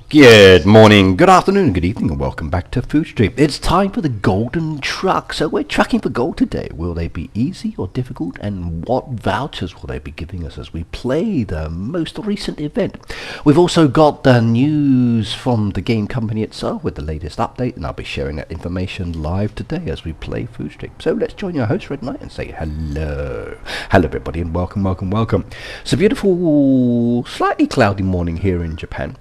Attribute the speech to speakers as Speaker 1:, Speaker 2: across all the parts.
Speaker 1: Good morning, good afternoon, good evening, and welcome back to Food Street. It's time for the golden truck. So we're trucking for gold today. Will they be easy or difficult, and what vouchers will they be giving us as we play the most recent event? We've also got the news from the game company itself with the latest update, and I'll be sharing that information live today as we play Food Street. So let's join your host R3DKNIGHTs and say hello. Hello everybody, and welcome. It's a beautiful, slightly cloudy morning here in Japan.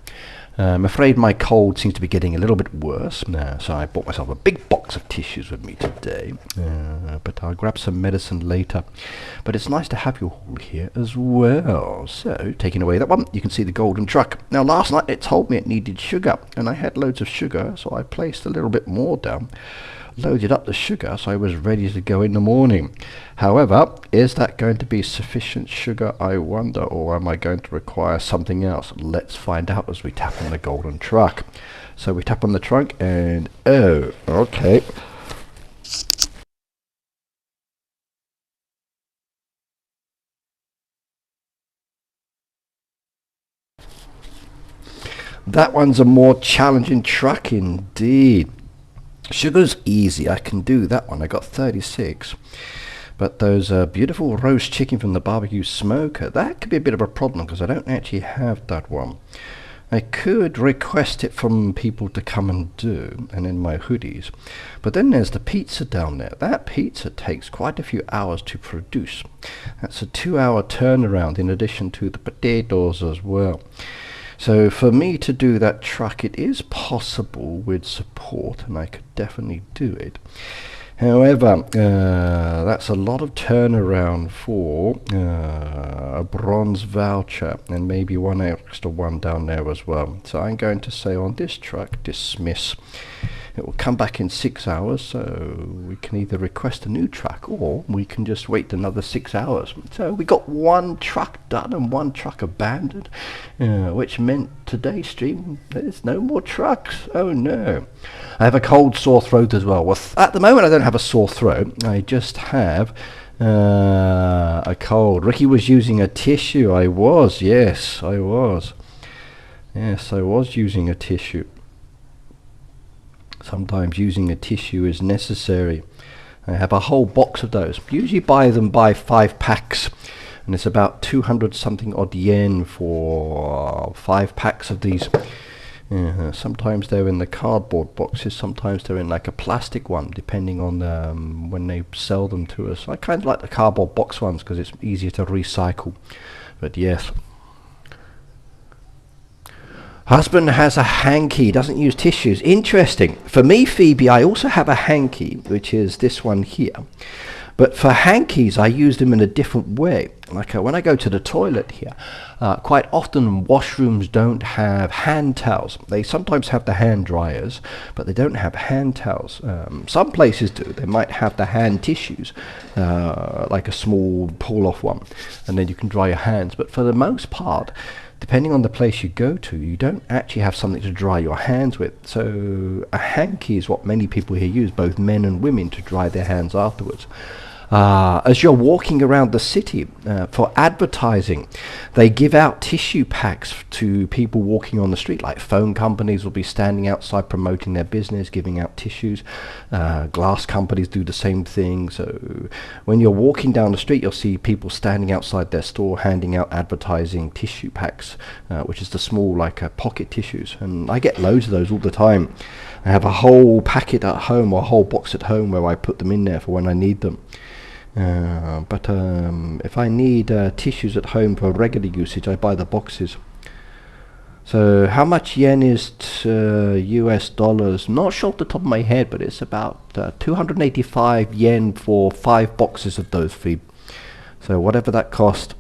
Speaker 1: I'm afraid my cold seems to be getting a little bit worse, so I bought myself a big box of tissues with me today, but I'll grab some medicine later. But it's nice to have you all here as well. So, taking away that one, you can see the golden truck. Now last night it told me it needed sugar, and I had loads of sugar, so I placed a little bit more down. Loaded up the sugar so I was ready to go in the morning. However, is that going to be sufficient sugar, I wonder, or am I going to require something else? Let's find out as we tap on the golden truck. So we tap on the trunk and oh, okay. That one's a more challenging truck indeed. Sugar's easy, I can do that one. I got 36. But those beautiful roast chicken from the barbecue smoker, that could be a bit of a problem because I don't actually have that one. I could request it from people to come and do, and in my hoodies. But then there's the pizza down there. That pizza takes quite a few hours to produce. That's a 2-hour turnaround in addition to the potatoes as well. So for me to do that truck, it is possible with support, and I could definitely do it. However, that's a lot of turnaround for a bronze voucher, and maybe one extra one down there as well. So I'm going to say on this truck, dismiss. It will come back in 6 hours, so we can either request a new truck or we can just wait another 6 hours. So we got one truck done and one truck abandoned, which meant today's stream there's no more trucks. Oh no. I have a cold sore throat as well. Well, at the moment I don't have a sore throat, I just have a cold. Ricky was using a tissue. I was using a tissue. Sometimes using a tissue is necessary. I have a whole box of those. Usually buy them by 5 packs, and it's about 200 something odd yen for 5 packs of these. Sometimes they're in the cardboard boxes, sometimes they're in like a plastic one, depending on when they sell them to us. I kind of like the cardboard box ones because it's easier to recycle. But yes. Husband has a hanky, doesn't use tissues. Interesting. For me, Phoebe, I also have a hanky, which is this one here. But for hankies, I use them in a different way. Like when I go to the toilet here, quite often washrooms don't have hand towels. They sometimes have the hand dryers, but they don't have hand towels. Some places do. They might have the hand tissues, like a small pull-off one, and then you can dry your hands. But for the most part, depending on the place you go to, you don't actually have something to dry your hands with. So a hanky is what many people here use, both men and women, to dry their hands afterwards. As you're walking around the city for advertising, they give out tissue packs to people walking on the street. Like phone companies will be standing outside promoting their business, giving out tissues. Glass companies do the same thing. So when you're walking down the street, you'll see people standing outside their store handing out advertising tissue packs, which is the small pocket tissues. And I get loads of those all the time. I have a whole packet at home or a whole box at home where I put them in there for when I need them. But if I need tissues at home for regular usage, I buy the boxes. So how much yen is US dollars? Not sure off the top of my head, but it's about 285 yen for 5 boxes of those feed. So whatever that cost.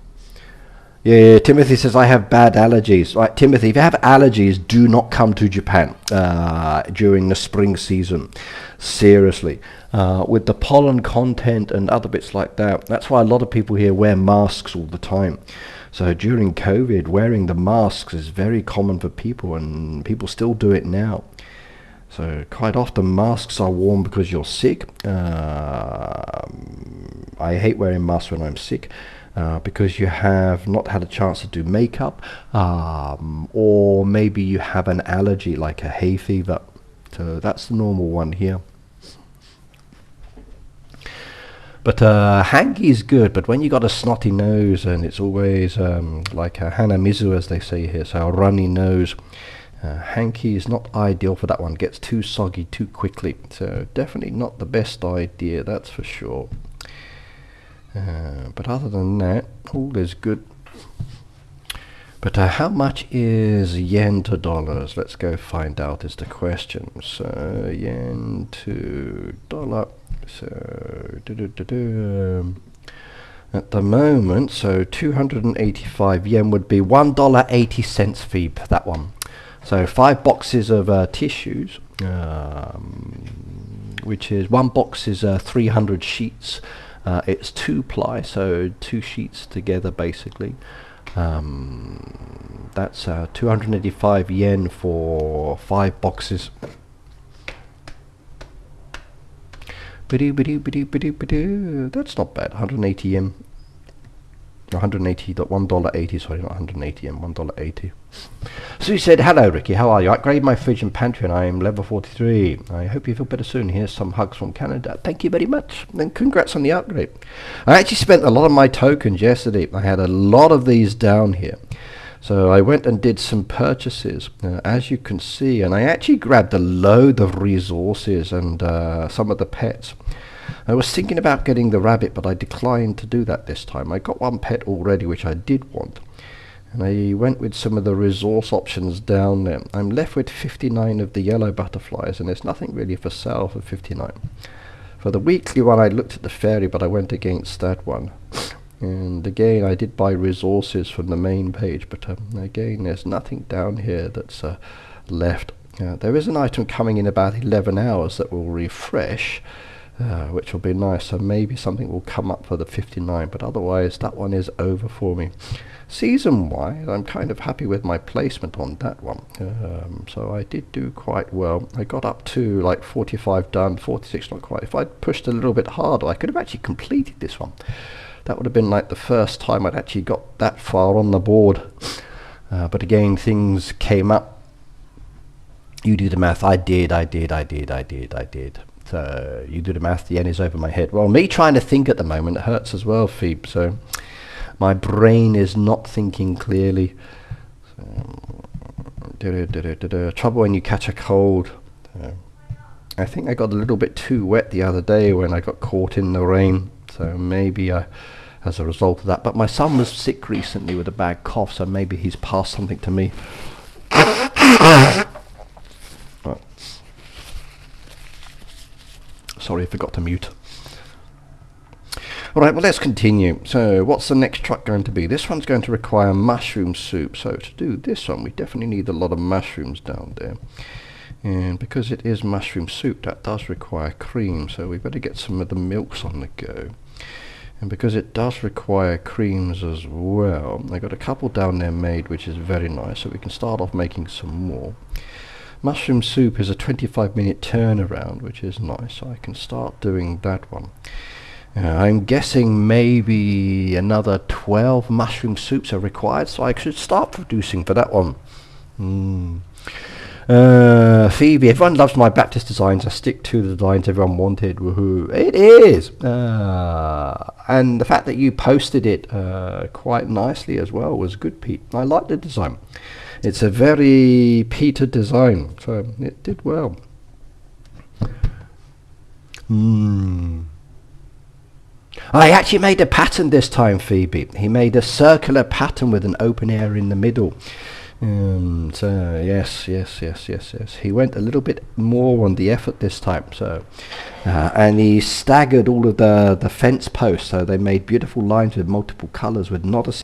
Speaker 1: Yeah, Timothy says, I have bad allergies. Right, Timothy, if you have allergies, do not come to Japan during the spring season. Seriously. With the pollen content and other bits like that, that's why a lot of people here wear masks all the time. So during COVID, wearing the masks is very common for people, and people still do it now. So quite often masks are worn because you're sick. I hate wearing masks when I'm sick. because you have not had a chance to do makeup, or maybe you have an allergy like a hay fever. So that's the normal one here. But hanky is good, but when you got a snotty nose, and it's always like a hanamizu, as they say here, so a runny nose, hanky is not ideal for that one. Gets too soggy too quickly, so definitely not the best idea, that's for sure. But other than that, all is good. But how much is yen to dollars? Let's go find out is the question. So yen to dollar. So at the moment, so 285 yen would be $1.80 fee per that one. So 5 boxes of tissues, which is 1 box is 300 sheets. It's 2-ply, so 2 sheets together basically. That's 285 yen for 5 boxes. That's not bad. 180 yen. 180, $1.80, sorry, not 180 yen, $1.80. So he said, hello Ricky, how are you? I upgraded my fridge and pantry and I am level 43. I hope you feel better soon. Here's some hugs from Canada. Thank you very much. And congrats on the upgrade. I actually spent a lot of my tokens yesterday. I had a lot of these down here. So I went and did some purchases, as you can see, and I actually grabbed a load of resources and some of the pets. I was thinking about getting the rabbit, but I declined to do that this time. I got 1 pet already, which I did want. And I went with some of the resource options down there. I'm left with 59 of the yellow butterflies, and there's nothing really for sale for 59. For the weekly one, I looked at the fairy, but I went against that one. And again, I did buy resources from the main page, but again, there's nothing down here that's left. There is an item coming in about 11 hours that will refresh, which will be nice, so maybe something will come up for the 59, but otherwise that one is over for me. Season wise, I'm kind of happy with my placement on that one, so I did do quite well. I got up to like 45 done, 46 not quite. If I'd pushed a little bit harder, I could have actually completed this one. That would have been like the first time I'd actually got that far on the board, but again, things came up. You do the math. I did. So you do the math, the yen is over my head. Well, me trying to think at the moment hurts as well, Phoebe, so my brain is not thinking clearly. So, trouble when you catch a cold. I think I got a little bit too wet the other day when I got caught in the rain, so maybe as a result of that. But my son was sick recently with a bad cough, so maybe he's passed something to me. Sorry, I forgot to mute. Alright, well, let's continue. So what's the next truck going to be? This one's going to require mushroom soup. So to do this one, we definitely need a lot of mushrooms down there. And because it is mushroom soup, that does require cream. So we better get some of the milks on the go. And because it does require creams as well, I got a couple down there made, which is very nice. So we can start off making some more. Mushroom soup is a 25-minute turnaround, which is nice, so I can start doing that one. I'm guessing maybe another 12 mushroom soups are required, so I should start producing for that one. Phoebe, everyone loves my Baptist designs. I stick to the designs everyone wanted. Woohoo! It is! And the fact that you posted it quite nicely as well was good, Pete. I like the design. It's a very Peter design, so it did well. I actually made a pattern this time, Phoebe. He made a circular pattern with an open area in the middle. So yes. He went a little bit more on the effort this time. So, and he staggered all of the fence posts, so they made beautiful lines with multiple colours with not a.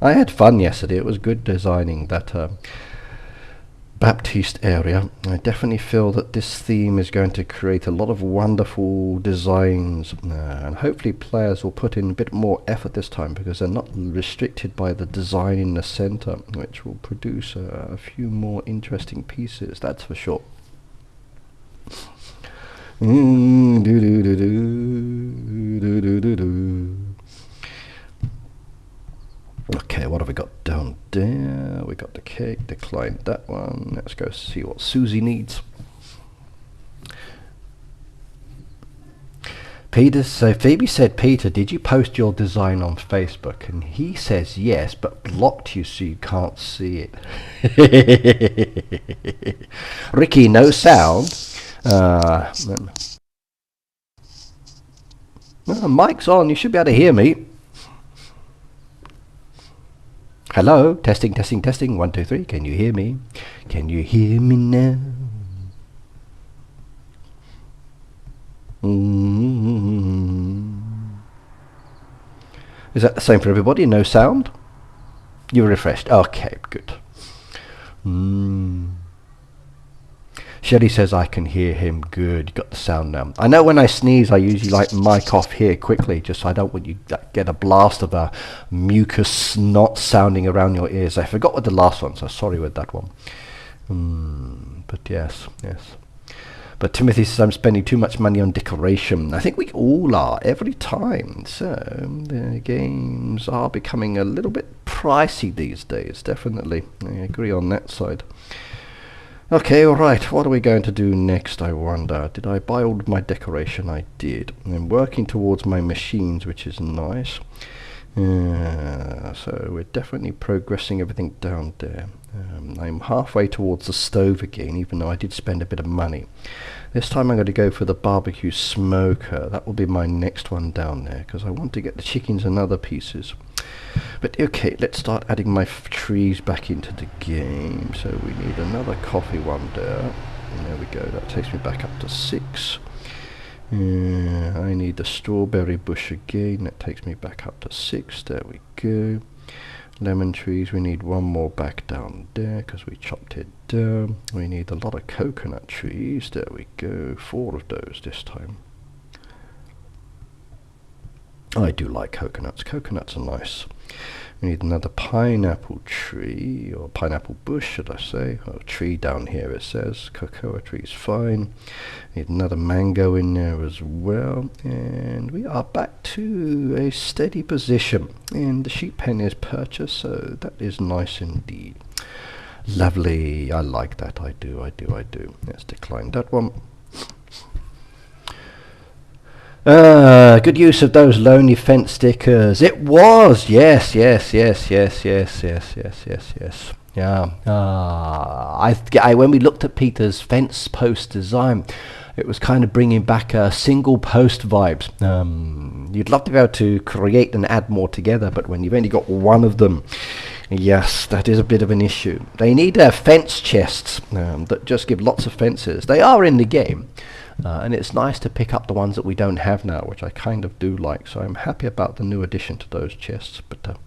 Speaker 1: I had fun yesterday. It was good designing that Baptiste area. I definitely feel that this theme is going to create a lot of wonderful designs, and hopefully players will put in a bit more effort this time because they're not restricted by the design in the center, which will produce a few more interesting pieces, that's for sure. Okay, what have we got down there? We got the cake, declined that one. Let's go see what Susie needs. Peter, so Phoebe said, Peter, did you post your design on Facebook? And he says yes, but blocked you so you can't see it. Ricky, no sound. Mic's on, you should be able to hear me. Hello, testing, testing, testing. 1, 2, 3. Can you hear me? Can you hear me now? Is that the same for everybody? No sound? You're refreshed. Okay, good. Shelly says I can hear him good. You got the sound now. I know when I sneeze, I usually like mic off here quickly, just so I don't want you to get a blast of a mucus snot sounding around your ears. I forgot with the last one, so sorry with that one. But yes. But Timothy says I'm spending too much money on decoration. I think we all are every time. So the games are becoming a little bit pricey these days. Definitely, I agree on that side. Okay, alright, what are we going to do next, I wonder? Did I buy all of my decoration? I did. I'm working towards my machines, which is nice. So we're definitely progressing everything down there. I'm halfway towards the stove again, even though I did spend a bit of money. This time I'm going to go for the barbecue smoker. That will be my next one down there, because I want to get the chickens and other pieces. But okay, let's start adding my trees back into the game. So we need another coffee one there. And there we go, that takes me back up to 6. I need the strawberry bush again. That takes me back up to 6. There we go. Lemon trees, we need one more back down there because we chopped it down. We need a lot of coconut trees. There we go. 4 of those this time. I do like coconuts. Coconuts are nice. We need another pineapple tree, or pineapple bush, should I say. Or tree down here, it says. Cocoa tree is fine. Need another mango in there as well. And we are back to a steady position. And the sheep pen is purchased, so that is nice indeed. Lovely. I like that. I do. Let's decline that one. Good use of those lonely fence stickers. It was, yes. Yeah. When we looked at Peter's fence post design, it was kind of bringing back single post vibes. You'd love to be able to create and add more together, but when you've only got one of them, yes, that is a bit of an issue. They need fence chests that just give lots of fences. They are in the game. And it's nice to pick up the ones that we don't have now, which I kind of do like. So I'm happy about the new addition to those chests. But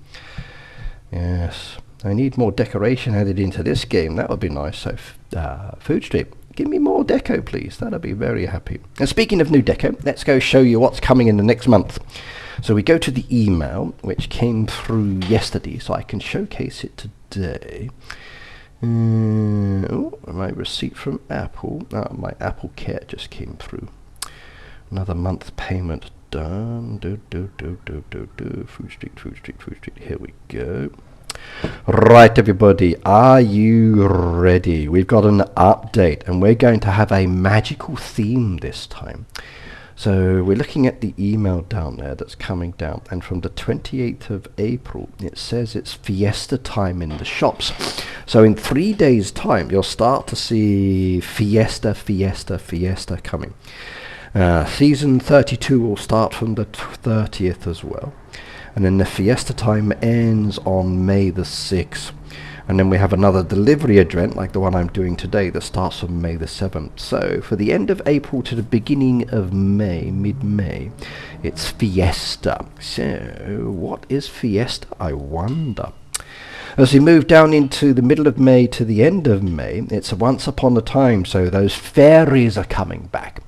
Speaker 1: yes, I need more decoration added into this game. That would be nice. So Food Street, give me more deco, please. That'll be very happy. And speaking of new deco, let's go show you what's coming in the next month. So we go to the email, which came through yesterday, so I can showcase it today. My receipt from Apple. My Apple Care just came through. Another month payment done. Food Street. Here we go. Right, everybody, are you ready? We've got an update, and we're going to have a magical theme this time. So we're looking at the email down there that's coming down, and from the 28th of April it says it's fiesta time in the shops. So in 3 days time you'll start to see fiesta coming. Season 32 will start from the 30th as well, and then the fiesta time ends on May the 6th. And then we have another delivery event like the one I'm doing today that starts on May the 7th. So for the end of April to the beginning of May, mid-May, it's Fiesta. So what is Fiesta, I wonder? As we move down into the middle of May to the end of May, it's Once Upon a Time, so those fairies are coming back.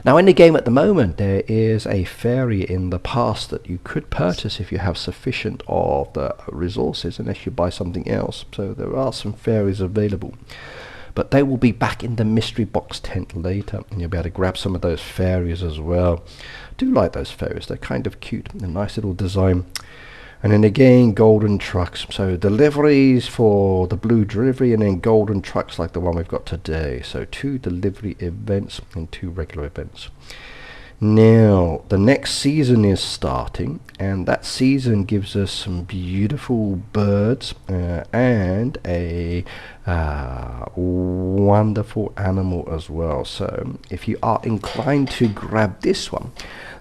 Speaker 1: Now in the game at the moment there is a fairy in the past that you could purchase if you have sufficient of the resources, unless you buy something else. So there are some fairies available. but they will be back in the mystery box tent later, and you'll be able to grab some of those fairies as well. I do like those fairies, they're kind of cute, a nice little design. And then again, golden trucks. So deliveries for the blue delivery, and then golden trucks like the one we've got today. So 2 delivery events and 2 regular events. Now, the next season is starting, and that season gives us some beautiful birds and a wonderful animal as well. So if you are inclined to grab this one,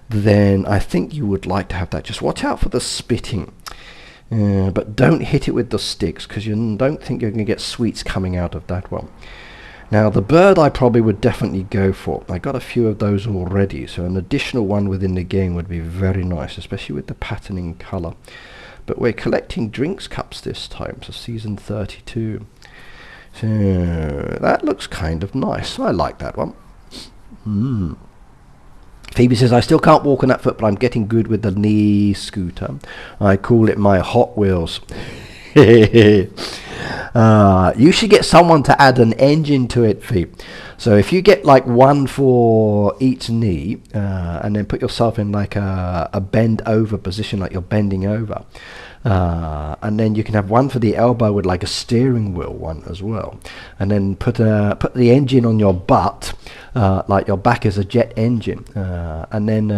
Speaker 1: then I think you would like to have that. Just watch out for the spitting, but don't hit it with the sticks, because you don't think you're going to get sweets coming out of that one. Now the bird I probably would definitely go for. I got a few of those already, so an additional one within the game would be very nice, especially with the patterning colour. But we're collecting drinks cups this time, so season 32. So that looks kind of nice. I like that one. Phoebe says, I still can't walk on that foot, but I'm getting good with the knee scooter. I call it my Hot Wheels. You should get someone to add an engine to it, Phoebe. So if you get like one for each knee, and then put yourself in like a bend over position, like you're bending over, and then you can have one for the elbow with like a steering wheel one as well, and then put the engine on your butt, like your back is a jet engine, and then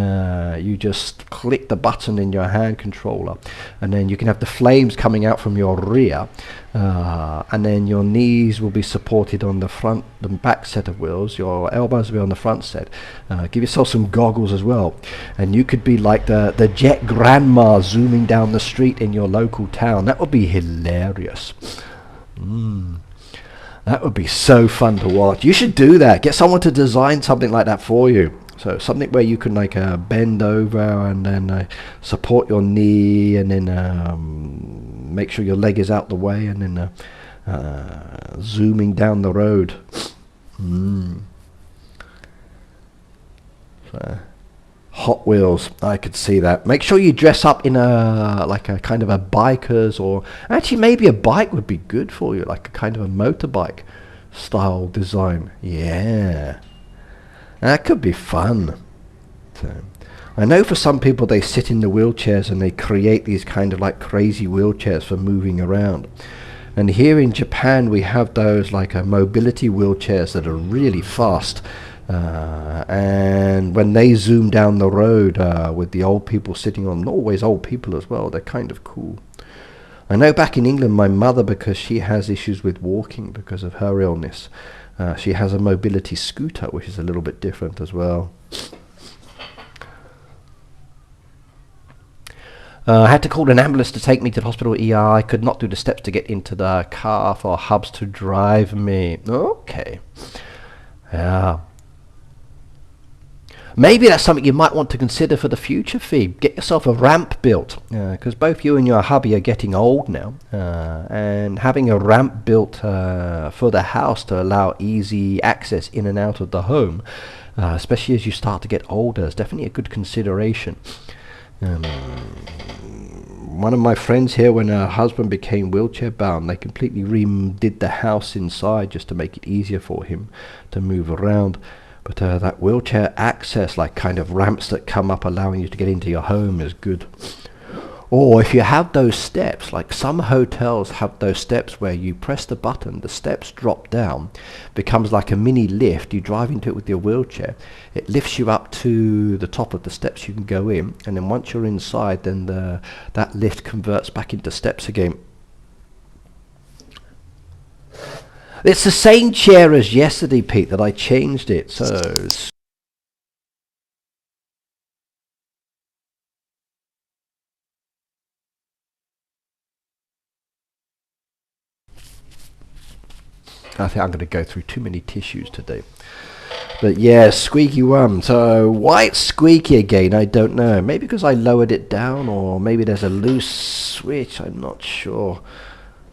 Speaker 1: you just click the button in your hand controller, and then you can have the flames coming out from your rear, and then your knees will be supported on the front, the back set of wheels, your elbows will be on the front set. Give yourself some goggles as well, and you could be like the jet grandma zooming down the street in your local town. That would be hilarious. That would be so fun to watch. You should do that. Get someone to design something like that for you. So something where you can like bend over and then support your knee, and then make sure your leg is out the way, and then zooming down the road. So, Hot Wheels, I could see that. Make sure you dress up in like a kind of a biker's, or actually maybe a bike would be good for you, like a kind of a motorbike style design. Yeah, that could be fun. So, I know for some people they sit in the wheelchairs and they create these kind of like crazy wheelchairs for moving around. And here in Japan we have those like mobility wheelchairs that are really fast. And when they zoom down the road with the old people sitting on, not always old people as well, they're kind of cool. I know back in England, my mother, because she has issues with walking because of her illness, she has a mobility scooter, which is a little bit different as well. I had to call an ambulance to take me to the hospital ER. I could not do the steps to get into the car for Hubs to drive me. Okay. Yeah. Maybe that's something you might want to consider for the future, Phoebe. Get yourself a ramp built, because both you and your hubby are getting old now, and having a ramp built for the house to allow easy access in and out of the home, especially as you start to get older, is definitely a good consideration. One of my friends here, when her husband became wheelchair bound, they completely redid the house inside just to make it easier for him to move around. But that wheelchair access, like kind of ramps that come up allowing you to get into your home, is good. Or if you have those steps, like some hotels have those steps where you press the button, the steps drop down, becomes like a mini lift. You drive into it with your wheelchair, it lifts you up to the top of the steps, you can go in, and then once you're inside, then that lift converts back into steps again. It's the same chair as yesterday, Pete, that I changed it, so... I think I'm going to go through too many tissues today. But yeah, squeaky one. So why it's squeaky again, I don't know. Maybe because I lowered it down, or maybe there's a loose switch, I'm not sure.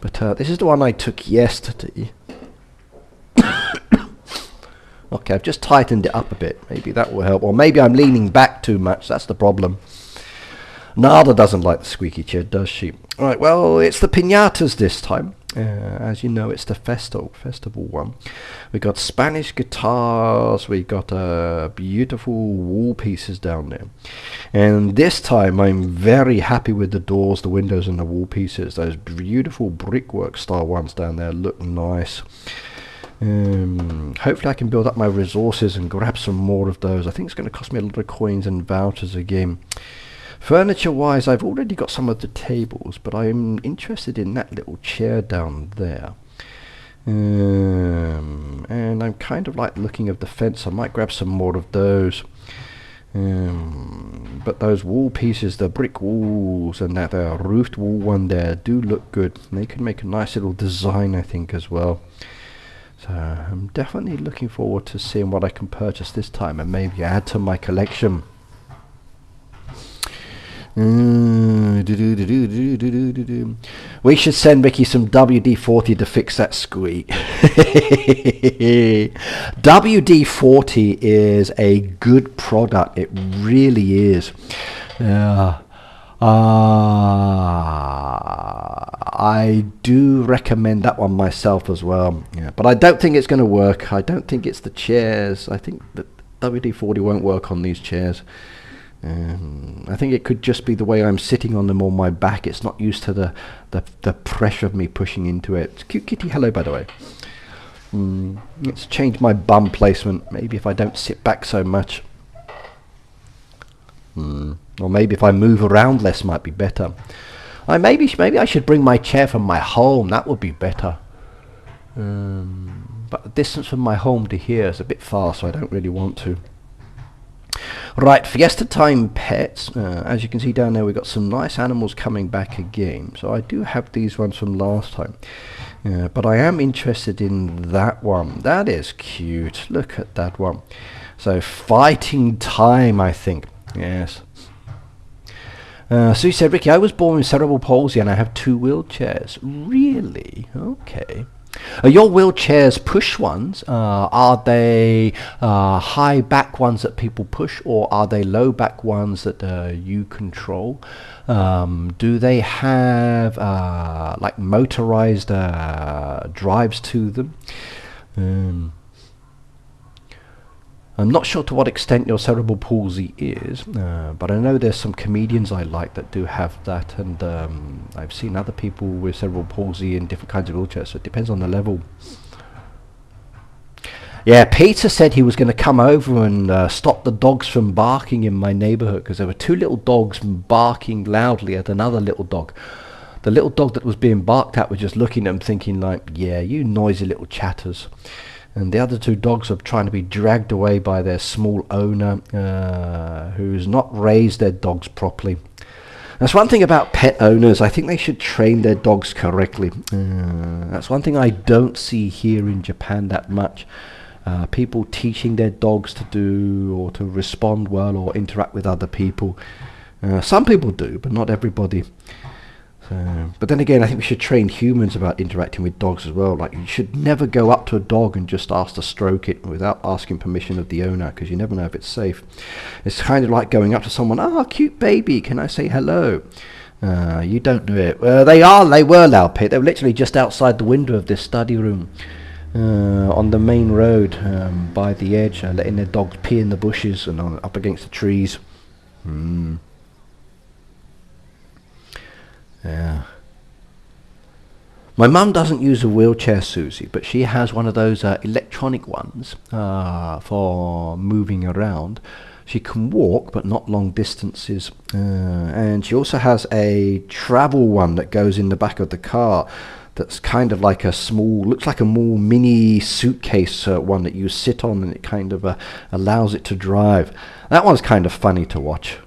Speaker 1: But this is the one I took yesterday. Okay, I've just tightened it up a bit. Maybe that will help. Or maybe I'm leaning back too much. That's the problem. Nada doesn't like the squeaky chair, does she? Alright, well, it's the piñatas this time. As you know, it's the festival one. We got Spanish guitars, we got beautiful wall pieces down there. And this time I'm very happy with the doors, the windows and the wall pieces. Those beautiful brickwork style ones down there look nice. Hopefully I can build up my resources and grab some more of those. I think it's going to cost me a lot of coins and vouchers again. Furniture wise, I've already got some of the tables, but I'm interested in that little chair down there. And I'm kind of like looking at the fence. I might grab some more of those. But those wall pieces, the brick walls and that roofed wall one there do look good. And they can make a nice little design, I think, as well. So I'm definitely looking forward to seeing what I can purchase this time and maybe add to my collection. We should send Ricky some WD-40 to fix that squeak. WD-40 is a good product. It really is. I do recommend that one myself as well. Yeah, but I don't think it's going to work. I don't think it's the chairs. I think that WD-40 won't work on these chairs. I think it could just be the way I'm sitting on them on my back. It's not used to the pressure of me pushing into it. It's cute kitty, hello by the way. Let's change my bum placement. Maybe if I don't sit back so much. Or maybe if I move around less might be better. Maybe I should bring my chair from my home. That would be better. But the distance from my home to here is a bit far, so I don't really want to. Right, Fiesta Time pets. As you can see down there, we've got some nice animals coming back again. So I do have these ones from last time. But I am interested in that one. That is cute. Look at that one. So Fighting Time, I think. Yes. Sue said, Ricky, I was born with cerebral palsy and I have 2 wheelchairs. Really? Okay. Are your wheelchairs push ones? Are they high back ones that people push, or are they low back ones that you control? Do they have like motorized drives to them? I'm not sure to what extent your cerebral palsy is, but I know there's some comedians I like that do have that, and I've seen other people with cerebral palsy in different kinds of wheelchairs, so it depends on the level. Yeah, Peter said he was going to come over and stop the dogs from barking in my neighborhood, because there were 2 little dogs barking loudly at another little dog. The little dog that was being barked at was just looking at him thinking like, yeah, you noisy little chatters. And the other 2 dogs are trying to be dragged away by their small owner, who's not raised their dogs properly. That's one thing about pet owners. I think they should train their dogs correctly. That's one thing I don't see here in Japan that much. People teaching their dogs to do or to respond well or interact with other people. Some people do, but not everybody. But then again, I think we should train humans about interacting with dogs as well. Like, you should never go up to a dog and just ask to stroke it without asking permission of the owner, because you never know if it's safe. It's kind of like going up to someone, cute baby, can I say hello? You don't do it. They were loud, Pete. They were literally just outside the window of this study room on the main road by the edge, letting their dogs pee in the bushes and up against the trees. Yeah. My mum doesn't use a wheelchair, Susie, but she has one of those electronic ones for moving around. She can walk, but not long distances. And she also has a travel one that goes in the back of the car. That's kind of like a small, looks like a more mini suitcase one that you sit on, and it kind of allows it to drive. That one's kind of funny to watch.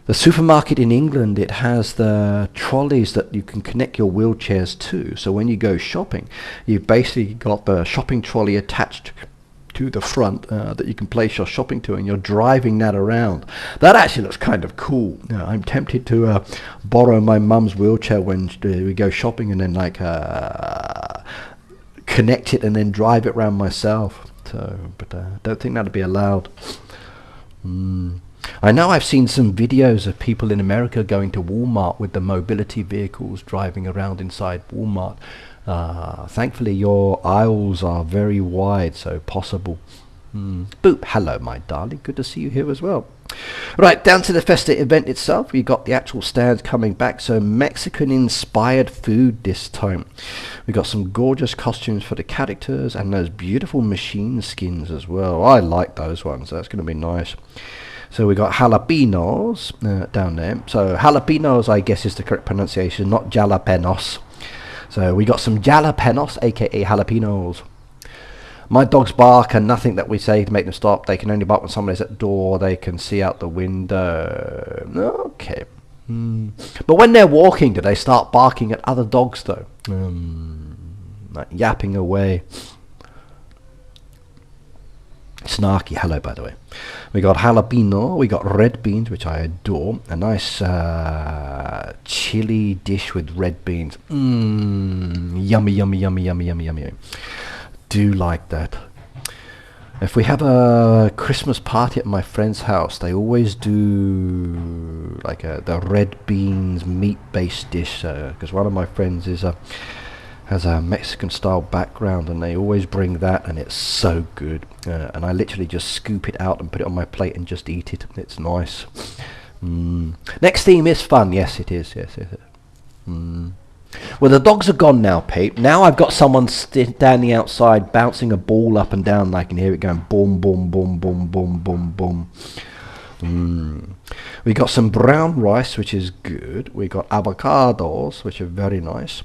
Speaker 1: The supermarket in England, it has the trolleys that you can connect your wheelchairs to. So when you go shopping, you've basically got the shopping trolley attached to the front that you can place your shopping to, and you're driving that around. That actually looks kind of cool. I'm tempted to borrow my mum's wheelchair when we go shopping, and then like connect it and then drive it around myself. So, but I don't think that'd be allowed. I know I've seen some videos of people in America going to Walmart with the mobility vehicles driving around inside Walmart. Thankfully your aisles are very wide, so possible. Boop, hello my darling, good to see you here as well. Right, down to the festive event itself. We got the actual stands coming back, so Mexican inspired food this time. We got some gorgeous costumes for the characters and those beautiful machine skins as well. I like those ones, that's going to be nice. So we got jalapenos down there. So jalapenos, I guess, is the correct pronunciation, not jalapenos. So we got some jalapenos, aka jalapenos. My dogs bark, and nothing that we say to make them stop. They can only bark when somebody's at the door. They can see out the window. Okay. But when they're walking, do they start barking at other dogs though? Like yapping away. Snarky, hello by the way. We got jalapeno, we got red beans, which I adore. A nice chili dish with red beans. Yummy, yummy, yummy, yummy, yummy, yummy. Do like that. If we have a Christmas party at my friend's house, they always do like the red beans meat-based dish, because one of my friends has a Mexican style background, and they always bring that, and it's so good. And I literally just scoop it out and put it on my plate and just eat it. It's nice. Next theme is fun. Yes, it is. Yes, it is. Well, the dogs are gone now, Pete. Now I've got someone standing outside bouncing a ball up and down, and I can hear it going boom, boom, boom, boom, boom, boom, boom. We got some brown rice, which is good. We got avocados, which are very nice.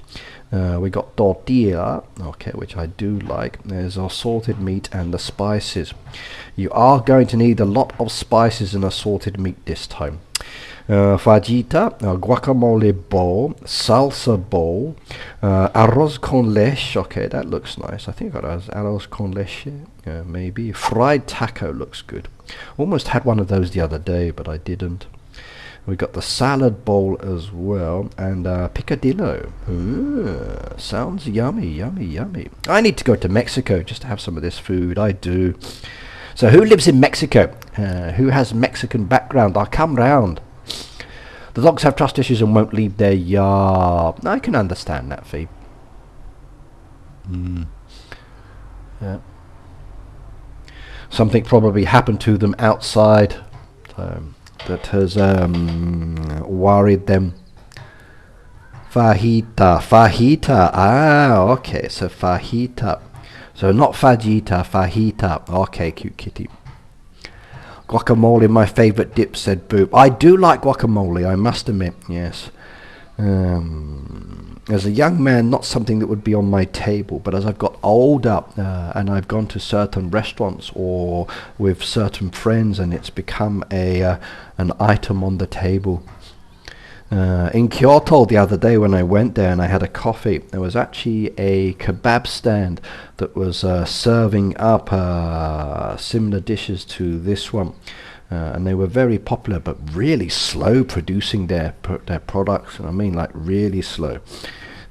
Speaker 1: We got tortilla, okay, which I do like. There's assorted meat and the spices. You are going to need a lot of spices in assorted meat this time. Fajita, guacamole bowl, salsa bowl, arroz con leche, okay, that looks nice. I think it has arroz con leche, maybe. Fried taco looks good. Almost had one of those the other day, but I didn't. We got the salad bowl as well, and picadillo. Sounds yummy, yummy, yummy. I need to go to Mexico just to have some of this food. I do. So who lives in Mexico? Who has Mexican background? I'll come round. The dogs have trust issues and won't leave their yard. I can understand that, Phoebe. Yeah. Something probably happened to them outside that has worried them. Fajita. Ah, okay. So fajita. So not fajita, fajita. Okay, cute kitty. Guacamole, my favourite dip, said Boop. I do like guacamole, I must admit, yes. As a young man, not something that would be on my table, but as I've got older and I've gone to certain restaurants or with certain friends, and it's become an item on the table. In Kyoto the other day when I went there and I had a coffee, there was actually a kebab stand that was serving up similar dishes to this one, and they were very popular but really slow producing their products, and I mean like really slow.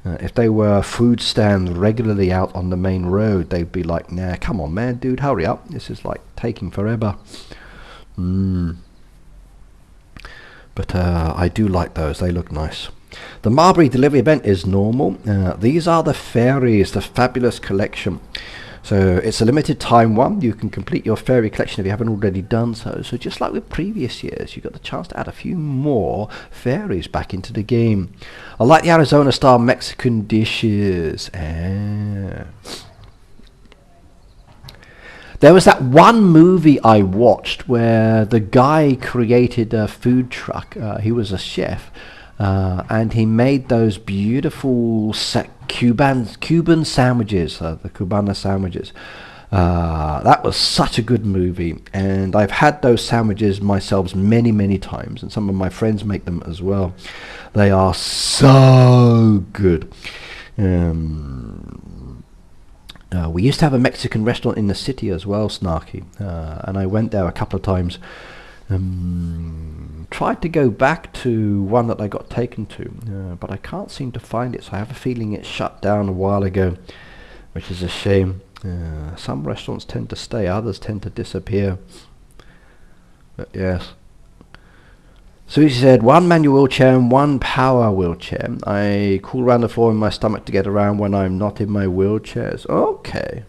Speaker 1: If they were food stands regularly out on the main road, they'd be like, nah, come on man, dude, hurry up, this is like taking forever. But I do like those, they look nice. The Marbury delivery event is normal. These are the fairies, the fabulous collection. So it's a limited time one. You can complete your fairy collection if you haven't already done so. So just like with previous years, you got the chance to add a few more fairies back into the game. I like the Arizona style Mexican dishes. There was that one movie I watched where the guy created a food truck. He was a chef, and he made those beautiful Cuban sandwiches, the Cubana sandwiches. That was such a good movie, and I've had those sandwiches myself many, many times, and some of my friends make them as well. They are so good. We used to have a Mexican restaurant in the city as well, Snarky, and I went there a couple of times. Tried to go back to one that I got taken to, but I can't seem to find it, so I have a feeling it shut down a while ago, which is a shame. Some restaurants tend to stay, others tend to disappear. But yes, Susie said, one manual wheelchair and one power wheelchair. I crawl around the floor in my stomach to get around when I'm not in my wheelchairs. Okay.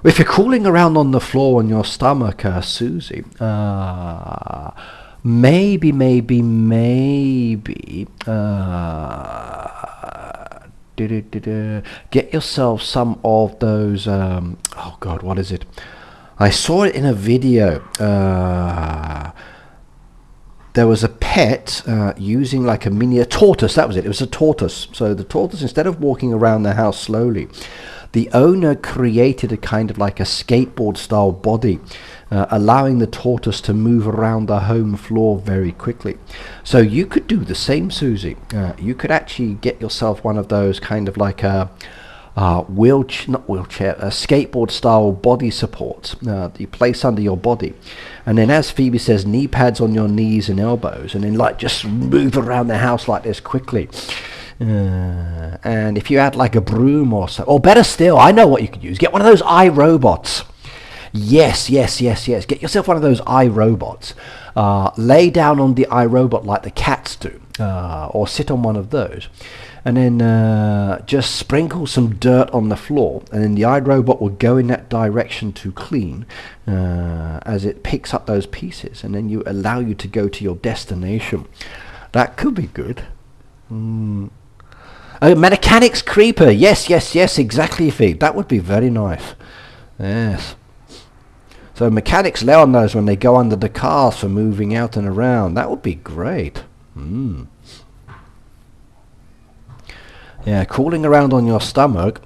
Speaker 1: If you're crawling around on the floor on your stomach, Susie, maybe, get yourself some of those, oh God, what is it? I saw it in a video. There was a pet using like a mini tortoise. That was it. It was a tortoise. So the tortoise, instead of walking around the house slowly, the owner created a kind of like a skateboard style body, allowing the tortoise to move around the home floor very quickly. So you could do the same, Susie. You could actually get yourself one of those kind of like a skateboard style body supports that you place under your body, and then, as Phoebe says, knee pads on your knees and elbows, and then like just move around the house like this quickly. And if you had like a broom or so, or better still, I know what you could use. Get one of those iRobots. Yes. Get yourself one of those iRobots. Lay down on the iRobot like the cats do, or sit on one of those, and then just sprinkle some dirt on the floor, and then the iRobot will go in that direction to clean as it picks up those pieces, and then you allow you to go to your destination. That could be good. A mechanics creeper. Yes, exactly, Phoebe. That would be very nice. Yes. So mechanics lay on those when they go under the cars for moving out and around. That would be great. Yeah, crawling around on your stomach.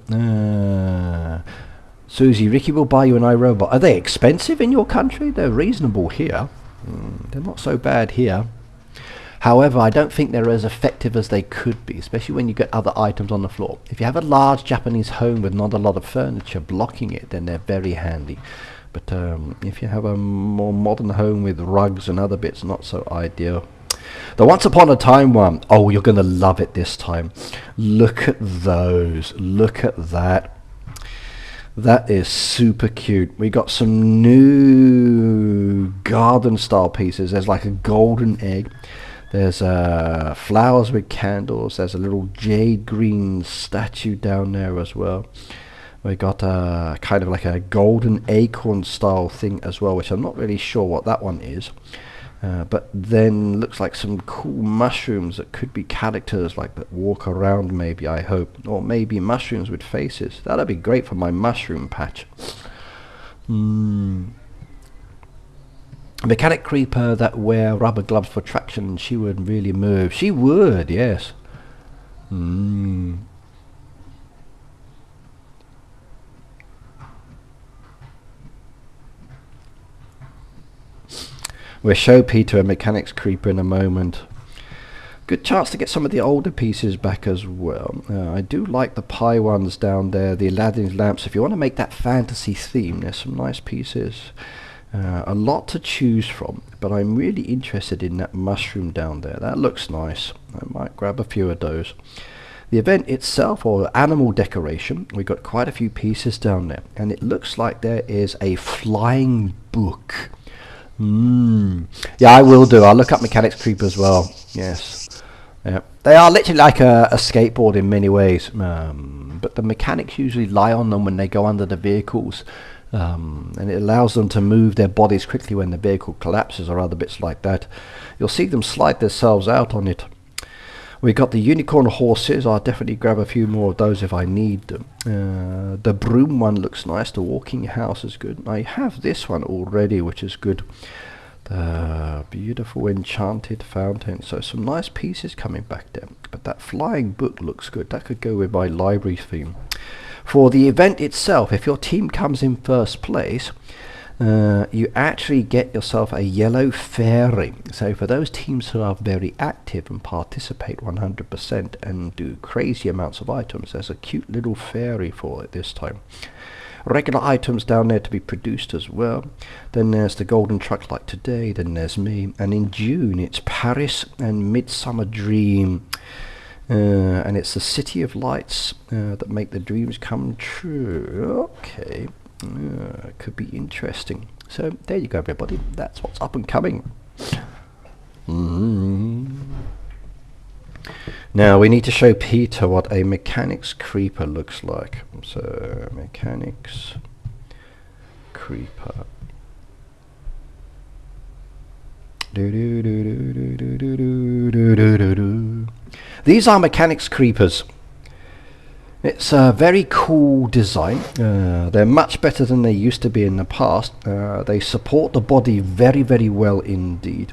Speaker 1: Susie, Ricky will buy you an iRobot. Are they expensive in your country? They're reasonable here. They're not so bad here. However, I don't think they're as effective as they could be, especially when you get other items on the floor. If you have a large Japanese home with not a lot of furniture blocking it, then they're very handy. But if you have a more modern home with rugs and other bits, not so ideal. The Once Upon a Time one, oh, you're going to love it this time. Look at those. Look at that. That is super cute. We got some new garden style pieces. There's like a golden egg. There's flowers with candles. There's a little jade green statue down there as well. We got kind of like a golden acorn style thing as well, which I'm not really sure what that one is. But then looks like some cool mushrooms that could be characters like that walk around, maybe, I hope. Or maybe mushrooms with faces. That'd be great for my mushroom patch. Mechanic creeper that wear rubber gloves for traction, and she would really move. She would, yes. We'll show Peter a mechanics creeper in a moment. Good chance to get some of the older pieces back as well. I do like the pie ones down there, the Aladdin's lamps. If you want to make that fantasy theme, there's some nice pieces. A lot to choose from, but I'm really interested in that mushroom down there. That looks nice. I might grab a few of those. The event itself, or animal decoration, we got quite a few pieces down there, and it looks like there is a flying book. Yeah, I will do. I'll look up mechanics creeper as well. Yes. Yeah. They are literally like a skateboard in many ways, but the mechanics usually lie on them when they go under the vehicles, and it allows them to move their bodies quickly when the vehicle collapses or other bits like that. You'll see them slide themselves out on it. We got the unicorn horses. I'll definitely grab a few more of those if I need them. The broom one looks nice. The walking house is good. I have this one already, which is good. The beautiful enchanted fountain. So some nice pieces coming back there. But that flying book looks good. That could go with my library theme. For the event itself, if your team comes in first place, you actually get yourself a yellow fairy. So for those teams who are very active and participate 100% and do crazy amounts of items, there's a cute little fairy for it this time. Regular items down there to be produced as well. Then there's the golden truck like today. Then there's me. And in June it's Paris and Midsummer Dream. And it's the City of Lights that make the dreams come true. Okay. Could be interesting. So there you go, everybody. That's what's up and coming. Now we need to show Peter what a mechanics creeper looks like. So mechanics creeper. These are mechanics creepers. It's a very cool design. They're much better than they used to be in the past. They support the body very, very well indeed.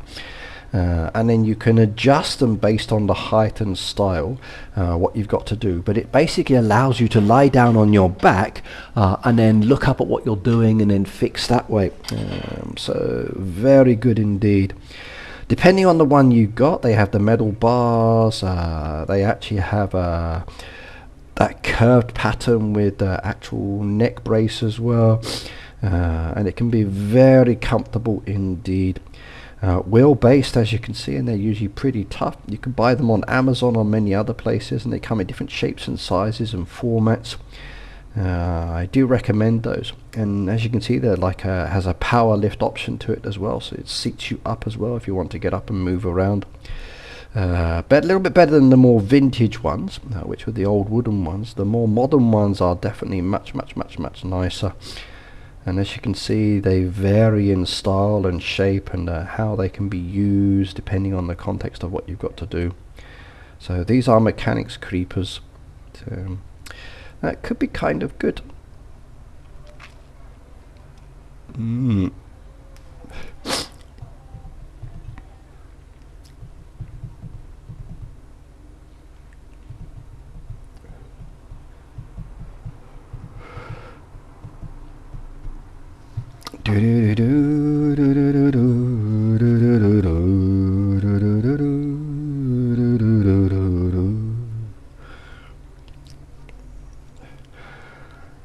Speaker 1: And then you can adjust them based on the height and style, what you've got to do. But it basically allows you to lie down on your back and then look up at what you're doing and then fix that way. So very good indeed. Depending on the one you got, they have the metal bars. They actually have that curved pattern with actual neck brace as well. And it can be very comfortable indeed. Wheel-based, as you can see, and they're usually pretty tough. You can buy them on Amazon or many other places, and they come in different shapes and sizes and formats. I do recommend those, and as you can see, they're like has a power lift option to it as well, so it seats you up as well if you want to get up and move around. But a little bit better than the more vintage ones, which were the old wooden ones. The more modern ones are definitely much nicer. And as you can see, they vary in style and shape and how they can be used depending on the context of what you've got to do. So these are mechanics creepers. So that could be kind of good.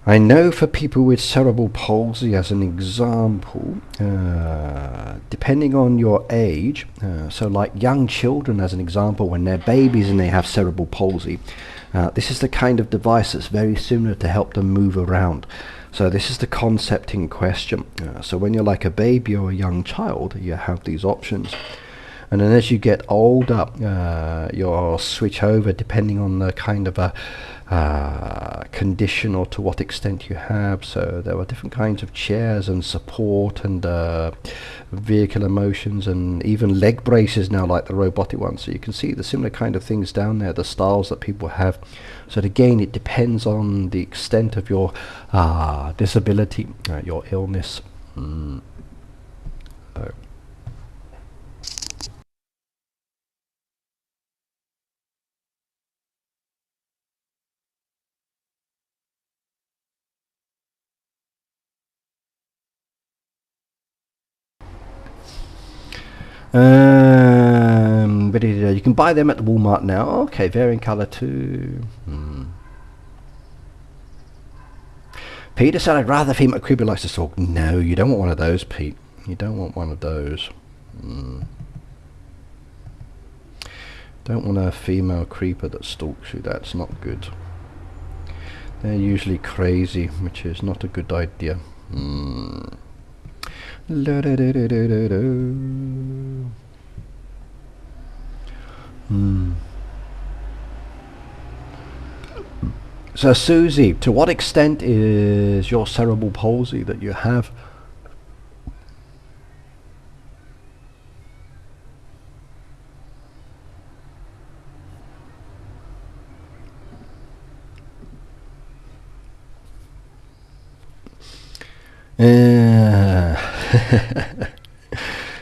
Speaker 1: I know for people with cerebral palsy, as an example, depending on your age, so like young children as an example, when they're babies and they have cerebral palsy, this is the kind of device that's very similar to help them move around. So this is the concept in question. So when you're like a baby or a young child, you have these options. And then as you get older, you'll switch over depending on the kind of a condition or to what extent you have. So there are different kinds of chairs and support and vehicle emotions and even leg braces now, like the robotic ones. So you can see the similar kind of things down there, the styles that people have. So again, it depends on the extent of your disability, your illness. But you can buy them at the Walmart now. Okay, varying color too. Peter said, I'd rather female creeper likes to talk. No, you don't want one of those, Pete. You don't want one of those. Don't want a female creeper that stalks you. That's not good. They're usually crazy, which is not a good idea. So Susie, to what extent is your cerebral palsy that you have?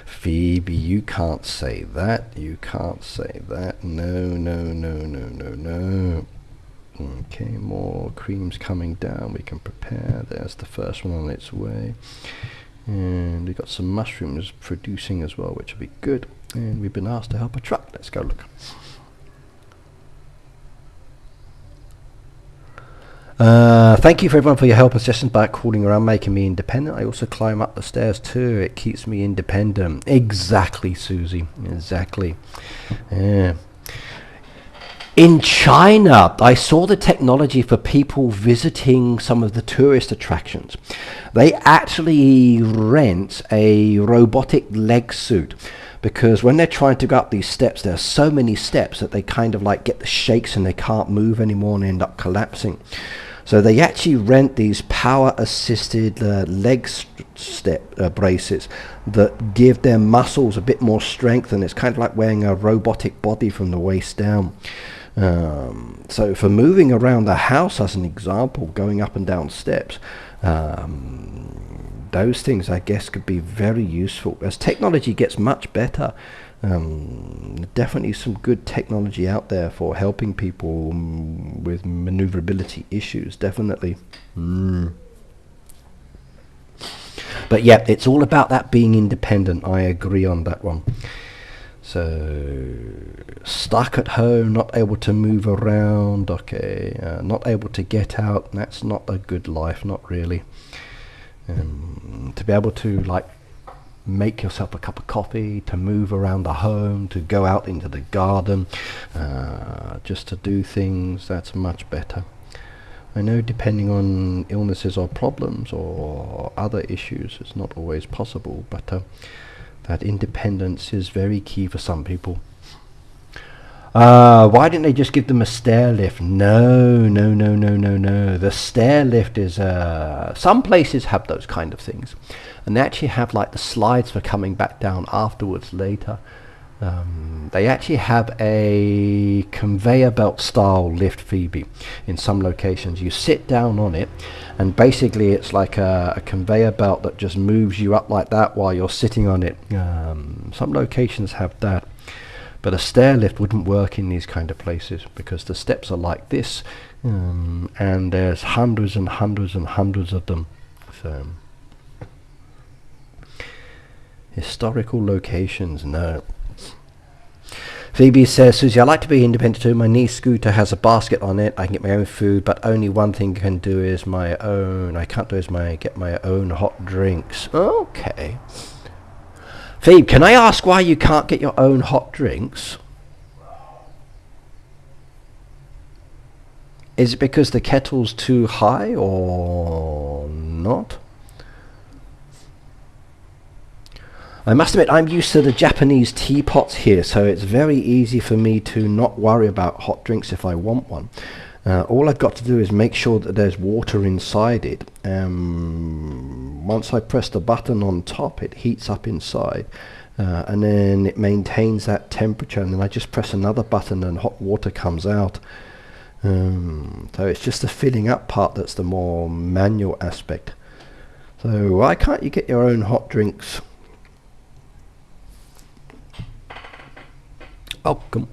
Speaker 1: Phoebe, you can't say that. You can't say that. No. Okay, more creams coming down. We can prepare. There's the first one on its way. And we've got some mushrooms producing as well, which will be good. And we've been asked to help a truck. Let's go look. Thank you for everyone for your help and sessions by crawling around, making me independent. I also climb up the stairs too. It keeps me independent. Exactly, Susie. Exactly. In China, I saw the technology for people visiting some of the tourist attractions. They actually rent a robotic leg suit, because when they're trying to go up these steps, there are so many steps that they kind of like get the shakes and they can't move anymore and end up collapsing. So they actually rent these power-assisted leg step braces that give their muscles a bit more strength, and it's kind of like wearing a robotic body from the waist down. So for moving around the house, as an example, going up and down steps, those things I guess could be very useful. As technology gets much better, definitely some good technology out there for helping people with maneuverability issues, definitely. But yeah, it's all about that being independent. I agree on that one. So, stuck at home, not able to move around, okay, not able to get out, that's not a good life, not really. To be able to like make yourself a cup of coffee, to move around the home, to go out into the garden, just to do things, that's much better. I know depending on illnesses or problems or other issues, it's not always possible, but that independence is very key for some people. Why didn't they just give them a stair lift? No. The stair lift is, some places have those kind of things. And they actually have like the slides for coming back down afterwards later. They actually have a conveyor belt style lift, Phoebe, in some locations. You sit down on it, and basically it's like a conveyor belt that just moves you up like that while you're sitting on it. Some locations have that, but a stair lift wouldn't work in these kind of places because the steps are like this, and there's hundreds and hundreds and hundreds of them. So historical locations, no. Phoebe says, Susie, I like to be independent too. My niece scooter has a basket on it. I can get my own food, but only one thing I can do is my own. I can't do is get my own hot drinks. Okay. Phoebe, can I ask why you can't get your own hot drinks? Is it because the kettle's too high or not? I must admit, I'm used to the Japanese teapots here, so it's very easy for me to not worry about hot drinks if I want one. All I've got to do is make sure that there's water inside it. Once I press the button on top, it heats up inside, and then it maintains that temperature, and then I just press another button and hot water comes out. So it's just the filling up part that's the more manual aspect. So why can't you get your own hot drinks? Welcome.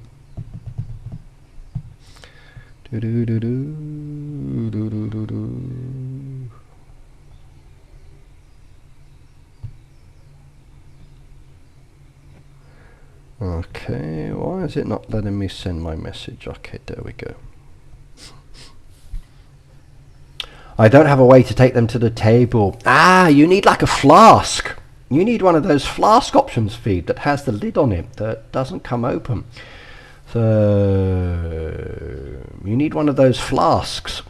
Speaker 1: Okay, why is it not letting me send my message? Okay, there we go. I don't have a way to take them to the table. Ah, you need like a flask. You need one of those flask options, Feed, that has the lid on it that doesn't come open. So you need one of those flasks.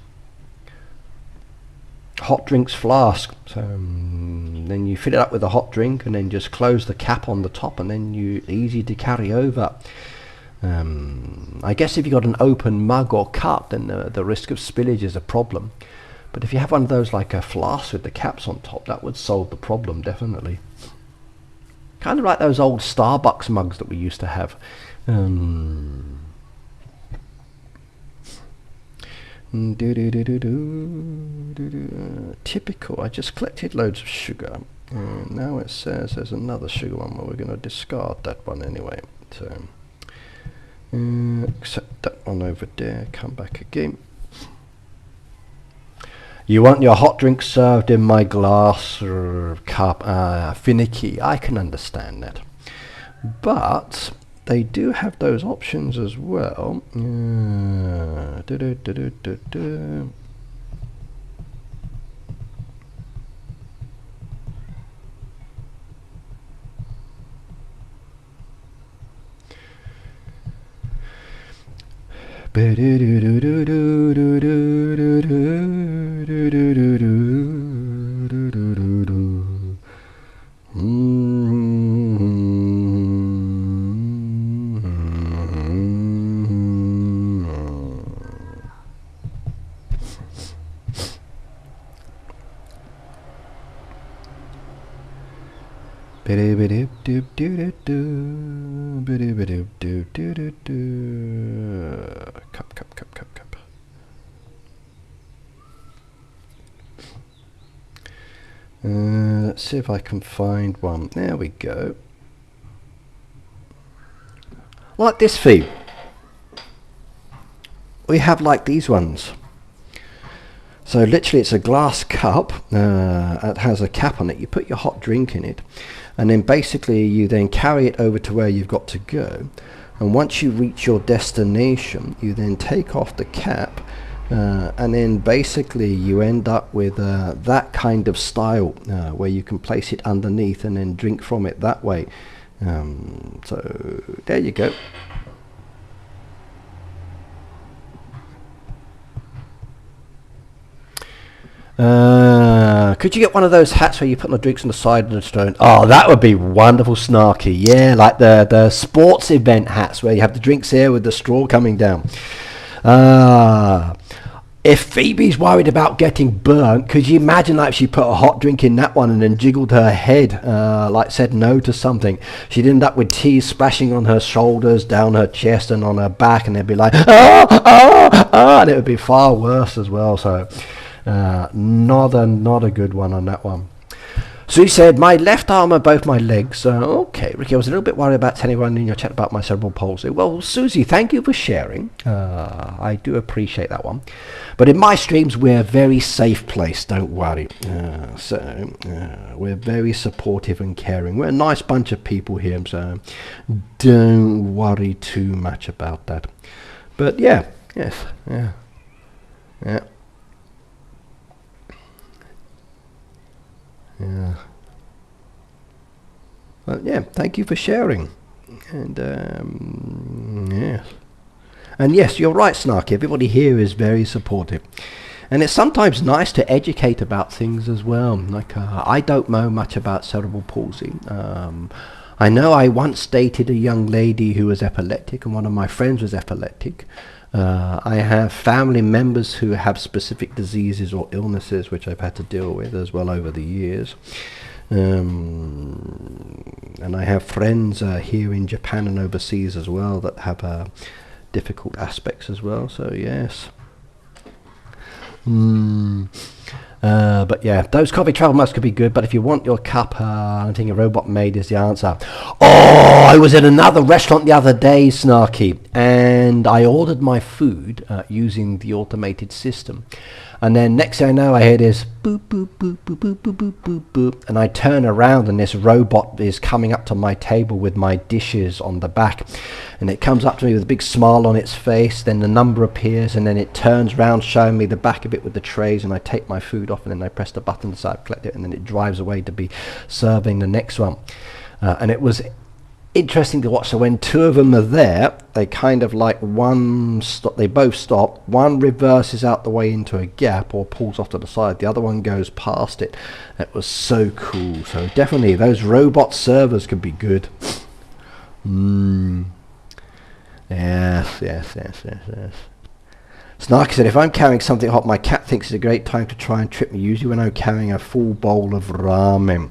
Speaker 1: Hot drinks flask. So then you fill it up with a hot drink and then just close the cap on the top, and then easy to carry over. I guess if you've got an open mug or cup, then the risk of spillage is a problem. But if you have one of those like a flask with the caps on top, that would solve the problem, definitely. Kind of like those old Starbucks mugs that we used to have. Typical. I just collected loads of sugar. Now it says there's another sugar one, but we're going to discard that one anyway. So accept that one over there. Come back again. You want your hot drink served in my glass or cup. Finicky. I can understand that. But they do have those options as well. Cup. Let's see if I can find one. There we go. Like this feed. We have like these ones. So literally it's a glass cup. It has a cap on it. You put your hot drink in it. And then basically you then carry it over to where you've got to go. And once you reach your destination, you then take off the cap. And then basically you end up with that kind of style where you can place it underneath and then drink from it that way. So there you go. Could you get one of those hats where you put the drinks on the side of the stone? Oh, that would be wonderful, Snarky. Yeah, like the sports event hats where you have the drinks here with the straw coming down. If Phoebe's worried about getting burnt, could you imagine like if she put a hot drink in that one and then jiggled her head, like said no to something? She'd end up with tears splashing on her shoulders, down her chest and on her back, and they'd be like, and it would be far worse as well. So not a good one on that one. So he said, my left arm and both my legs. Okay, Ricky, I was a little bit worried about telling everyone in your chat about my cerebral palsy. Well, Susie, thank you for sharing. I do appreciate that one. But in my streams, we're a very safe place, don't worry. We're very supportive and caring. We're a nice bunch of people here, so don't worry too much about that. But yeah, yes, yeah. Yeah. Well, yeah, thank you for sharing. And yes. And yes, you're right, Snarky. Everybody here is very supportive. And it's sometimes nice to educate about things as well. Like, I don't know much about cerebral palsy. I know I once dated a young lady who was epileptic, and one of my friends was epileptic. I have family members who have specific diseases or illnesses which I've had to deal with as well over the years. And I have friends here in Japan and overseas as well that have difficult aspects as well, so yes. But yeah, those coffee travel mugs could be good, but if you want your cup, I think a robot maid is the answer. Oh, I was in another restaurant the other day, Snarky, and I ordered my food using the automated system. And then next thing I know, I hear this boop, boop, boop, boop, boop, boop, boop, boop, boop. And I turn around and this robot is coming up to my table with my dishes on the back. And it comes up to me with a big smile on its face. Then the number appears and then it turns around showing me the back of it with the trays. And I take my food off and then I press the button to say I've collected it. And then it drives away to be serving the next one. And it was interesting to watch. So when two of them are there, they kind of like one stop, they both stop, one reverses out the way into a gap or pulls off to the side, the other one goes past it. It was so cool. So definitely those robot servers could be good. Yes. Snarky said, if I'm carrying something hot, my cat thinks it's a great time to try and trip me, usually when I'm carrying a full bowl of ramen.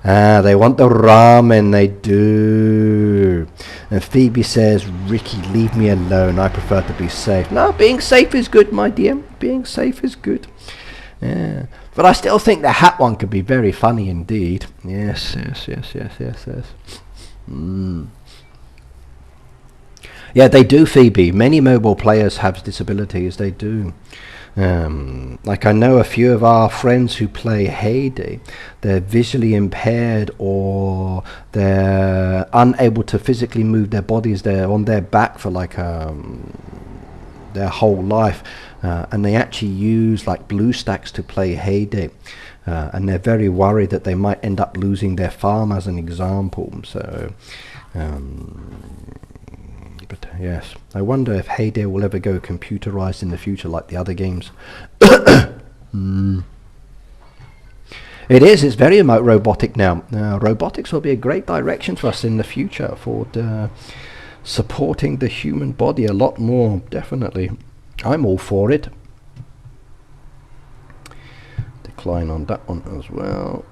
Speaker 1: They want the ramen, they do. And Phoebe says, Ricky, leave me alone. I prefer to be safe. No, being safe is good, my dear. Being safe is good. Yeah. But I still think the hat one could be very funny indeed. Yes. Yeah, they do, Phoebe. Many mobile players have disabilities. They do. Like I know a few of our friends who play Heyday, they're visually impaired or they're unable to physically move their bodies. They're on their back for like their whole life, and they actually use like BlueStacks to play Heyday, and they're very worried that they might end up losing their farm as an example. So but yes. I wonder if Heyday will ever go computerized in the future like the other games. It is. It's very robotic now. Robotics will be a great direction for us in the future for supporting the human body a lot more, definitely. I'm all for it. Decline on that one as well.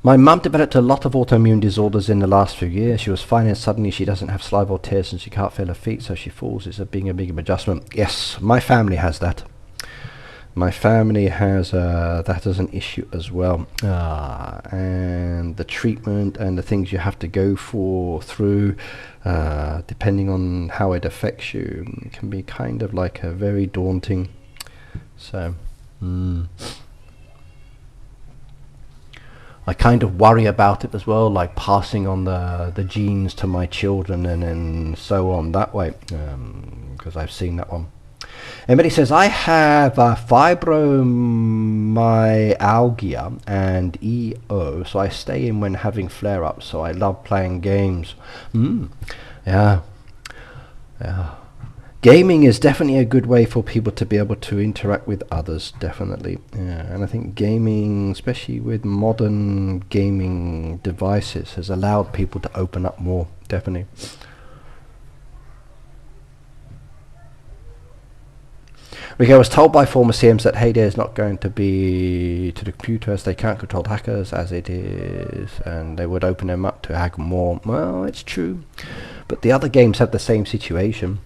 Speaker 1: My mum developed a lot of autoimmune disorders in the last few years. She was fine and suddenly she doesn't have saliva or tears and she can't feel her feet, so she falls. It's being a big adjustment. Yes, my family has that. My family has that as an issue as well. And the treatment and the things you have to go through, depending on how it affects you, can be kind of like a very daunting. So, I kind of worry about it as well, like passing on the genes to my children and so on that way, because I've seen that one. Emily says, I have fibromyalgia and EO, so I stay in when having flare-ups, so I love playing games. Yeah. Gaming is definitely a good way for people to be able to interact with others, definitely. Yeah, and I think gaming, especially with modern gaming devices, has allowed people to open up more, definitely. I was told by former CMs that Heyday is not going to be to the computer as they can't control hackers as it is, and they would open them up to hack more. Well, it's true, but the other games have the same situation.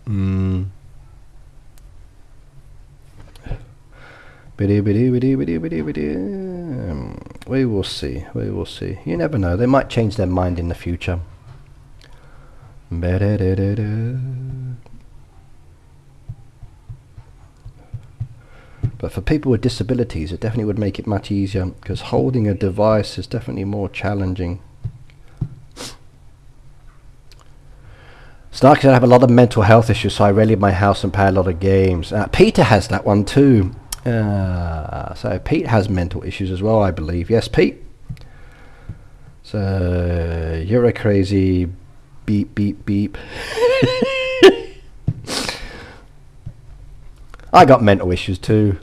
Speaker 1: We will see. We will see. You never know. They might change their mind in the future. But for people with disabilities, it definitely would make it much easier, because holding a device is definitely more challenging. Snarky said I have a lot of mental health issues, so I rarely leave my house and play a lot of games. Peter has that one too. So Pete has mental issues as well, I believe. Yes, Pete? So, you're a crazy beep, beep, beep. I got mental issues too.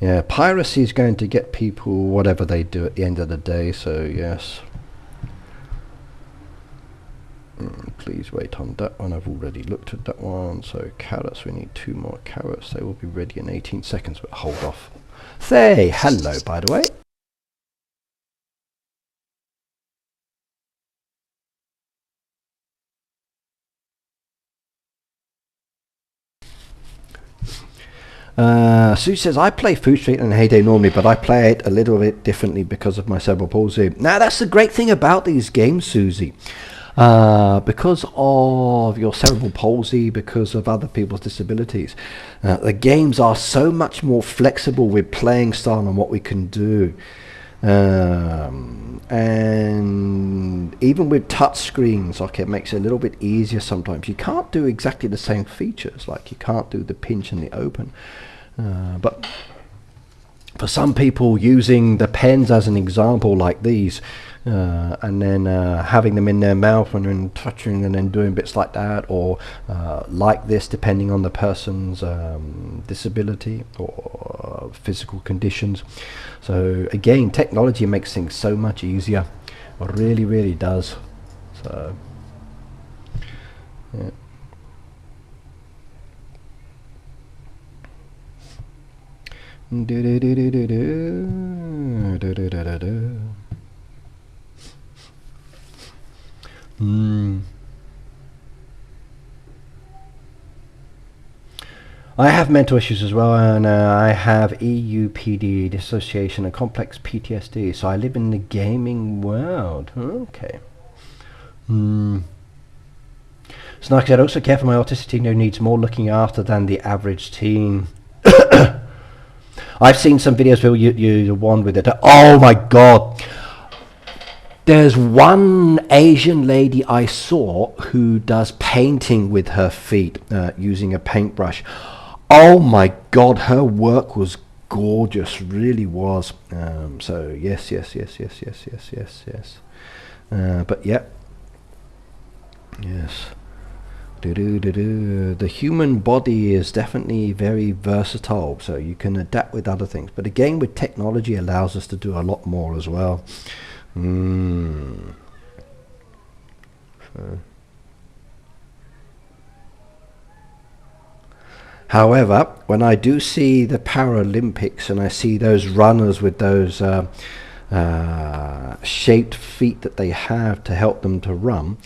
Speaker 1: Yeah, piracy is going to get people whatever they do at the end of the day, so yes. Please wait on that one. I've already looked at that one. So carrots, we need 2 more carrots. They will be ready in 18 seconds, but hold off. Say hello, by the way. Sue says, I play Food Street and Heyday normally, but I play it a little bit differently because of my cerebral palsy. Now, that's the great thing about these games, Susie. Because of your cerebral palsy, because of other people's disabilities, the games are so much more flexible with playing style and what we can do. And even with touch screens, like, it makes it a little bit easier sometimes. You can't do exactly the same features, like you can't do the pinch and the open, but for some people, using the pens as an example like these, and then having them in their mouth and then touching and then doing bits like that, or like this, depending on the person's disability or physical conditions. So again, technology makes things so much easier. It really, really does. So yeah. I have mental issues as well, and I have EUPD, dissociation, and complex PTSD, so I live in the gaming world. Okay. Snarky said, I also care for my autistic teen who needs more looking after than the average teen. I've seen some videos where you're the one with it. Oh my god. There's one Asian lady I saw who does painting with her feet using a paintbrush. Oh my god, her work was gorgeous, really was. So yes. But yeah. Yes. The human body is definitely very versatile, so you can adapt with other things. But again, with technology allows us to do a lot more as well. So. However, when I do see the Paralympics and I see those runners with those shaped feet that they have to help them to run,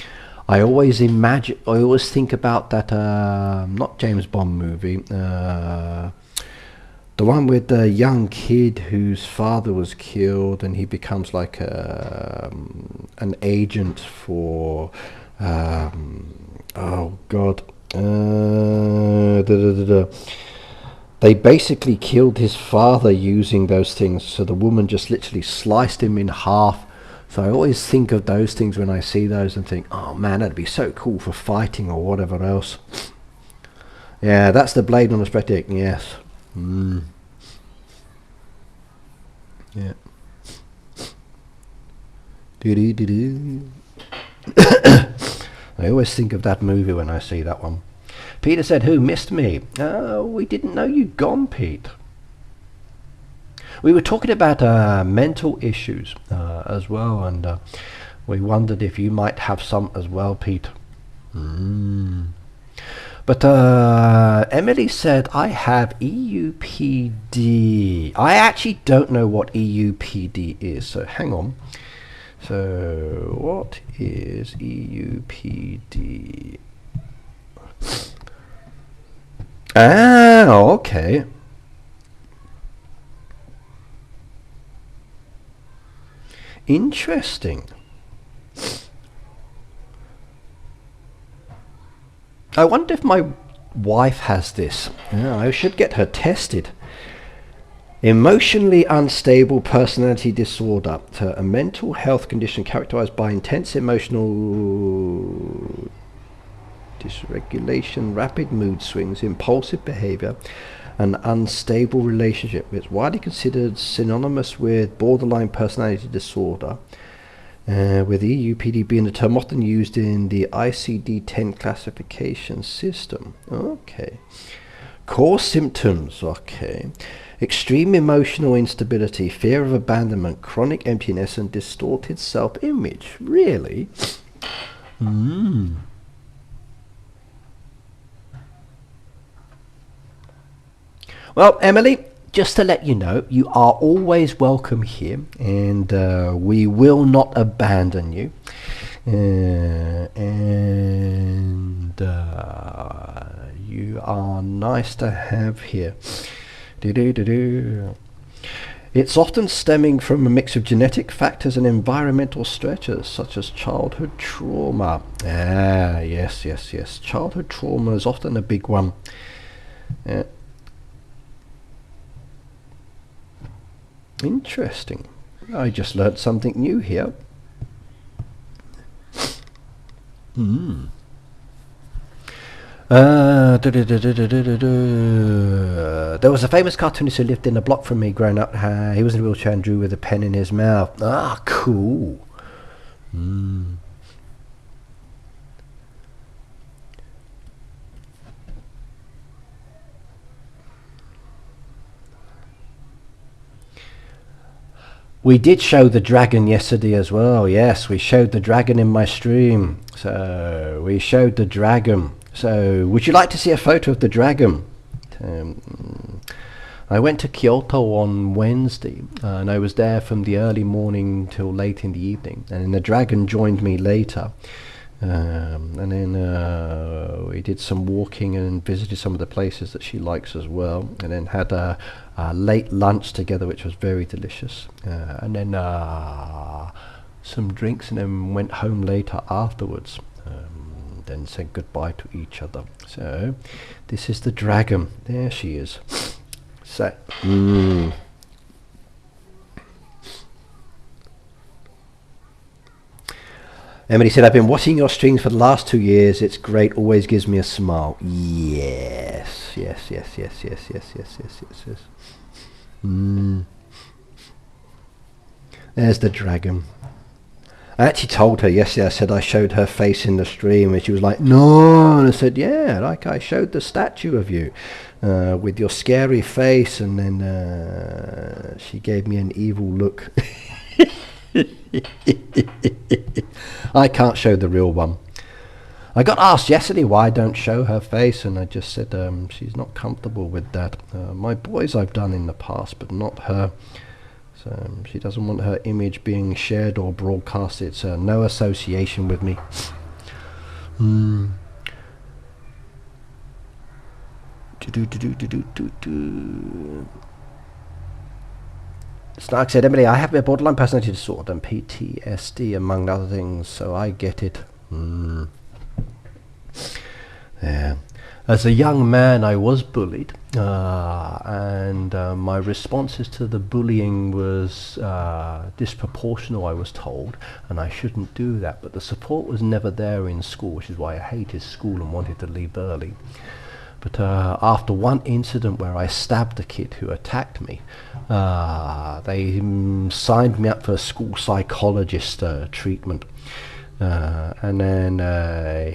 Speaker 1: I always think about that, not James Bond movie, the one with the young kid whose father was killed and he becomes like an agent for, oh god, they basically killed his father using those things, so the woman just literally sliced him in half. So I always think of those things when I see those and think, oh man, that'd be so cool for fighting or whatever else. Yeah, that's the blade on the spread, yes. Yeah. I always think of that movie when I see that one. Peter said, who missed me? Oh, we didn't know you'd gone, Pete. We were talking about mental issues as well, and we wondered if you might have some as well, Pete. But Emily said, I have EUPD. I actually don't know what EUPD is, so hang on. So what is EUPD? Ah, okay. Interesting. I wonder if my wife has this. Yeah, I should get her tested. Emotionally unstable personality disorder, a mental health condition characterized by intense emotional dysregulation, rapid mood swings, impulsive behavior, an unstable relationship. It's widely considered synonymous with borderline personality disorder, with EUPD being a term often used in the ICD-10 classification system. Okay. Core symptoms, okay. Extreme emotional instability, fear of abandonment, chronic emptiness, and distorted self-image. Really? Well, Emily, just to let you know, you are always welcome here, and we will not abandon you. And you are nice to have here. It's often stemming from a mix of genetic factors and environmental stresses, such as childhood trauma. Ah, yes. Childhood trauma is often a big one. Interesting. I just learned something new here. There was a famous cartoonist who lived in a block from me growing up. He was in a wheelchair and drew with a pen in his mouth. Ah, cool. We did show the dragon yesterday as well. Yes, we showed the dragon in my stream. So we showed the dragon. So would you like to see a photo of the dragon? I went to Kyoto on Wednesday, and I was there from the early morning till late in the evening, and the dragon joined me later. And then we did some walking and visited some of the places that she likes as well, and then had a late lunch together, which was very delicious, and then some drinks, and then went home later afterwards, then said goodbye to each other. So this is the dragon. There she is. So Emily said, I've been watching your streams for the last 2 years. It's great. Always gives me a smile. Yes. Yes, yes, yes, yes, yes, yes, yes, yes, yes. There's the dragon. I actually told her yesterday, I said I showed her face in the stream, and she was like, no. And I said, yeah, like I showed the statue of you with your scary face. And then she gave me an evil look. I can't show the real one. I got asked yesterday why I don't show her face, and I just said she's not comfortable with that. My boys I've done in the past, but not her. So she doesn't want her image being shared or broadcast. It's no association with me. Snark said, Emily, I have a borderline personality disorder and PTSD, among other things, so I get it. Yeah. As a young man, I was bullied, and my responses to the bullying was disproportional, I was told, and I shouldn't do that. But the support was never there in school, which is why I hated school and wanted to leave early. But after one incident where I stabbed a kid who attacked me, they signed me up for a school psychologist treatment. And then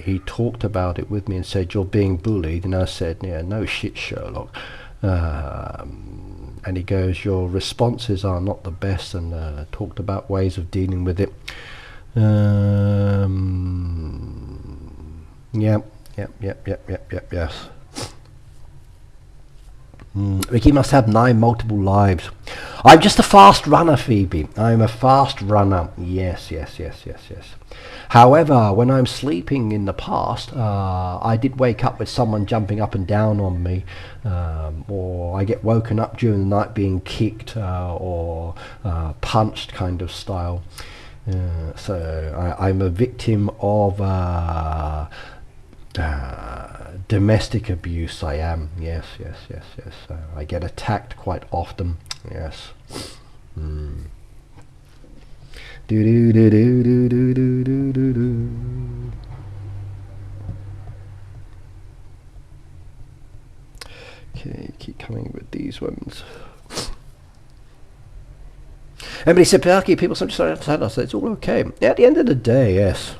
Speaker 1: he talked about it with me and said, you're being bullied. And I said, yeah, no shit, Sherlock. And he goes, your responses are not the best, and talked about ways of dealing with it. Yes. Ricky must have 9 multiple lives. I'm just a fast runner, Phoebe. I'm a fast runner. Yes. However, when I'm sleeping in the past, I did wake up with someone jumping up and down on me, or I get woken up during the night being kicked or punched kind of style. So I'm a victim of domestic abuse. I am. Yes. I get attacked quite often. Yes. Okay, keep coming with these ones. Everybody said, Perky, people sometimes tell us it's all okay. At the end of the day, yes.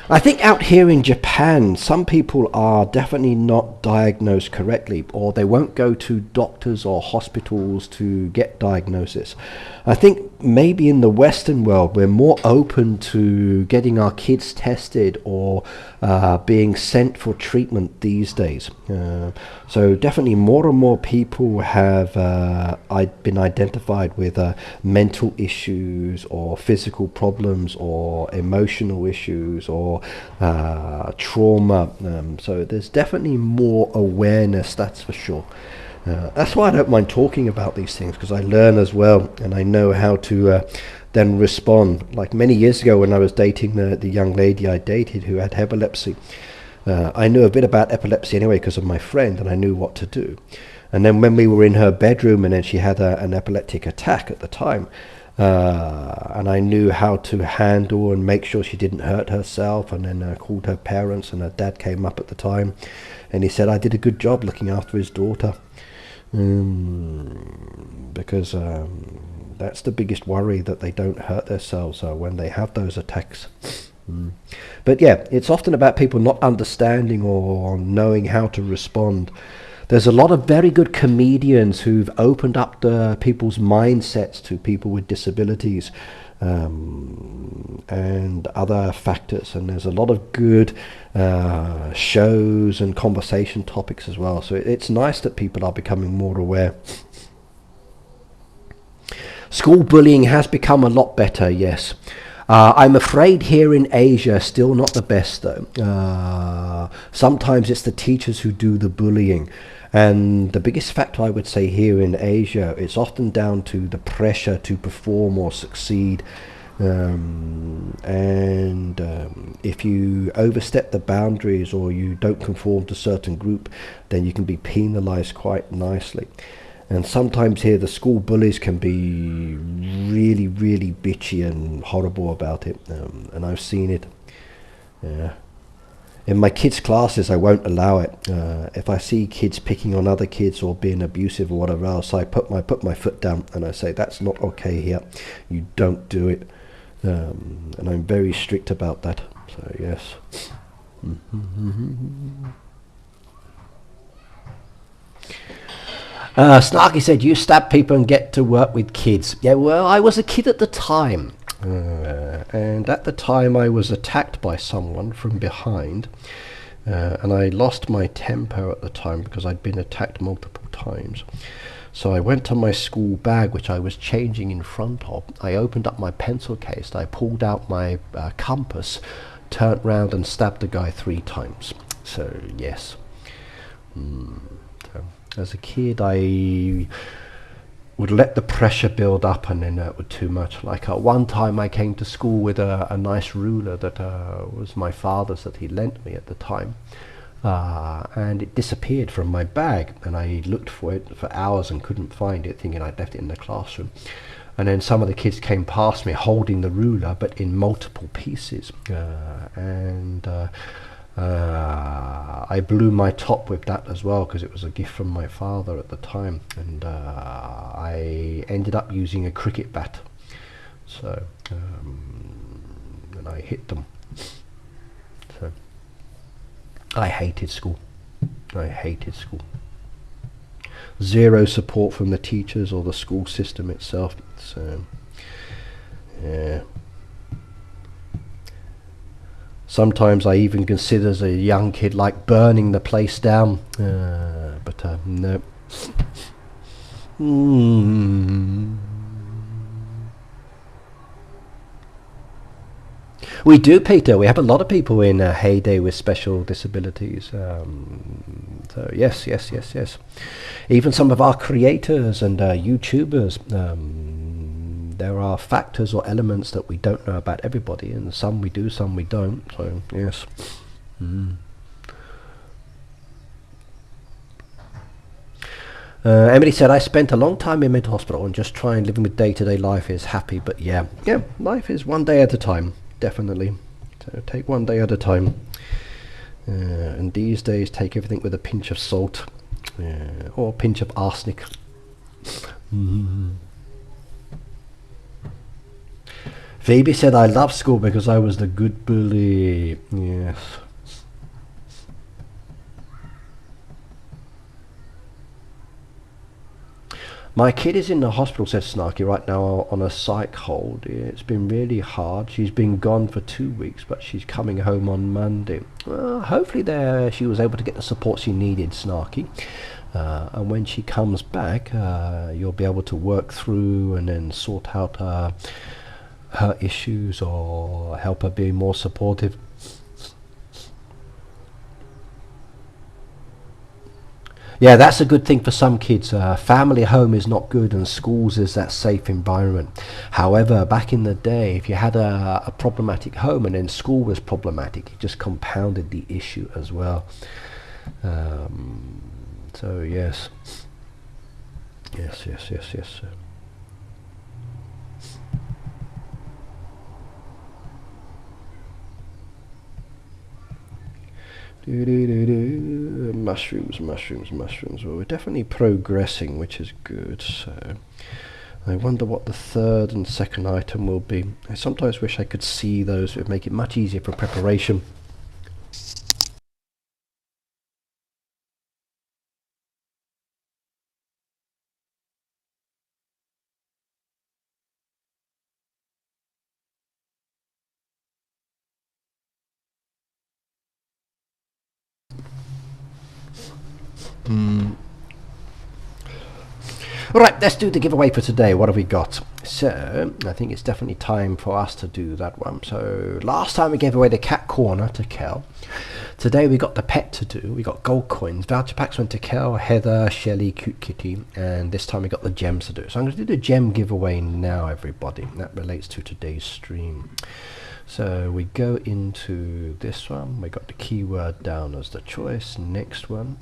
Speaker 1: I think out here in Japan, some people are definitely not diagnosed correctly, or they won't go to doctors or hospitals to get diagnosis. I think maybe in the Western world, we're more open to getting our kids tested or being sent for treatment these days. So definitely more and more people have been identified with mental issues or physical problems or emotional issues or trauma. So there's definitely more awareness, that's for sure. That's why I don't mind talking about these things, because I learn as well, and I know how to then respond. Like many years ago when I was dating the young lady I dated who had epilepsy, I knew a bit about epilepsy anyway because of my friend, and I knew what to do. And then when we were in her bedroom and then she had an epileptic attack at the time, and I knew how to handle and make sure she didn't hurt herself, and then called her parents, and her dad came up at the time, and he said I did a good job looking after his daughter. Because that's the biggest worry, that they don't hurt themselves when they have those attacks. But yeah, it's often about people not understanding or knowing how to respond. There's a lot of very good comedians who've opened up people's mindsets to people with disabilities and other factors, and there's a lot of good shows and conversation topics as well. So it's nice that people are becoming more aware. School bullying has become a lot better, yes. I'm afraid here in Asia, still not the best though. Sometimes it's the teachers who do the bullying. And the biggest factor I would say here in Asia, it's often down to the pressure to perform or succeed. If you overstep the boundaries or you don't conform to a certain group, then you can be penalized quite nicely. And sometimes here the school bullies can be really, really bitchy and horrible about it. And I've seen it. In my kids' classes, I won't allow it. If I see kids picking on other kids or being abusive or whatever else, I put my foot down and I say, that's not okay here. You don't do it. And I'm very strict about that. So, yes. Snarky said, you stab people and get to work with kids. Yeah, well, I was a kid at the time. And at the time I was attacked by someone from behind. And I lost my temper at the time because I'd been attacked multiple times. So I went to my school bag, which I was changing in front of. I opened up my pencil case. I pulled out my compass, turned round and stabbed the guy 3 times. So, yes. As a kid, I would let the pressure build up and then it was too much. Like one time I came to school with a nice ruler that was my father's that he lent me at the time. And it disappeared from my bag and I looked for it for hours and couldn't find it, thinking I'd left it in the classroom. And then some of the kids came past me holding the ruler but in multiple pieces. I blew my top with that as well because it was a gift from my father at the time, and I ended up using a cricket bat. So and I hit them. So I hated school. I hated school. Zero support from the teachers or the school system itself. So yeah. Sometimes I even consider as a young kid like burning the place down, but no. We do, Peter. We have a lot of people in Heyday with special disabilities. So yes. Even some of our creators and YouTubers. There are factors or elements that we don't know about everybody, and some we do, some we don't. So yes. Emily said, I spent a long time in mental hospital and just trying living with day-to-day life is happy, but yeah, life is one day at a time, definitely. So take one day at a time. And these days, take everything with a pinch of salt, or a pinch of arsenic. Phoebe said, I love school because I was the good bully. Yes. My kid is in the hospital, said Snarky, right now on a psych hold. It's been really hard. She's been gone for 2 weeks, but she's coming home on Monday. Well, hopefully she was able to get the support she needed, Snarky. And when she comes back, you'll be able to work through and then sort out her issues or help her be more supportive. Yeah, that's a good thing for some kids. Family home is not good and schools is that safe environment. However, back in the day, if you had a problematic home and then school was problematic, it just compounded the issue as well. So yes. Yes. Mushrooms. Well, we're definitely progressing, which is good. So I wonder what the third and second item will be. I sometimes wish I could see those. It would make it much easier for preparation. Right, let's do the giveaway for today. What have we got? So I think it's definitely time for us to do that one. So last time we gave away the cat corner to Kel. Today we got the pet to do. We got gold coins. Voucher packs went to Kel, Heather, Shelley, Cute Kitty, and this time we got the gems to do. So I'm going to do the gem giveaway now, everybody. That relates to today's stream. So we go into this one. We got the keyword down as the choice. Next one.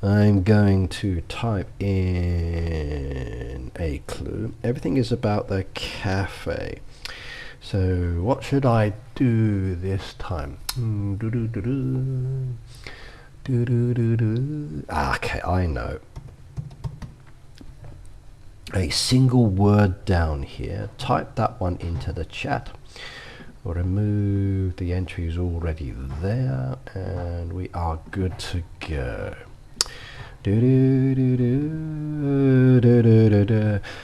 Speaker 1: I'm going to type in a clue. Everything is about the cafe. So what should I do this time? Okay, I know. A single word down here. Type that one into the chat. We'll remove the entries already there, and we are good to go.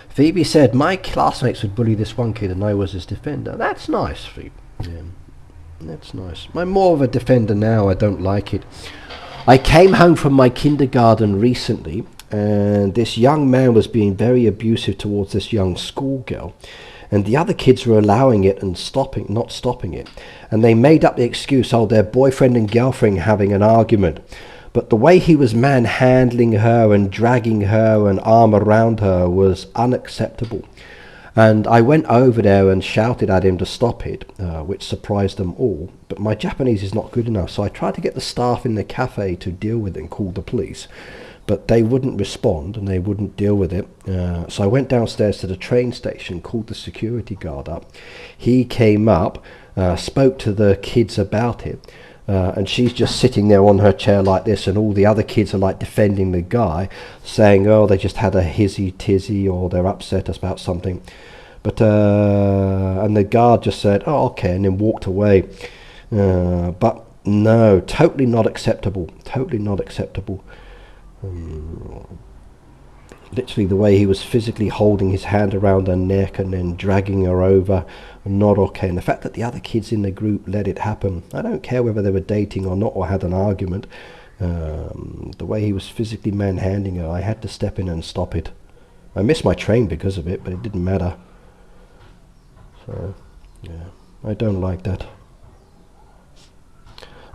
Speaker 1: Phoebe said, my classmates would bully this one kid and I was his defender. That's nice, Phoebe. Yeah, that's nice. I'm more of a defender now. I don't like it. I came home from my kindergarten recently and this young man was being very abusive towards this young schoolgirl, and the other kids were allowing it and not stopping it, and they made up the excuse, oh, their boyfriend and girlfriend having an argument. But the way he was manhandling her and dragging her and arm around her was unacceptable. And I went over there and shouted at him to stop it, which surprised them all. But my Japanese is not good enough, so I tried to get the staff in the cafe to deal with it and call the police. But they wouldn't respond and they wouldn't deal with it. So I went downstairs to the train station, called the security guard up. He came up, spoke to the kids about it. And she's just sitting there on her chair like this, and all the other kids are like defending the guy, saying, oh, they just had a hizzy-tizzy, or they're upset about something. But and the guard just said, oh, okay, and then walked away. But no, totally not acceptable. Totally not acceptable. Literally the way he was physically holding his hand around her neck and then dragging her over, not okay. And the fact that the other kids in the group let it happen, I don't care whether they were dating or not or had an argument, the way he was physically manhandling her, I had to step in and stop it. I missed my train because of it, but it didn't matter. So yeah, I don't like that.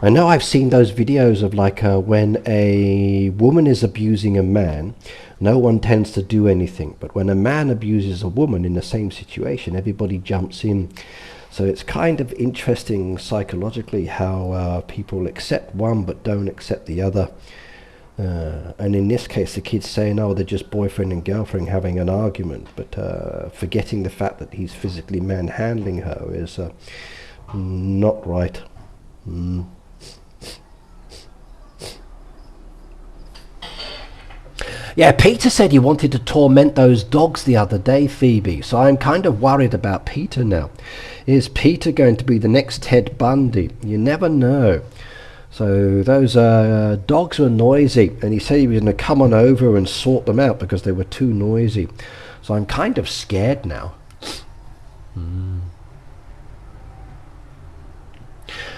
Speaker 1: I know I've seen those videos of like when a woman is abusing a man, no one tends to do anything. But when a man abuses a woman in the same situation, everybody jumps in. So it's kind of interesting psychologically how people accept one but don't accept the other. And in this case, the kid's saying, oh, they're just boyfriend and girlfriend having an argument. But forgetting the fact that he's physically manhandling her is not right. Yeah, Peter said he wanted to torment those dogs the other day, Phoebe. So I'm kind of worried about Peter now. Is Peter going to be the next Ted Bundy? You never know. So those dogs were noisy, and he said he was going to come on over and sort them out because they were too noisy. So I'm kind of scared now.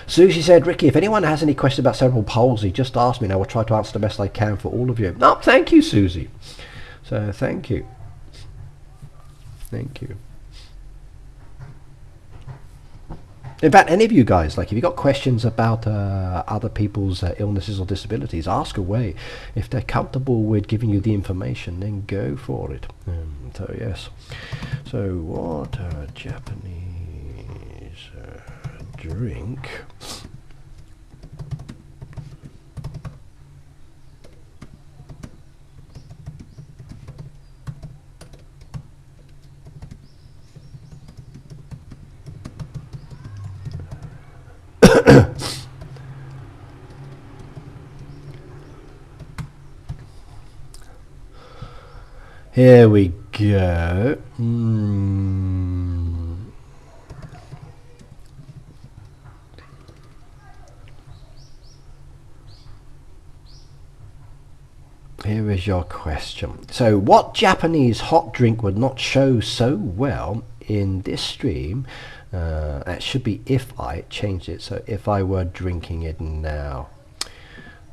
Speaker 1: Susie said, Ricky, if anyone has any questions about cerebral palsy, just ask me and I will try to answer the best I can for all of you. No, thank you, Susie. So thank you. Thank you. In fact, any of you guys, like if you've got questions about other people's illnesses or disabilities, ask away. If they're comfortable with giving you the information, then go for it. So yes. So what a Japanese drink. Here we go. Here is your question. So what Japanese hot drink would not show so well in this stream? It should be if I changed it. So if I were drinking it now.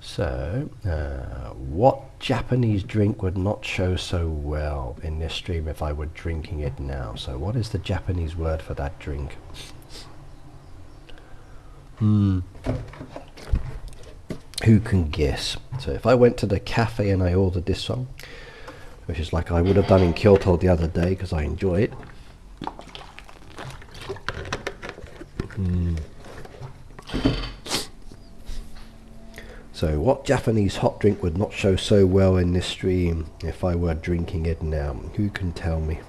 Speaker 1: So, what Japanese drink would not show so well in this stream if I were drinking it now? So what is the Japanese word for that drink? Who can guess? So if I went to the cafe and I ordered this one, which is like I would have done in Kyoto the other day because I enjoy it. So what Japanese hot drink would not show so well in this stream if I were drinking it now? Who can tell me?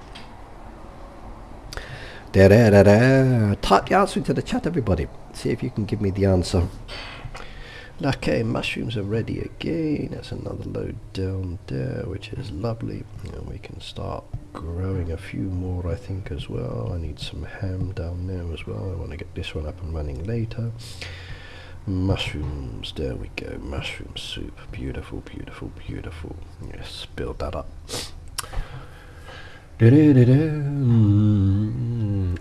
Speaker 1: Type the answer into the chat, everybody. See if you can give me the answer. Okay, mushrooms are ready again. That's another load down there, which is lovely. And we can start growing a few more, I think, as well. I need some ham down there as well. I want to get this one up and running later. Mushrooms, there we go. Mushroom soup. Beautiful, beautiful, beautiful. Yes, build that up.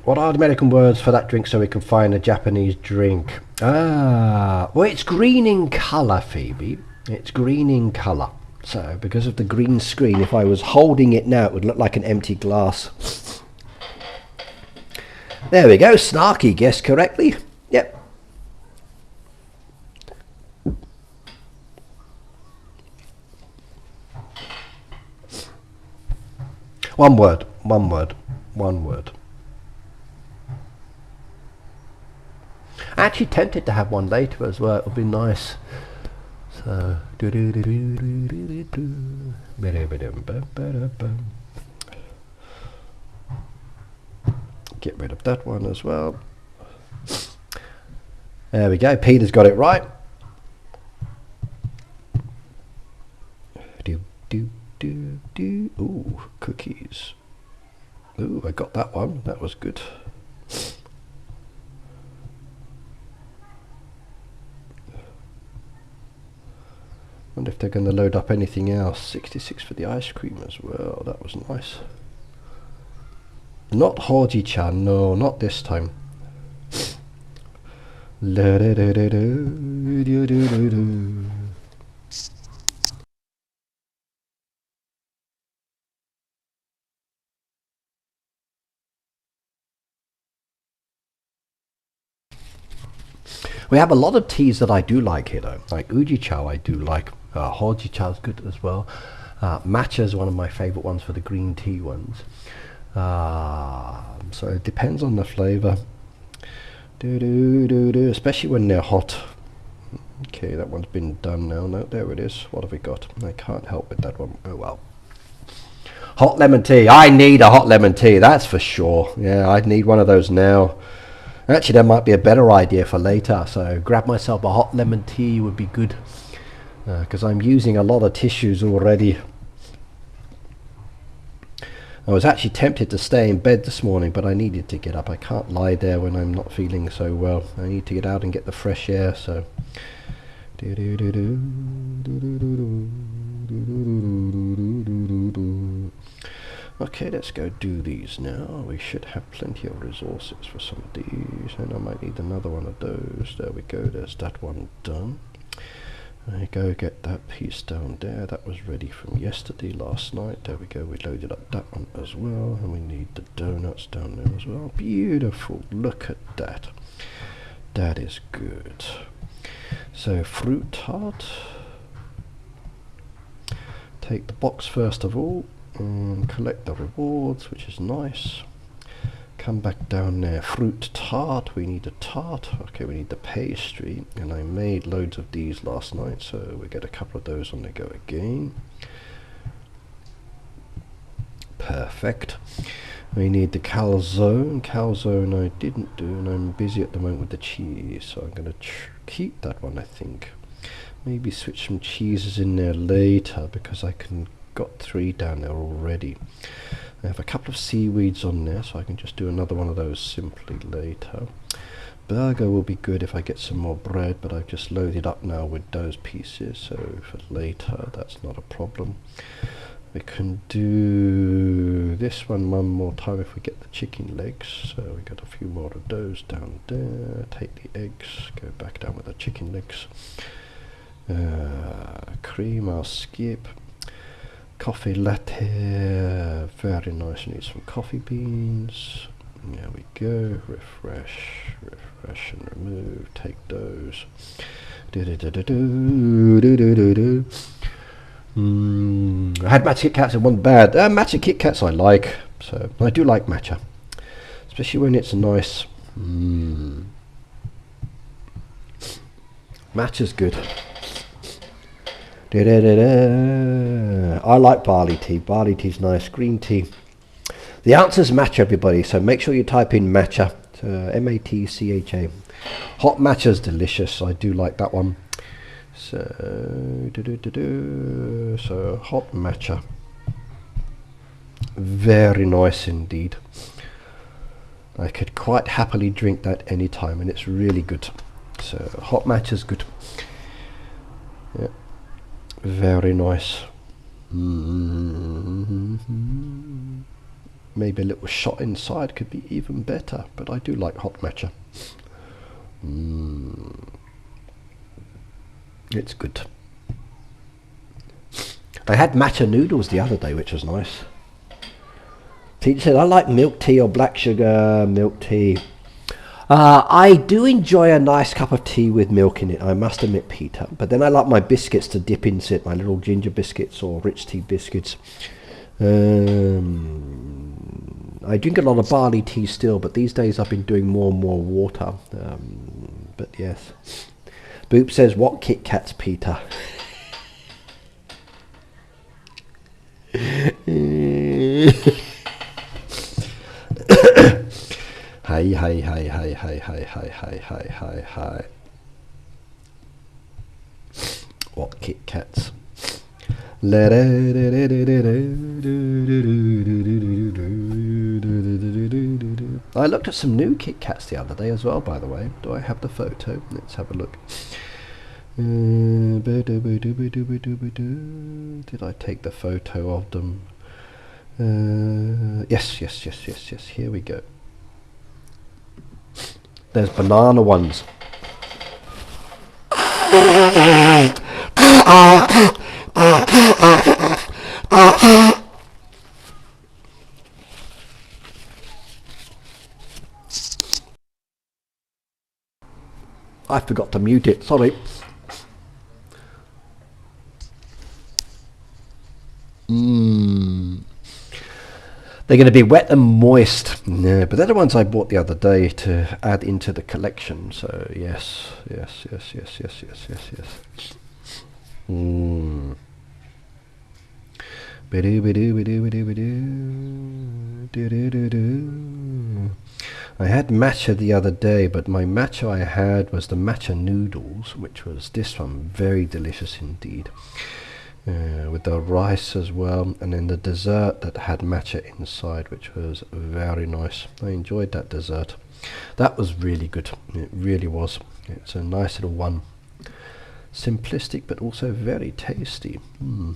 Speaker 1: What are the American words for that drink so we can find a Japanese drink? Well, it's green in colour, Phoebe. It's green in colour. So, because of the green screen, if I was holding it now, it would look like an empty glass. There we go. Snarky guessed correctly. Yep. One word, one word, one word. Actually tempted to have one later as well, it would be nice. So, get rid of that one as well. There we go, Peter's got it right. Ooh, cookies. Ooh, I got that one. That was good. Wonder if they're going to load up anything else. 66 for the ice cream as well. That was nice. Not Hoji-chan. No, not this time. We have a lot of teas that I do like here though, like Uji-cha I do like, Hoji-cha is good as well, matcha is one of my favourite ones for the green tea ones, so it depends on the flavour, especially when they're hot. Okay, that one's been done now. No, there it is. What have we got? I can't help with that one. Oh well. Hot lemon tea. I need a hot lemon tea, that's for sure. Yeah, I'd need one of those now. Actually, that might be a better idea for later, so grab myself a hot lemon tea would be good, because I'm using a lot of tissues already. I was actually tempted to stay in bed this morning, but I needed to get up. I can't lie there when I'm not feeling so well. I need to get out and get the fresh air, so... Okay, let's go do these now. We should have plenty of resources for some of these, and I might need another one of those. There we go, there's that one done. I go get that piece down there. That was ready from yesterday, last night. There we go, we loaded up that one as well, and we need the donuts down there as well. Beautiful, look at that. That is good. So, fruit tart. Take the box first of all. Collect the rewards, which is nice. Come back down there. Fruit tart. We need a tart. Okay, we need the pastry. And I made loads of these last night, so we get a couple of those on the go again. Perfect. We need the calzone. Calzone I didn't do, and I'm busy at the moment with the cheese, so I'm going to keep that one, I think. Maybe switch some cheeses in there later, because I can got 3 down there already. I have a couple of seaweeds on there, so I can just do another one of those simply later. Burger will be good if I get some more bread, but I've just loaded up now with those pieces, so for later that's not a problem. We can do this one more time if we get the chicken legs, so we got a few more of those down there. Take the eggs, go back down with the chicken legs. Cream, I'll skip. Coffee latte, very nice. Need some coffee beans. There we go. Refresh, refresh and remove. Take those. I had matcha Kit Kats and one bad. Matcha Kit Kats I like, so I do like matcha, especially when it's nice. Matcha's good. I like barley tea. Barley tea's nice. Green tea. The answer's matcha, everybody. So make sure you type in matcha. M-A-T-C-H-A. Hot matcha's delicious. I do like that one. So, so hot matcha. Very nice indeed. I could quite happily drink that anytime, and it's really good. So hot matcha's good. Yeah. Very nice. Maybe a little shot inside could be even better, but I do like hot matcha. It's good. I had matcha noodles the other day, which was nice. Peter said, I like milk tea or black sugar milk tea. I do enjoy a nice cup of tea with milk in it, I must admit, Peter. But then I like my biscuits to dip into it, my little ginger biscuits or rich tea biscuits. I drink a lot of barley tea still, but these days I've been doing more and more water. But yes. Boop says, what Kit Kats, Peter? Hi, hi, hi, hi, hi, hi, hi, hi, hi, hi, hi. What Kit Kats? I looked at some new Kit Kats the other day as well, by the way. Do I have the photo? Let's have a look. Did I take the photo of them? Yes, yes, yes, yes, yes. Here we go. There's banana ones. I forgot to mute it, sorry. They're going to be wet and moist. No, but they're the ones I bought the other day to add into the collection. So yes, yes, yes, yes, yes, yes, yes, yes. I had matcha the other day, but my matcha I had was the matcha noodles, which was this one, very delicious indeed. With the rice as well, and then the dessert that had matcha inside, which was very nice. I enjoyed that dessert. That was really good. It really was. It's a nice little one. Simplistic, but also very tasty. I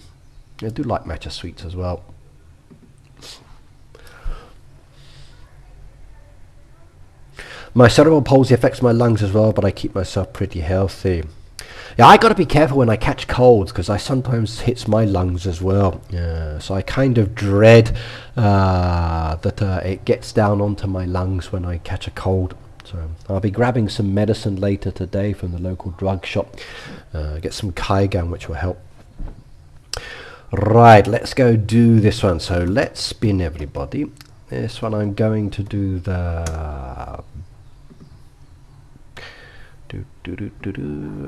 Speaker 1: do like matcha sweets as well. My cerebral palsy affects my lungs as well, but I keep myself pretty healthy. Yeah, I got to be careful when I catch colds, because I sometimes hits my lungs as well. So I kind of dread that it gets down onto my lungs when I catch a cold. So I'll be grabbing some medicine later today from the local drug shop. Get some Kaigan, which will help. Right, let's go do this one. So let's spin, everybody. This one I'm going to do the...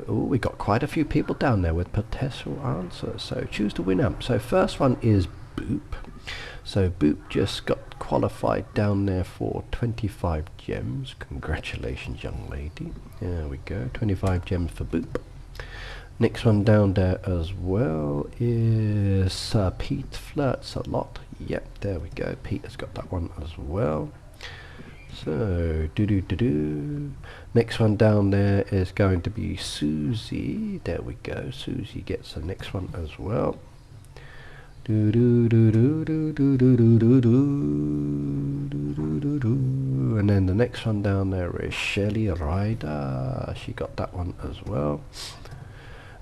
Speaker 1: Oh, we got quite a few people down there with potential answers. So choose the winner. So first one is Boop. So Boop just got qualified down there for 25 gems. Congratulations, young lady. There we go. 25 gems for Boop. Next one down there as well is Pete Flirts a Lot. Yep, there we go. Pete has got that one as well. So, next one down there is going to be Susie. There we go. Susie gets the next one as well. And then the next one down there is Shelly Ryder. She got that one as well.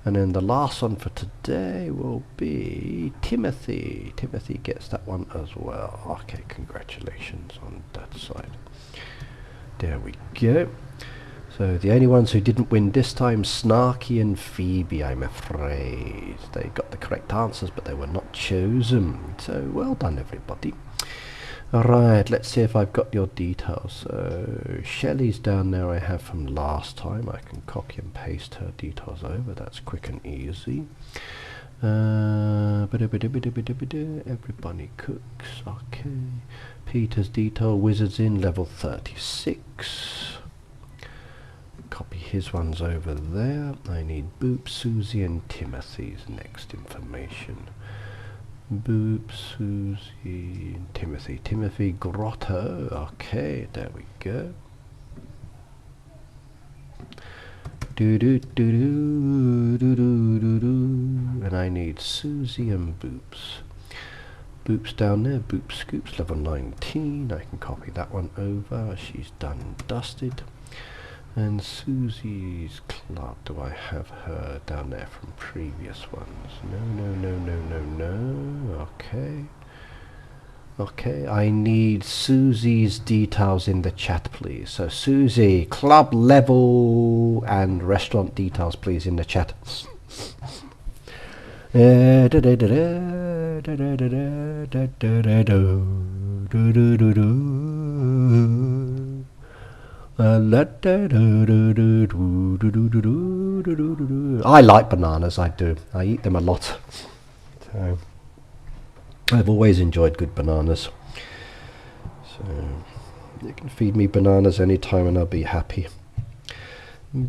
Speaker 1: And then the last one for today will be Timothy. Timothy gets that one as well. Okay, congratulations on that side. There we go. So the only ones who didn't win this time, Snarky and Phoebe, I'm afraid. They got the correct answers, but they were not chosen. So well done, everybody. Alright, let's see if I've got your details. So Shelley's down there I have from last time. I can copy and paste her details over. That's quick and easy. Everybody cooks. Okay. Peter's detail, wizards in level 36. Copy his ones over there. I need Boop, Susie and Timothy's next information. Boop, Susie, and Timothy. Timothy Grotto. Okay, there we go. Do do do do do do do do. And I need Susie and Boops. Boops down there. Boop Scoops, level 19. I can copy that one over. She's done and dusted. And Susie's club, do I have her down there from previous ones? No, no, no, no, no, no. Okay. Okay, I need Susie's details in the chat, please. So Susie, club level and restaurant details, please, in the chat. I like bananas, I do. I eat them a lot. So I've always enjoyed good bananas. So you can feed me bananas anytime and I'll be happy. And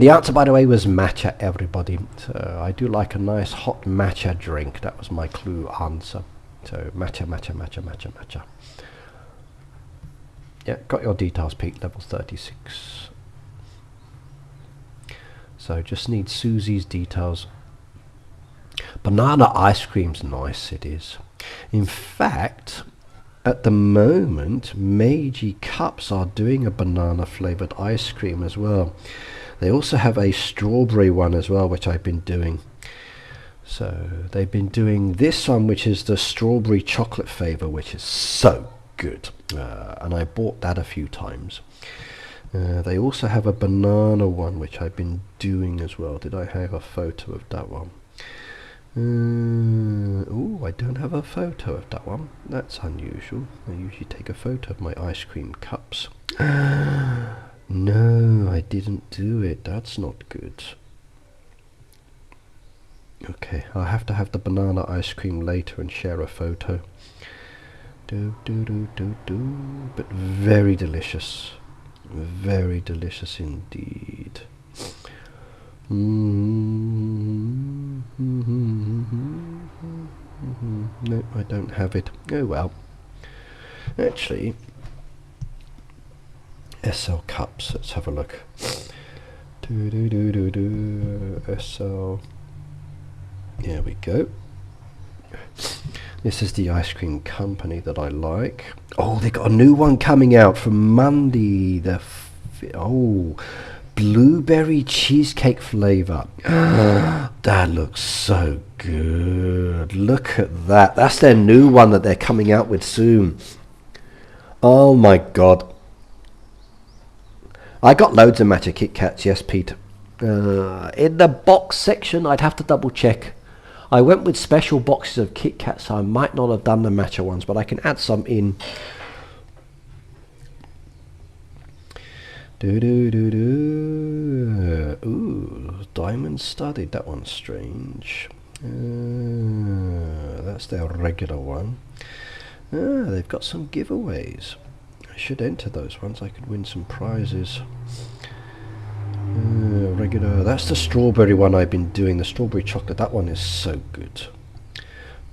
Speaker 1: the answer, by the way, was matcha, everybody. So I do like a nice hot matcha drink. That was my clue answer. So matcha, matcha, matcha, matcha, matcha. Yeah, got your details, Pete, level 36. So just need Susie's details. Banana ice cream's nice, it is. In fact, at the moment, Meiji Cups are doing a banana flavoured ice cream as well. They also have a strawberry one as well, which I've been doing. So they've been doing this one, which is the strawberry chocolate flavour, which is so good. And I bought that a few times. They also have a banana one, which I've been doing as well. Did I have a photo of that one? Oh, I don't have a photo of that one. That's unusual. I usually take a photo of my ice cream cups. No, I didn't do it. That's not good. Okay, I'll have to have the banana ice cream later and share a photo. But very delicious. Very delicious indeed. No, I don't have it. Oh well. Actually, SL cups. Let's have a look. SL. There we go. This is the ice cream company that I like. Oh, they got a new one coming out from Monday. Blueberry cheesecake flavour. That looks so good. Look at that. That's their new one that they're coming out with soon. Oh my god. I got loads of matcha Kit Kats, yes, Pete. In the box section, I'd have to double check. I went with special boxes of Kit Kats, so I might not have done the matcha ones, but I can add some in. Ooh, diamond studded. That one's strange. That's their regular one. They've got some giveaways. I should enter those ones. I could win some prizes. Regular. That's the strawberry one I've been doing. The strawberry chocolate. That one is so good.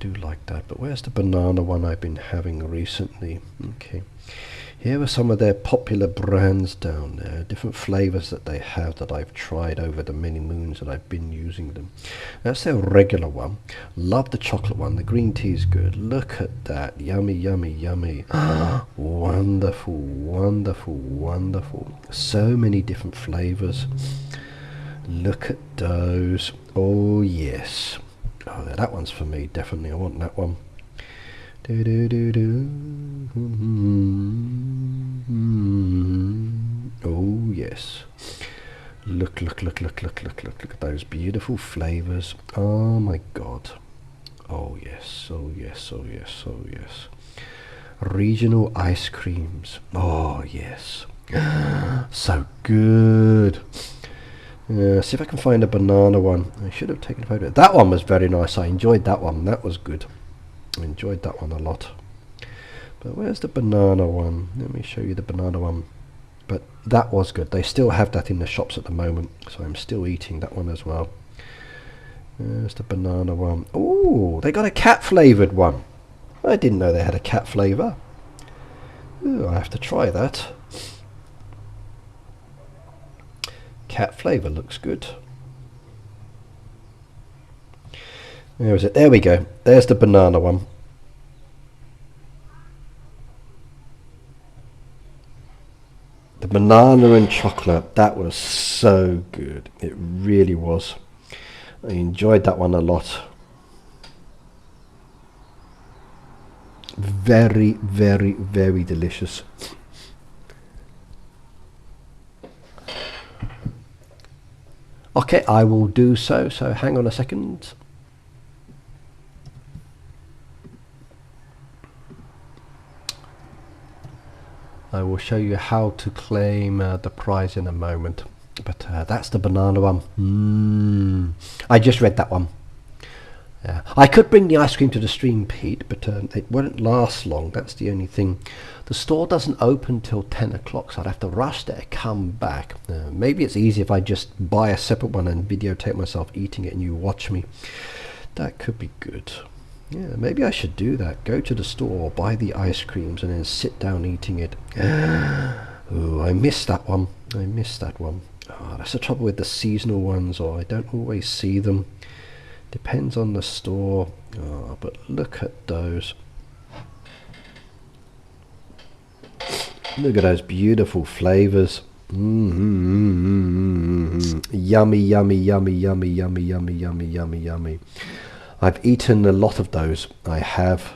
Speaker 1: Do like that. But where's the banana one I've been having recently? Okay. Here are some of their popular brands down there, different flavours that they have that I've tried over the many moons that I've been using them. That's their regular one. Love the chocolate one. The green tea is good. Look at that. Yummy, yummy, yummy. Wonderful, wonderful, wonderful. So many different flavours. Look at those. Oh, yes. Oh, that one's for me, definitely. I want that one. Do do do do. Oh yes. Look at those beautiful flavours. Oh my god. Oh yes, oh yes, oh yes, oh yes. Regional ice creams. Oh yes. So good. See if I can find a banana one. I should have taken a photo. That one was very nice. I enjoyed that one. That was good. I enjoyed that one a lot. But where's the banana one? Let me show you the banana one. But that was good. They still have that in the shops at the moment, so I'm still eating that one as well. There's the banana one. Oh, they got a cat flavoured one. I didn't know they had a cat flavour. Ooh, I have to try that. Cat flavour looks good. Where is it? There we go. There's the banana one. The banana and chocolate. That was so good. It really was. I enjoyed that one a lot. Very, very, very delicious. Okay, I will do so. So hang on a second. I will show you how to claim the prize in a moment. But that's the banana one. I just read that one. Yeah. I could bring the ice cream to the stream, Pete, but it won't last long. That's the only thing. The store doesn't open till 10 o'clock, so I'd have to rush there, come back. Maybe it's easy if I just buy a separate one and videotape myself eating it and you watch me. That could be good. Yeah, maybe I should do that. Go to the store, buy the ice creams, and then sit down eating it. Oh, I missed that one. I missed that one. Oh, that's the trouble with the seasonal ones, or I don't always see them. Depends on the store. Oh, but look at those. Look at those beautiful flavours. Yummy, yummy, yummy, yummy, yummy, yummy, yummy, yummy, yummy. I've eaten a lot of those. I have.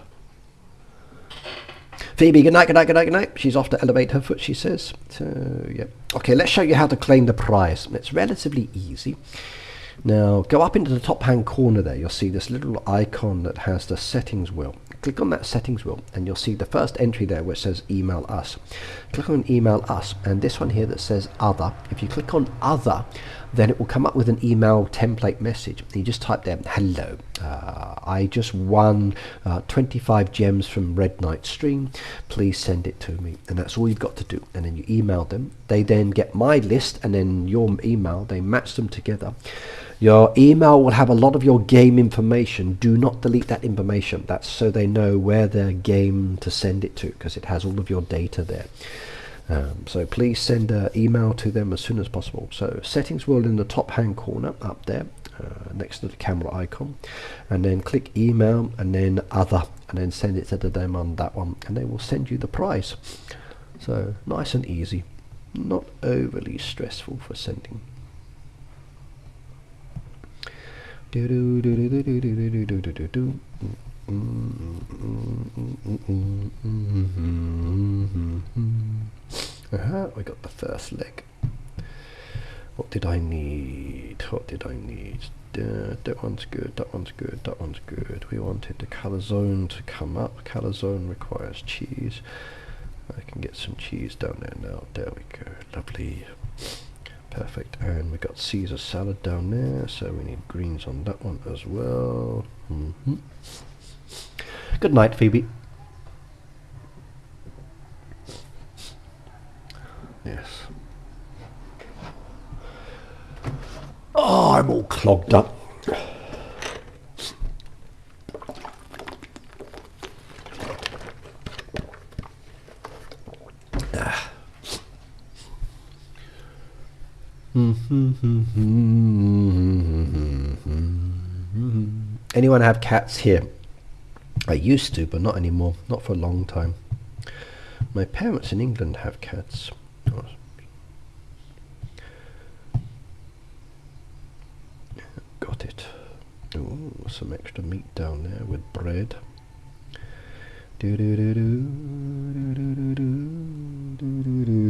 Speaker 1: Phoebe, good night, good night, good night, good night. She's off to elevate her foot, she says. So, yeah. Okay, let's show you how to claim the prize. It's relatively easy. Now, go up into the top-hand corner there. You'll see this little icon that has the settings wheel. Click on that settings wheel, and you'll see the first entry there where it says email us. Click on email us, and this one here that says other. If you click on other, then it will come up with an email template message. You just type there, hello, I just won 25 gems from Red Knight Stream. Please send it to me. And that's all you've got to do. And then you email them. They then get my list and then your email. They match them together. Your email will have a lot of your game information. Do not delete that information. That's so they know where their game to send it to, because it has all of your data there. So please send an email to them as soon as possible. So settings wheel in the top hand corner up there, next to the camera icon, and then click email and then other, and then send it to them on that one, and they will send you the prize. So nice and easy, not overly stressful for sending. We got the first leg. What did I need? What did I need? That one's good, that one's good, that one's good. We wanted the colour zone to come up. Colour zone requires cheese. I can get some cheese down there now. There we go. Lovely. Perfect. And we got Caesar salad down there, so we need greens on that one as well. Good night, Phoebe. Yes. Oh, I'm all clogged up. Anyone have cats here? I used to, but not anymore. Not for a long time. My parents in England have cats. Got it. Ooh, some extra meat down there with bread. Do do do do do do do do do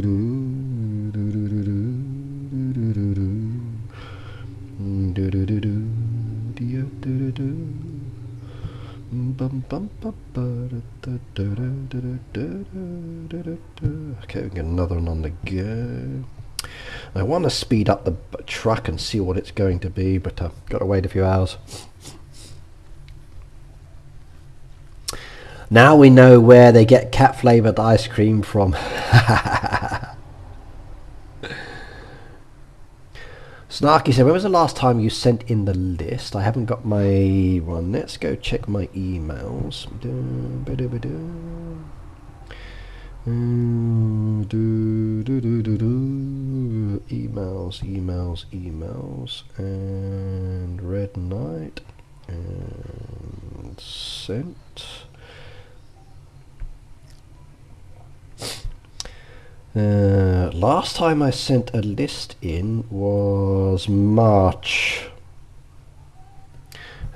Speaker 1: do do do. Okay, we get another one on the go. I want to speed up the truck and see what it's going to be, but I've got to wait a few hours. Now we know where they get cat flavoured ice cream from. Snarky said, when was the last time you sent in the list? I haven't got my one. Let's go check my emails. Emails, and Red Knight, and sent. Last time I sent a list in was March.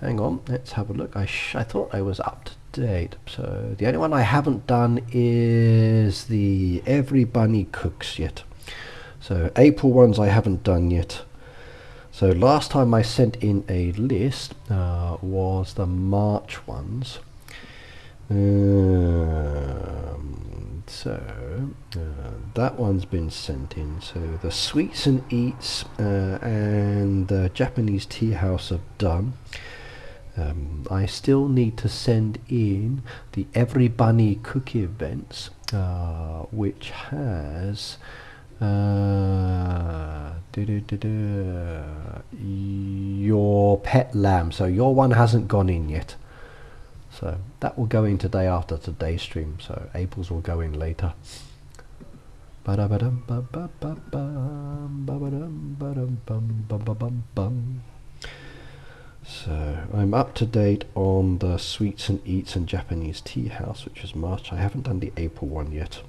Speaker 1: Hang on, let's have a look. I thought I was up to date. So the only one I haven't done is the Every Bunny Cooks yet. So April ones I haven't done yet. So last time I sent in a list was the March ones. That one's been sent in. So the Sweets and Eats and the Japanese Tea House are done. I still need to send in the Every Bunny Cook events, which has your pet lamb. So your one hasn't gone in yet. So that will go in today after today's stream. So April's will go in later. So I'm up to date on the Sweets and Eats and Japanese Tea House, which is March. I haven't done the April one yet.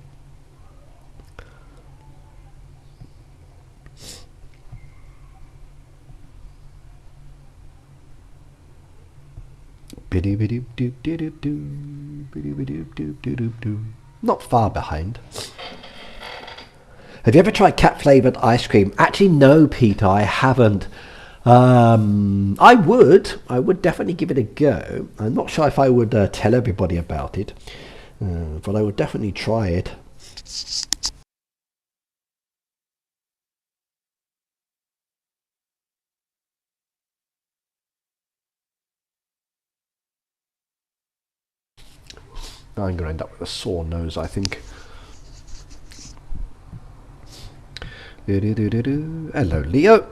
Speaker 1: Not far behind. Have you ever tried cat flavoured ice cream? Actually, no, Peter, I haven't. I would definitely give it a go. I'm not sure if I would tell everybody about it, but I would definitely try it. I'm going to end up with a sore nose, I think. Hello, Leo.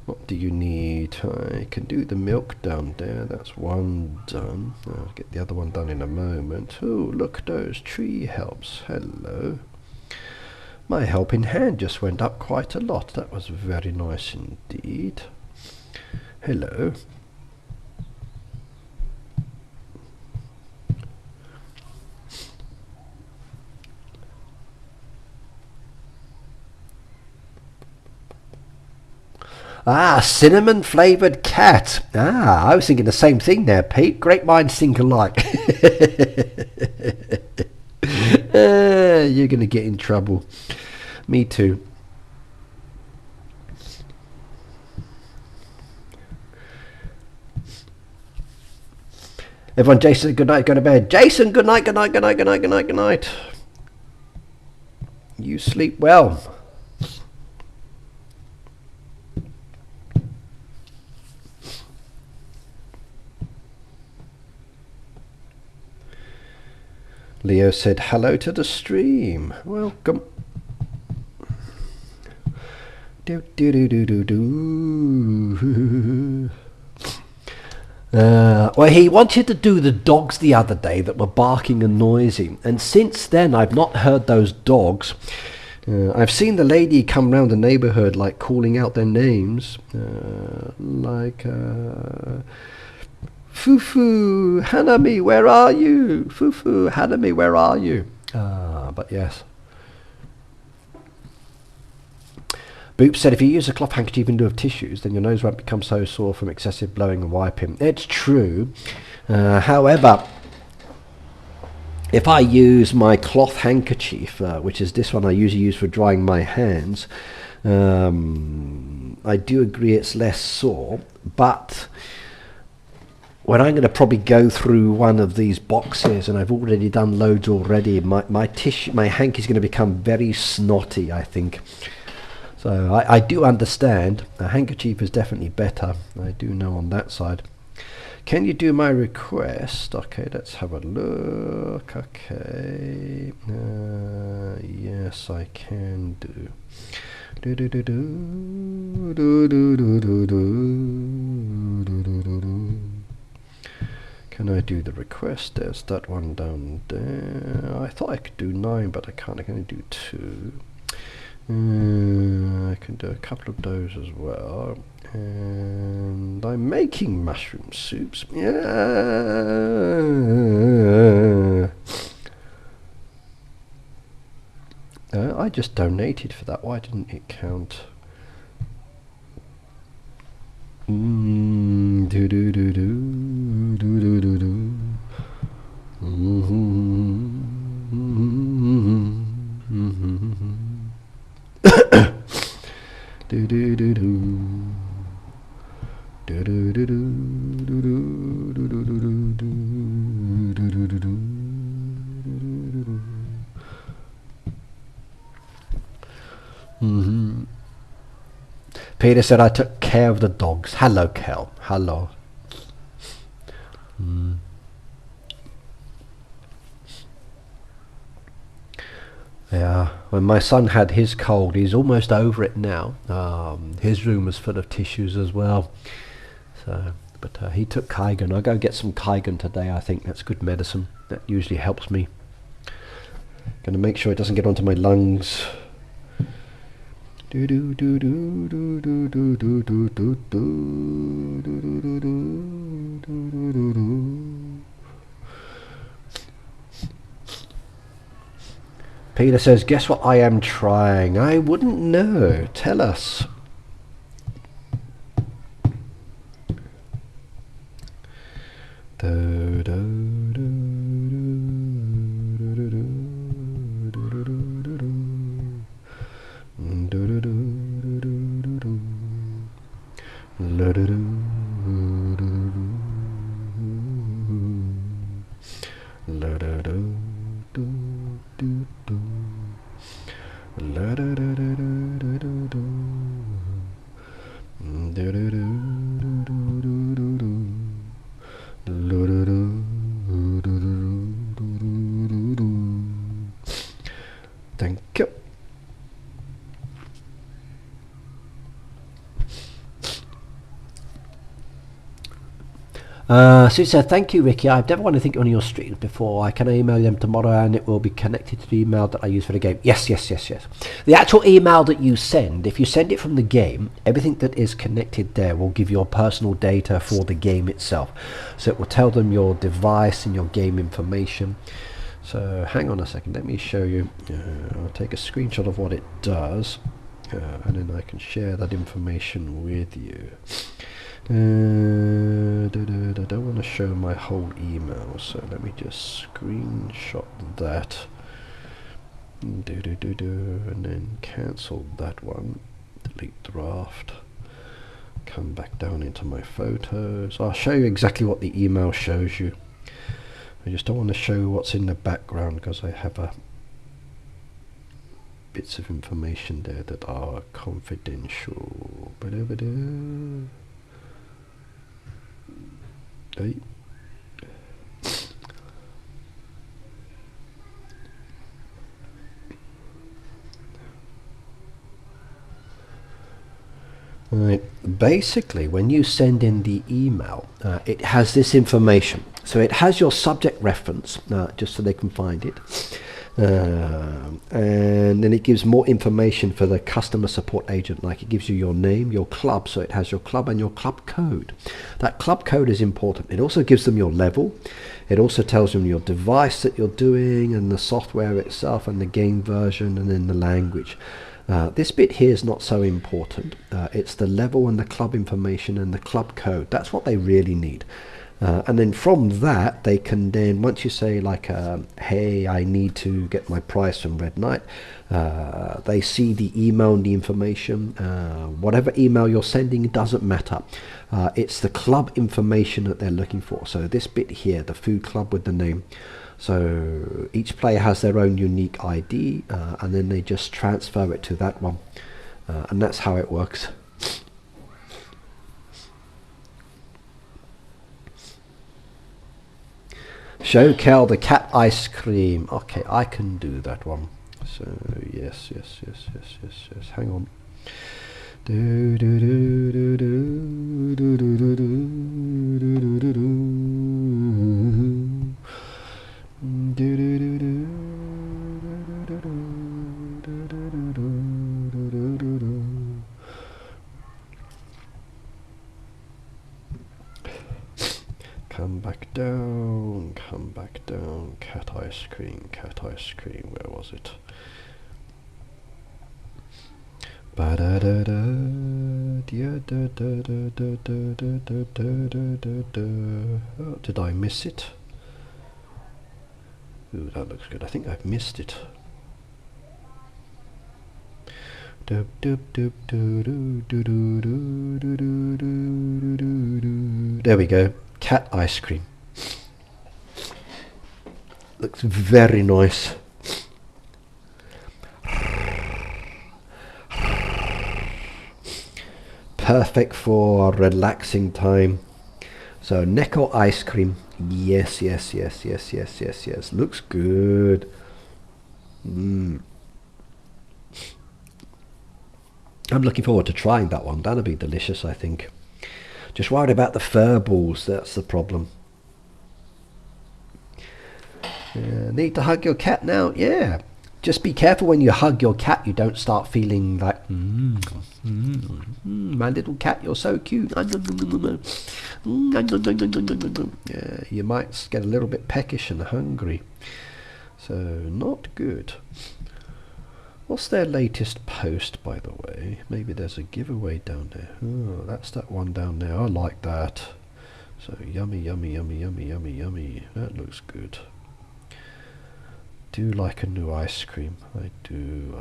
Speaker 1: What do you need? I can do the milk down there. That's one done. I'll get the other one done in a moment. Oh, look, those tree helps. Hello. My helping hand just went up quite a lot. That was very nice indeed. Hello. Ah, cinnamon flavoured cat. Ah, I was thinking the same thing there, Pete. Great minds think alike. You're going to get in trouble. Me too. Everyone, Jason, good night, go to bed. Jason, good night, good night, good night, good night, good night, good night. You sleep well. Leo said hello to the stream. Welcome. Do do do do do do. Well, he wanted to do the dogs the other day that were barking and noisy, and since then I've not heard those dogs. I've seen the lady come round the neighbourhood like calling out their names, like Fufu, Hanami, where are you? Fufu, Hanami, where are you? But yes. Boop said if you use a cloth handkerchief in lieu of tissues, then your nose won't become so sore from excessive blowing and wiping. It's true. However, if I use my cloth handkerchief, which is this one I usually use for drying my hands, I do agree it's less sore, but when I'm going to probably go through one of these boxes, and I've already done loads already, my hanky is going to become very snotty, I think. So I do understand. A handkerchief is definitely better. I do know on that side. Can you do my request? Okay, let's have a look. Okay. Yes, I can do. Can I do the request? There's that one down there. I thought I could do 9, but I can't. I can only do 2. I can do a couple of those as well. And I'm making mushroom soups. Yeah. I just donated for that. Why didn't it count? Do do do do do do do do. Do do do do. Do do do do do do do do do do do do do. Peter said I took care of the dogs. Hello, Kel. Hello. Yeah, when my son had his cold, he's almost over it now. His room was full of tissues as well. So, but he took Kygan. I'll go get some Kygan today. I think that's good medicine. That usually helps me. Going to make sure it doesn't get onto my lungs. Do do do do do do do do do do do do do do do do. Peter says, guess what I am trying? I wouldn't know. Tell us. Do, do, do, do, do, do, do, do, do, do, do. Do, do, do, do, do, do, do. Do, do, do, do, do, do, do, do, do. La da da da da da da da. Da da da da da da da da. La da da da da da da. Thank you. Sue said, thank you, Ricky. I've never wanted to think on your streams before. I can email them tomorrow and it will be connected to the email that I use for the game. Yes, yes, yes, yes. The actual email that you send, if you send it from the game, everything that is connected there will give your personal data for the game itself. So it will tell them your device and your game information. So hang on a second, let me show you. I'll take a screenshot of what it does and then I can share that information with you. I don't want to show my whole email, so let me just screenshot that. And then cancel that one. Delete draft. Come back down into my photos. I'll show you exactly what the email shows you. I just don't want to show what's in the background because I have bits of information there that are confidential. Right. Basically, when you send in the email, it has this information. So it has your subject reference, just so they can find it. And then it gives more information for the customer support agent, like it gives you your name, your club, so it has your club and your club code. That club code is important. It also gives them your level. It also tells them your device that you're doing and the software itself and the game version and then the language. This bit here is not so important. It's the level and the club information and the club code. That's what they really need. And then from that, they can then, once you say like, hey, I need to get my price from Red Knight, they see the email and the information. Whatever email you're sending, it doesn't matter. It's the club information that they're looking for. So this bit here, the food club with the name. So each player has their own unique ID, and then they just transfer it to that one. And that's how it works. Show Cal the cat ice cream. Okay, I can do that one. So yes. Hang on. Do do do do do do do do do do do. Come back down, cat ice cream, where was it? Oh, did I miss it? Ooh, that looks good. I think I've missed it. There we go. Cat ice cream. Looks very nice. Perfect for relaxing time. So Neko ice cream. Yes. Looks good. I'm looking forward to trying that one. That'll be delicious, I think. Just worried about the fur balls, that's the problem. Need to hug your cat now? Yeah. Just be careful when you hug your cat, you don't start feeling like, my little cat, you're so cute. Yeah, you might get a little bit peckish and hungry. So, not good. What's their latest post, by the way? Maybe there's a giveaway down there. Oh, that's that one down there. I like that. So yummy. That looks good. Do like a new ice cream. I do.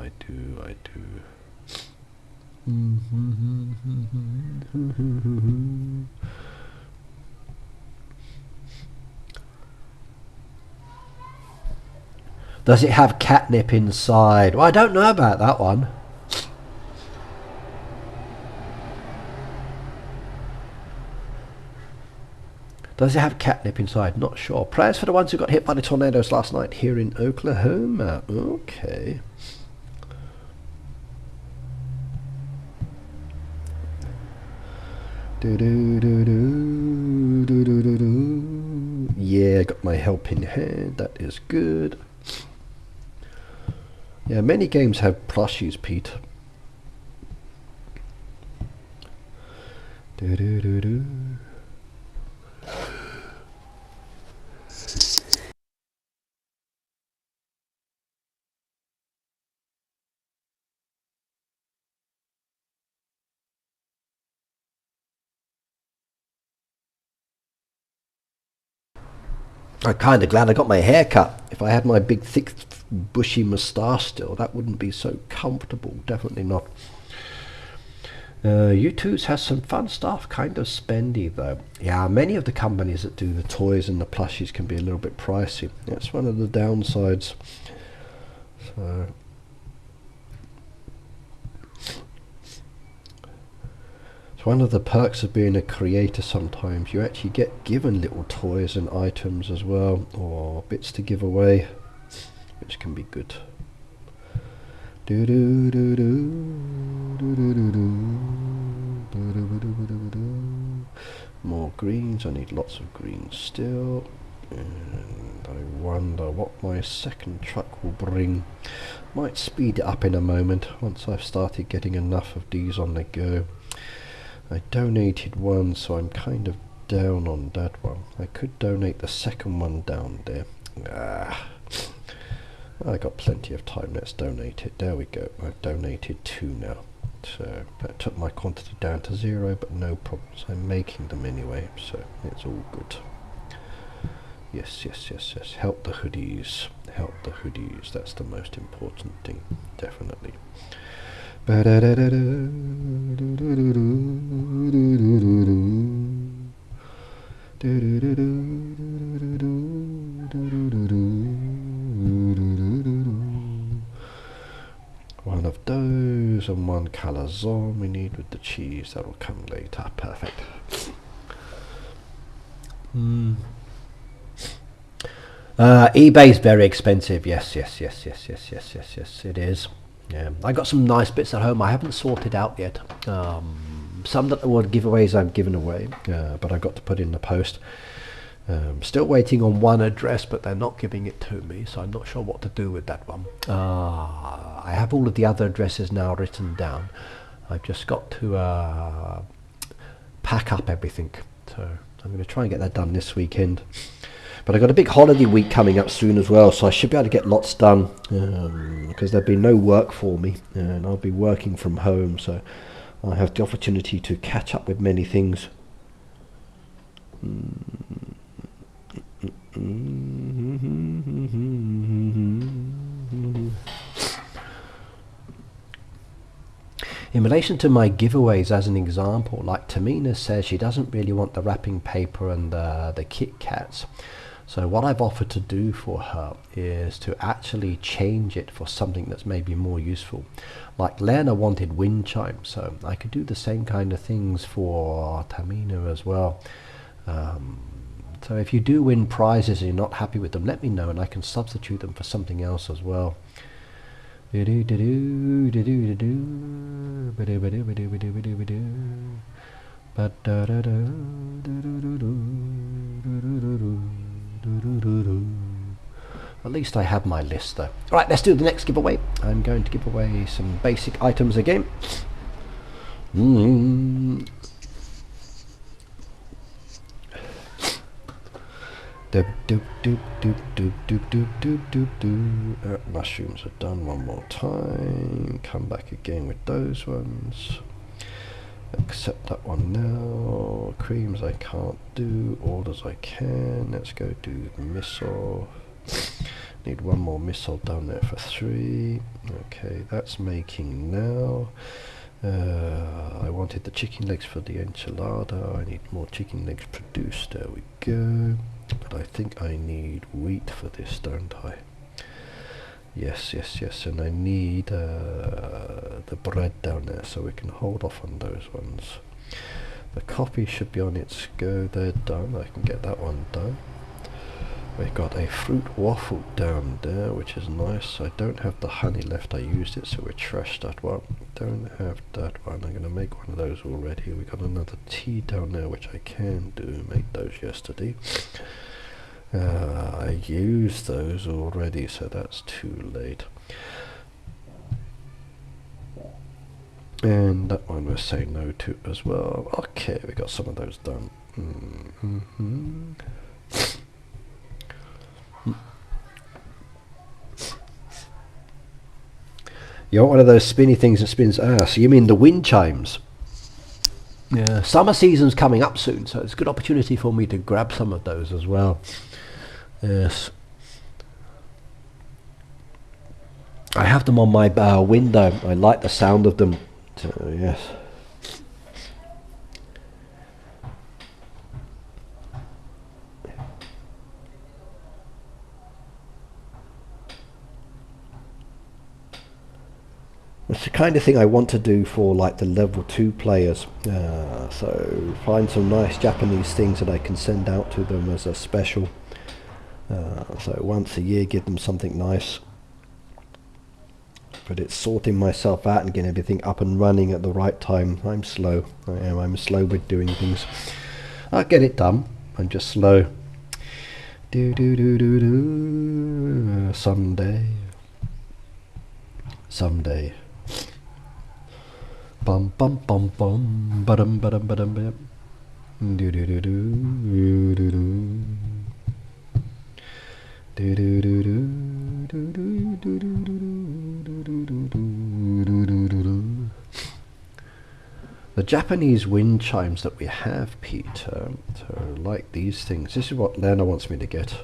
Speaker 1: Does it have catnip inside? Well, I don't know about that one. Does it have catnip inside? Not sure. Prayers for the ones who got hit by the tornadoes last night here in Oklahoma. Okay. Yeah, got my helping hand. That is good. Yeah, many games have plushies, Pete. I'm kind of glad I got my hair cut. If I had my big, thick, bushy moustache still, that wouldn't be so comfortable. Definitely not. U2's has some fun stuff, kind of spendy though. Yeah, many of the companies that do the toys and the plushies can be a little bit pricey. That's one of the downsides. So it's one of the perks of being a creator sometimes. You actually get given little toys and items as well, or bits to give away, which can be good. More greens. I need lots of greens still. And I wonder what my second truck will bring. Might speed it up in a moment once I've started getting enough of these on the go. I donated one, so I'm kind of down on that one. I could donate the second one down there. I got plenty of time. Let's donate it. There we go. I've donated 2 now. So that took my quantity down to 0, but no problems. I'm making them anyway, so it's all good. Yes, yes, yes, yes. Help the hoodies. Help the hoodies. That's the most important thing. Definitely. One of those and one calzone we need with the cheese. That'll come later. Perfect. eBay's very expensive. Yes, yes, yes, yes, yes, yes, yes, yes, it is. Yeah, I got some nice bits at home I haven't sorted out yet. Some that were giveaways I've given away, but I got to put in the post. Still waiting on one address, but they're not giving it to me, so I'm not sure what to do with that one. I have all of the other addresses now written down. I've just got to pack up everything, so I'm going to try and get that done this weekend. But I've got a big holiday week coming up soon as well, so I should be able to get lots done, because there'll be no work for me, and I'll be working from home, so I have the opportunity to catch up with many things. In relation to my giveaways, as an example, like Tamina says, she doesn't really want the wrapping paper and the Kit Kats. So what I've offered to do for her is to actually change it for something that's maybe more useful. Like Lena wanted wind chimes, so I could do the same kind of things for Tamina as well. So if you do win prizes and you're not happy with them, let me know and I can substitute them for something else as well. At least I have my list though. Right, let's do the next giveaway. I'm going to give away some basic items again. Mushrooms are done one more time. Come back again with those ones. Accept that one now. Creams I can't do. Orders I can. Let's go do the missile. Need one more missile down there for 3. Okay, that's making now. I wanted the chicken legs for the enchilada. I need more chicken legs produced. There we go. But I think I need wheat for this, don't I? Yes, yes, yes. And I need the bread down there, so we can hold off on those ones. The coffee should be on its go. They're done. I can get that one done. We've got a fruit waffle down there, which is nice. I don't have the honey left. I used it, so we trashed that one. Don't have that one. I'm going to make one of those already. We got another tea down there, which I can do. Made those yesterday. I used those already, so that's too late. And that one we'll say no to as well. Okay, we got some of those done. You want one of those spinny things that spins? So you mean the wind chimes? Yeah, summer season's coming up soon, so it's a good opportunity for me to grab some of those as well. Yes. I have them on my window. I like the sound of them. So, yes. It's the kind of thing I want to do for like the level 2 players. So find some nice Japanese things that I can send out to them as a special. So once a year give them something nice. But it's sorting myself out and getting everything up and running at the right time. I'm slow. I'm slow with doing things. I'll get it done. I'm just slow. Do do do do do Someday. Someday. Bum bum bum bum ba-dum ba-dum ba-dum ba-dum. Do do do do do do. Do do do do do do do do do do do do. The Japanese wind chimes that we have, Peter, so like these things. This is what Lena wants me to get.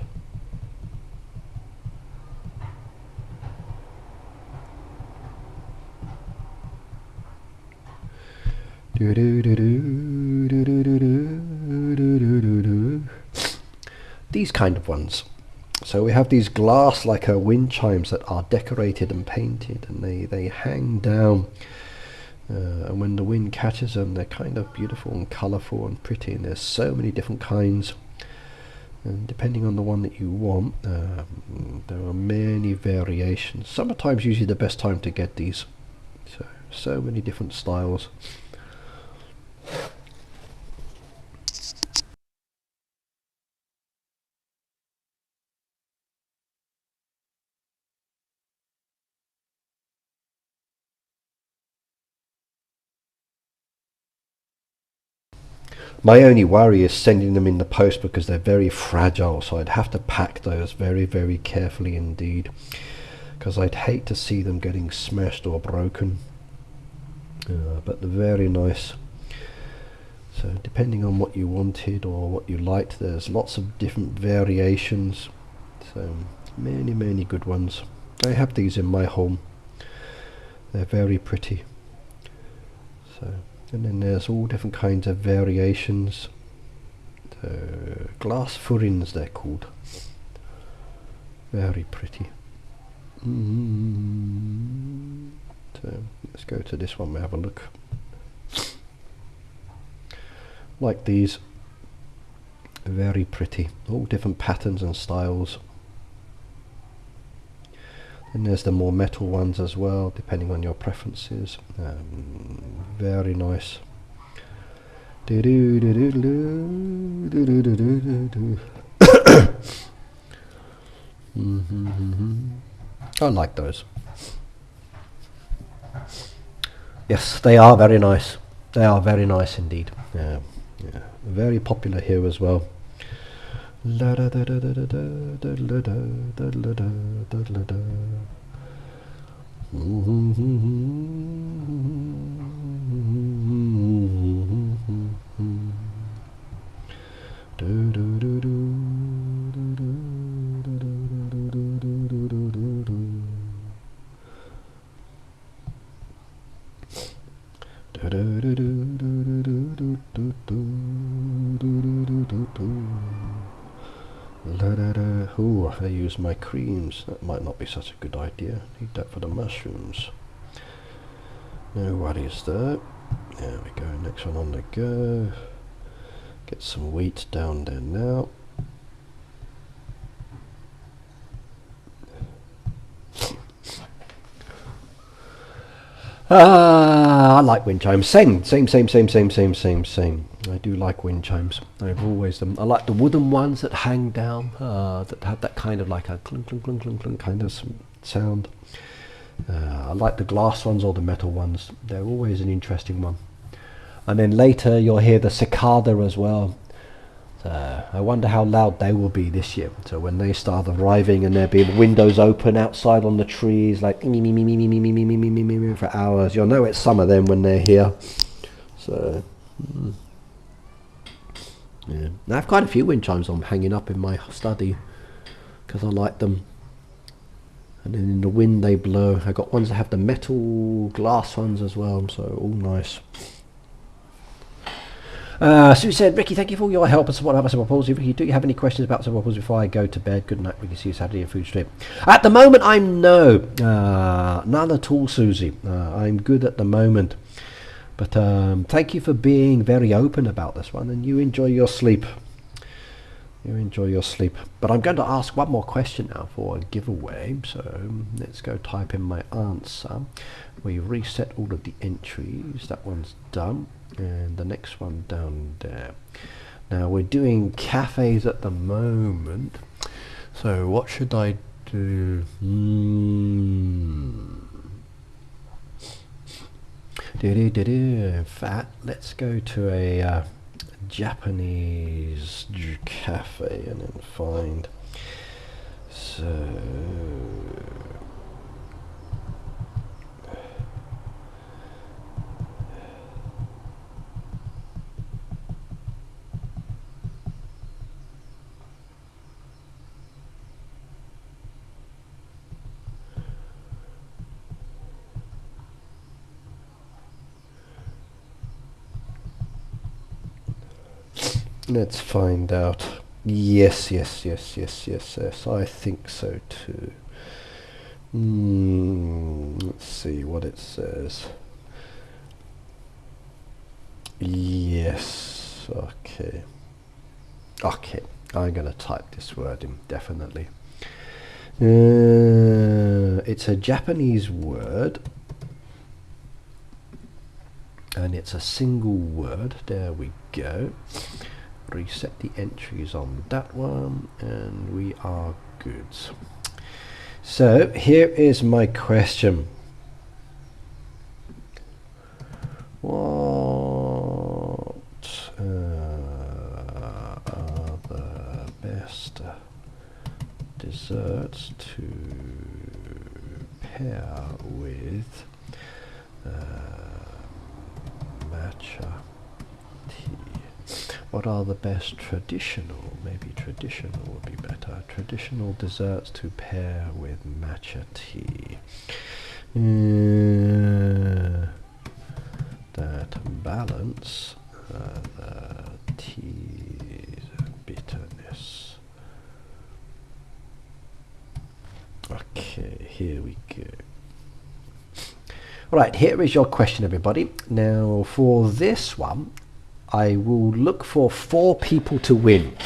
Speaker 1: Do do do do do do do do do do do. These kind of ones. So we have these glass like wind chimes that are decorated and painted, and they hang down. And when the wind catches them, they're kind of beautiful and colourful and pretty. And there's so many different kinds. And depending on the one that you want, there are many variations. Summertime's usually the best time to get these. So many different styles. My only worry is sending them in the post because they're very fragile, so I'd have to pack those very, very carefully indeed, because I'd hate to see them getting smashed or broken. But they're very nice. So depending on what you wanted or what you liked, there's lots of different variations. So many good ones. I have these in my home. They're very pretty. So, and then there's all different kinds of variations. Glass furins they're called. Very pretty. So let's go to this one and have a look. Like these, very pretty, all different patterns and styles. And there's the more metal ones as well, depending on your preferences. Very nice. I like those. Yes, they are very nice. They are very nice indeed. Yeah, very popular here as well. Oh, I use my creams. That might not be such a good idea. Need that for the mushrooms. No worries there. There we go. Next one on the go. Get some wheat down there now. I like wind chimes. Same. I do like wind chimes. I've always them. I like the wooden ones that hang down, that have that kind of like a clunk clunk clunk clunk clunk kind of sound. I like the glass ones or the metal ones. They're always an interesting one. And then later you'll hear the cicada as well. I wonder how loud they will be this year. So when they start arriving and there'll be windows open outside on the trees, like for hours, you'll know it's summer then when they're here. So yeah, I have quite a few wind chimes I'm hanging up in my study because I like them. And then in the wind they blow. I got ones that have the metal glass ones as well, so all nice. Sue said, Ricky, thank you for all your help and support about cerebral palsy. Ricky, do you have any questions about cerebral palsy before I go to bed? Good night, Ricky. See you Saturday at Food Street. At the moment, I'm none at all, Susie. I'm good at the moment. But thank you for being very open about this one, and you enjoy your sleep. You enjoy your sleep. But I'm going to ask one more question now for a giveaway. So let's go type in my answer. We reset all of the entries. That one's done. And the next one down there. Now we're doing cafes at the moment. So what should I In fact, let's go to a Japanese cafe and then find. So let's find out. Yes, I think so too. Let's see what it says. Yes, okay, I'm gonna type this word in, definitely. It's a Japanese word and it's a single word. There we go. Reset the entries on that one and we are good. So here is my question. What are the best desserts to pair with matcha tea? What are the best traditional, maybe traditional would be better, traditional desserts to pair with matcha tea that balance the tea's bitterness? Okay, here we go. Right, here is your question, everybody. Now for this one, I will look for 4 people to win.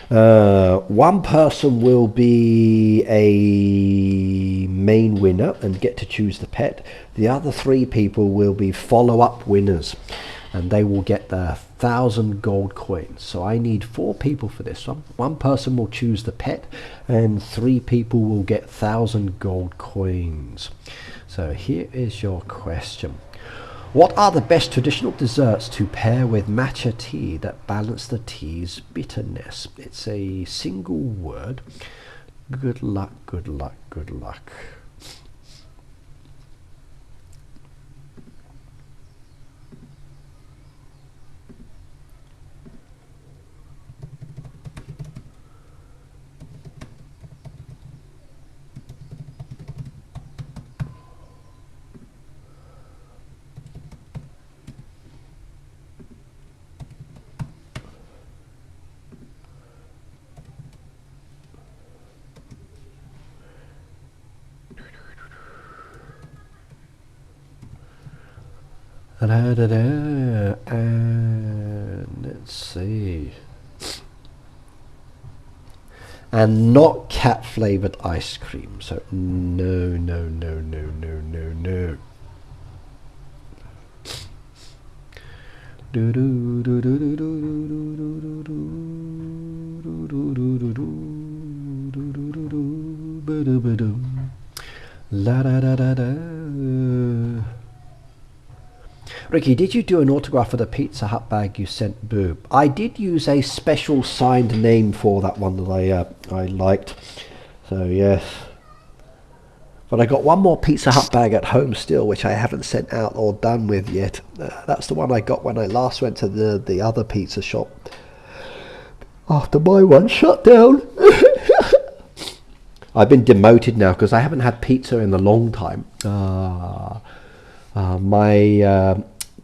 Speaker 1: One person will be a main winner and get to choose the pet. The other 3 people will be follow-up winners and they will get the 1,000 gold coins. So I need 4 people for this one. One person will choose the pet and 3 people will get 1,000 gold coins. So here is your question. What are the best traditional desserts to pair with matcha tea that balance the tea's bitterness? It's a single word. Good luck, good luck, good luck. And let's see. And not cat flavored ice cream. So no. La da da da da. Ricky, did you do an autograph for the Pizza Hut bag you sent Boo? I did use a special signed name for that one that I liked. So yes. But I got one more Pizza Hut bag at home still, which I haven't sent out or done with yet. That's the one I got when I last went to the other pizza shop. After my one shut down. I've been demoted now because I haven't had pizza in a long time. My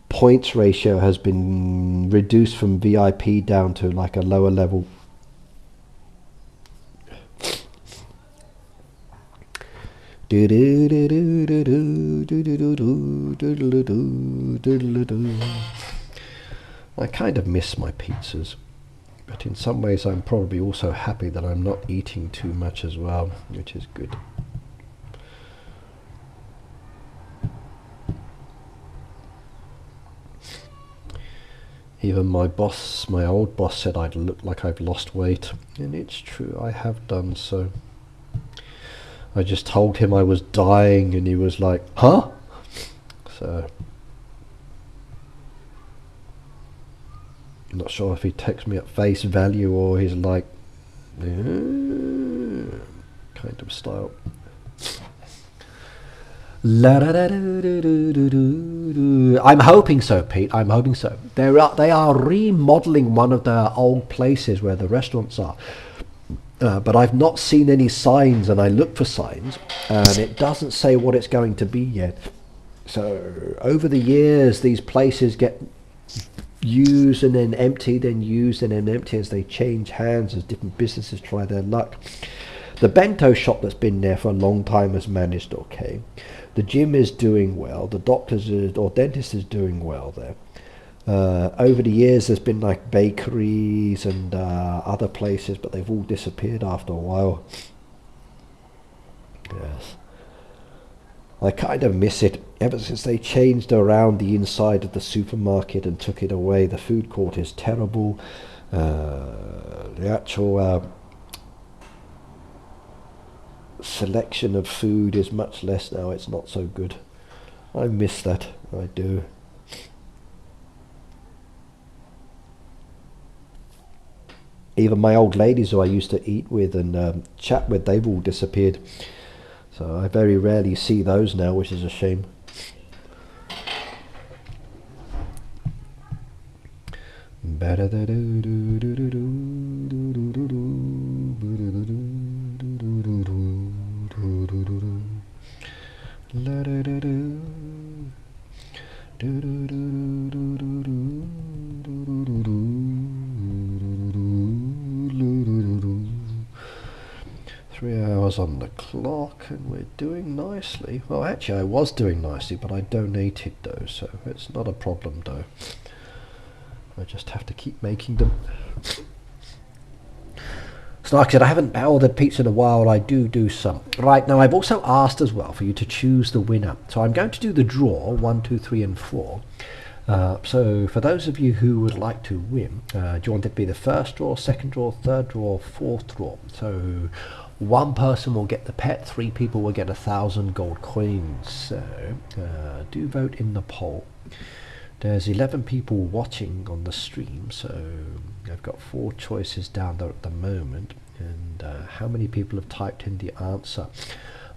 Speaker 1: points ratio has been reduced from VIP down to like a lower level. I kind of miss my pizzas, but in some ways I'm probably also happy that I'm not eating too much as well, which is good. Even my boss, my old boss, said I'd look like I've lost weight, and it's true, I have done so.
Speaker 2: I just told him I was dying and he was like, huh? So I'm not sure if he texts me at face value or he's like, kind of style. I'm hoping so, Pete. I'm hoping so. They are remodeling one of the old places where the restaurants are. But I've not seen any signs, and I look for signs, and it doesn't say what it's going to be yet. So over the years, these places get used and then empty, then used and then empty as they change hands, as different businesses try their luck. The bento shop that's been there for a long time has managed okay. The gym is doing well. The dentist is doing well there. Over the years, there's been like bakeries and other places, but they've all disappeared after a while. Yes. I kind of miss it. Ever since they changed around the inside of the supermarket and took it away, the food court is terrible. The actual selection of food is much less now. It's not so good. I miss that. I do. Even my old ladies who I used to eat with and chat with, they've all disappeared. So I very rarely see those now, which is a shame. On the clock and we're doing nicely. Well, actually I was doing nicely, but I donated though, so it's not a problem though. I just have to keep making them. So like I said, I haven't ordered pizza in a while. I do some. Right, now I've also asked as well for you to choose the winner. So I'm going to do the draw, 1, 2, 3 and 4. So for those of you who would like to win, do you want it to be the first draw, second draw, third draw, fourth draw? So one person will get the pet, 3 people will get 1,000 gold coins. So do vote in the poll. There's 11 people watching on the stream, so I've got 4 choices down there at the moment. And how many people have typed in the answer?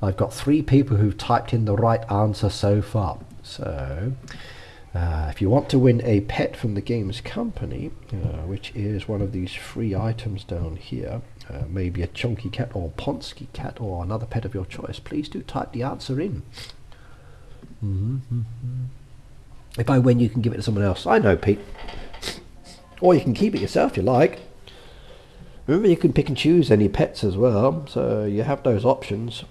Speaker 2: I've got 3 people who've typed in the right answer so far. So if you want to win a pet from the games company, which is one of these free items down here, maybe a chunky cat or Ponsky cat or another pet of your choice, please do type the answer in. If I win, you can give it to someone else. I know, Pete. Or you can keep it yourself if you like. Remember, you can pick and choose any pets as well, so you have those options.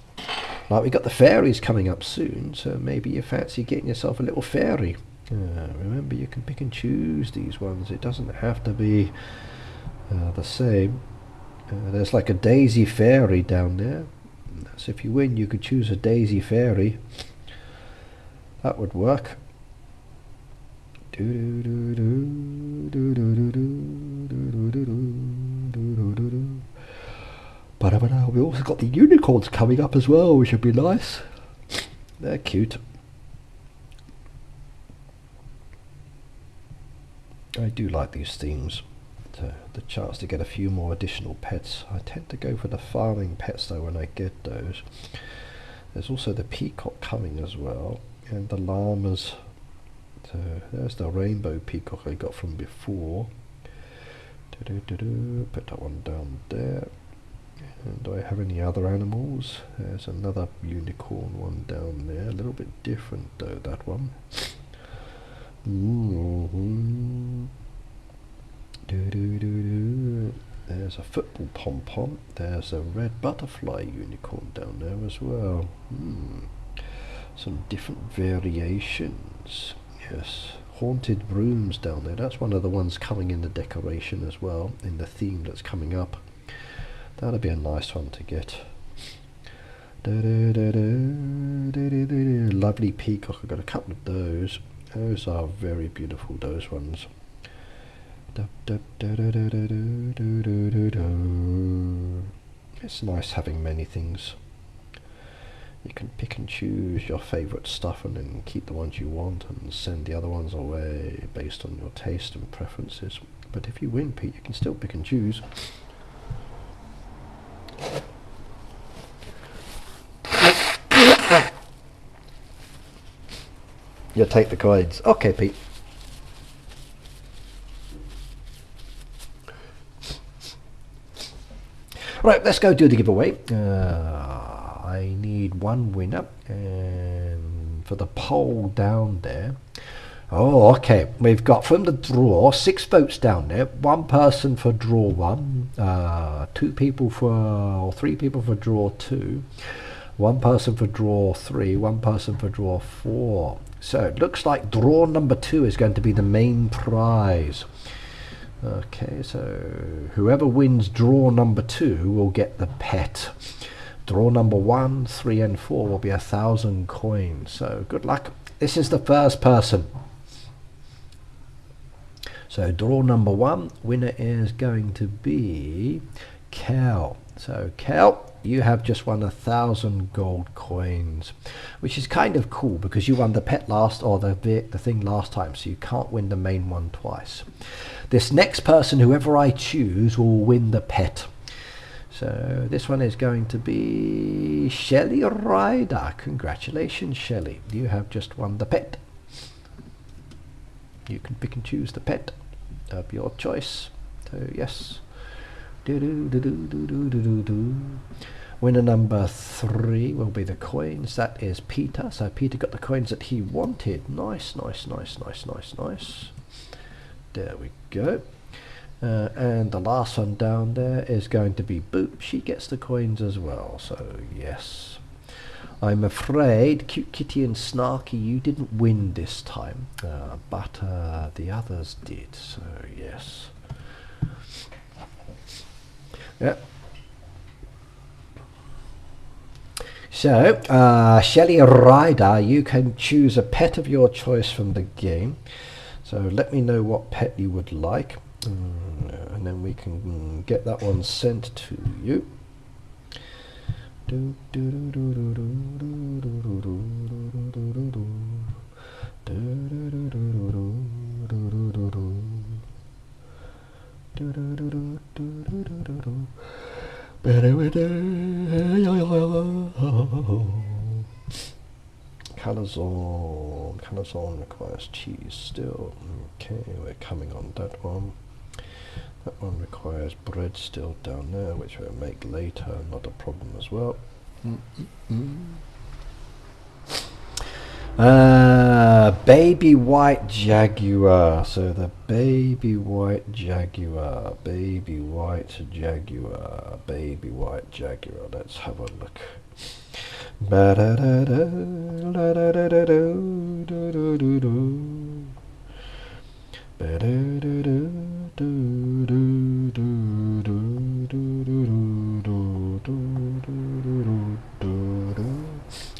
Speaker 2: Like, we got the fairies coming up soon, so maybe you fancy getting yourself a little fairy. Remember, you can pick and choose these ones. It doesn't have to be the same. There's like a daisy fairy down there. So if you win, you could choose a daisy fairy. That would work. But we also got the unicorns coming up as well, which would be nice. They're cute. I do like these themes. The chance to get a few more additional pets. I tend to go for the farming pets though when I get those. There's also the peacock coming as well, and the llamas. So there's the rainbow peacock I got from before. Put that one down there. And do I have any other animals? There's another unicorn one down there. A little bit different though, that one. There's a football pom-pom. There's a red butterfly unicorn down there as well. Some different variations. Yes, haunted rooms down there. That's one of the ones coming in the decoration as well, in the theme that's coming up. That'll be a nice one to get. Lovely peacock. I've got a couple of those. Those are very beautiful, those ones. It's nice having many things.
Speaker 1: You can pick and choose your favourite stuff and then keep the ones you want and send the other ones away based on your taste and preferences. But if you win, Pete, you can still pick and choose. You'll take the coins. Okay, Pete. Right, let's go do the giveaway. I need one winner, and for the poll down there. Oh, okay. We've got from the draw 6 votes down there. 1 person for draw 1, 2 people for, or 3 people for draw 2, 1 person for draw 3, 1 person for draw 4. So it looks like draw number 2 is going to be the main prize. Okay, so whoever wins draw number 2 will get the pet. Draw number 1, 3 and 4 will be 1,000 coins. So good luck. This is the first person. So draw number 1, winner is going to be Cal. So Cal, you have just won 1,000 gold coins, which is kind of cool because you won the pet last, or the thing last time, so you can't win the main one twice. This next person, whoever I choose, will win the pet. So this one is going to be Shelley Ryder. Congratulations, Shelley. You have just won the pet. You can pick and choose the pet of your choice. So yes. Winner number 3 will be the coins. That is Peter. So Peter got the coins that he wanted. Nice, nice, nice, nice, nice, nice. There we go. And the last one down there is going to be Boop. She gets the coins as well. So yes. I'm afraid Cute Kitty and Snarky, you didn't win this time, but the others did. So yes. Yeah. So, Shelley Ryder, you can choose a pet of your choice from the game. So let me know what pet you would like, and then we can get that one sent to you. Calzone requires cheese still. Okay, we're coming on that one. That one requires bread still down there, which we'll make later, not a problem as well. Baby white jaguar. So the baby white jaguar, baby white jaguar, baby white jaguar. Let's have a look.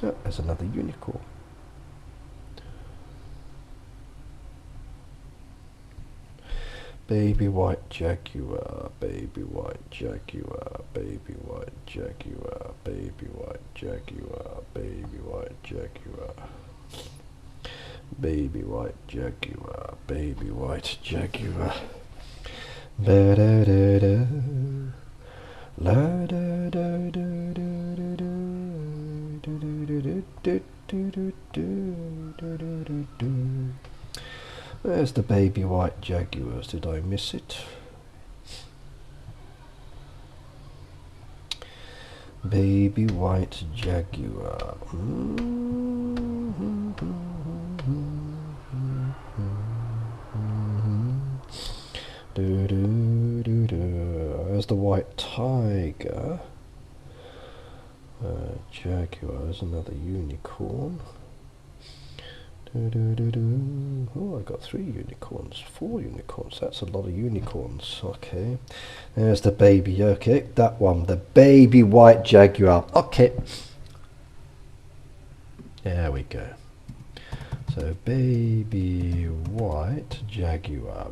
Speaker 1: Oh, there's another unicorn. Baby white jaguar, baby white jaguar, baby white jaguar, baby white jaguar, baby white jaguar, baby white jaguar, baby white jaguar. Ba da da da, la da da da da da da. Where's the baby white jaguars? Did I miss it? Baby white jaguar. There's the white tiger. Jaguar is another unicorn. Oh, I got 3 unicorns, 4 unicorns. That's a lot of unicorns. Okay, there's the baby. Okay, that one, the baby white jaguar. Okay, there we go. So baby white jaguar,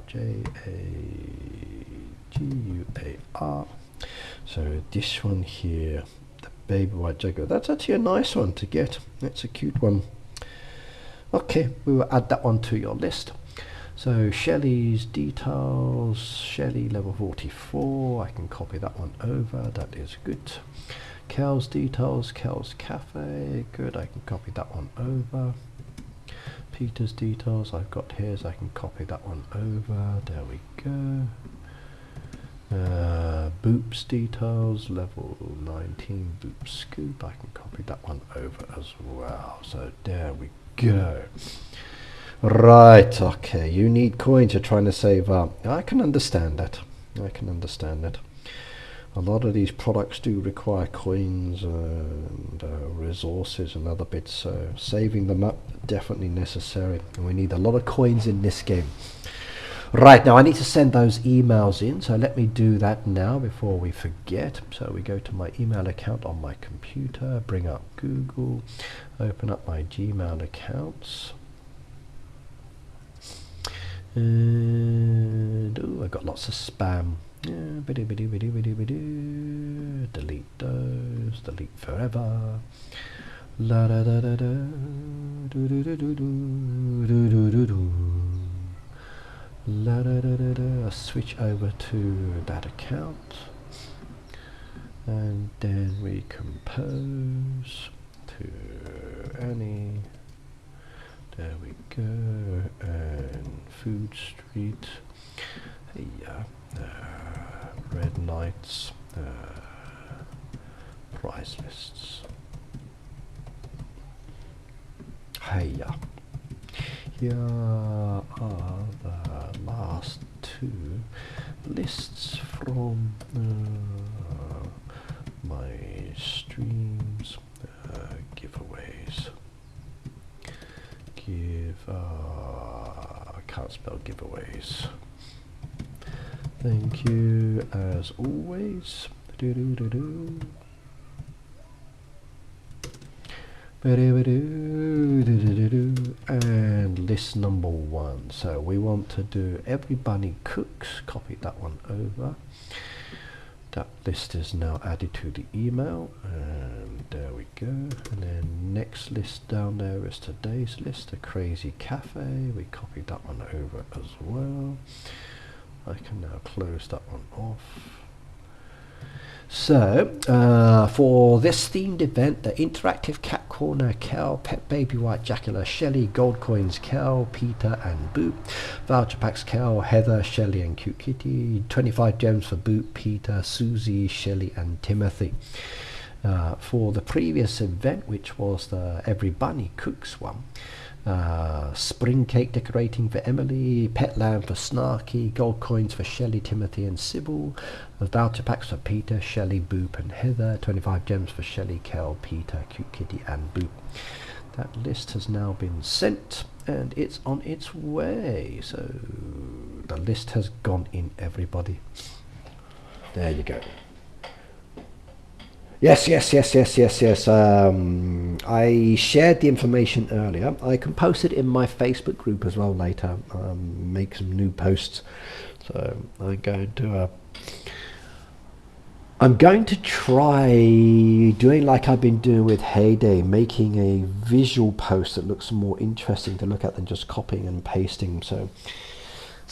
Speaker 1: Jaguar. So this one here, the
Speaker 2: baby white jaguar. That's actually a nice one to get. That's a cute one. Okay, we will add that one to your list. So Shelley's details, Shelley level 44, I can copy that one over, that is good. Cal's details, Cal's Cafe, good, I can copy that one over. Peter's details, I've got his, I can copy that one over, there we go. Boop's details, level 19, Boop Scoop, I can copy that one over as well, so there we go. Right, okay, you need coins, you're trying to save up. I can understand that. I can understand that. A lot of these products do require coins and resources and other bits, so saving them up definitely necessary. And we need a lot of coins in this game. Right, now I need to send those emails in, so let me do that now before we forget. So we go to my email account on my computer, bring up Google, open up my Gmail accounts. And oh, I got lots of spam. Delete those. Delete forever. La da da da da. Do do do do do do do do. La da da da da. I'll switch over to that account, and then we compose to Annie. There we go, and Food Street, yeah, Red Knights, price lists. Hiya. Here are the last two lists from my streams, giveaways. I can't spell giveaways. Thank you as always. And list number 1. So we want to do every bunny cooks. Copy that one over. That list is now added to the email, and there we go. And then next list down there is today's list, a crazy cafe. We copied that one over as well. I can now close that one off. So for this themed event, the interactive cat corner, Cal, pet baby white jackula, Shelley, gold coins, Cal, Peter and Boop, voucher packs, Cal, Heather, Shelley and Cute Kitty, 25 gems for Boop, Peter, Susie, Shelley and Timothy. For the previous event, which was the Every Bunny Cooks one, spring cake decorating for Emily, pet lamb for Snarky, gold coins for Shelley, Timothy and Sybil, voucher packs for Peter, Shelley, Boop and Heather, 25 gems for Shelley, Kel, Peter, Cute Kitty and Boop. That list has now been sent and it's on its way, so the list has gone in, everybody. There you go. Yes. I shared the information earlier. I can post it in my Facebook group as well later. Make some new posts. So I'm going to try doing like I've been doing with Heyday, making a visual post that looks more interesting to look at than just copying and pasting. So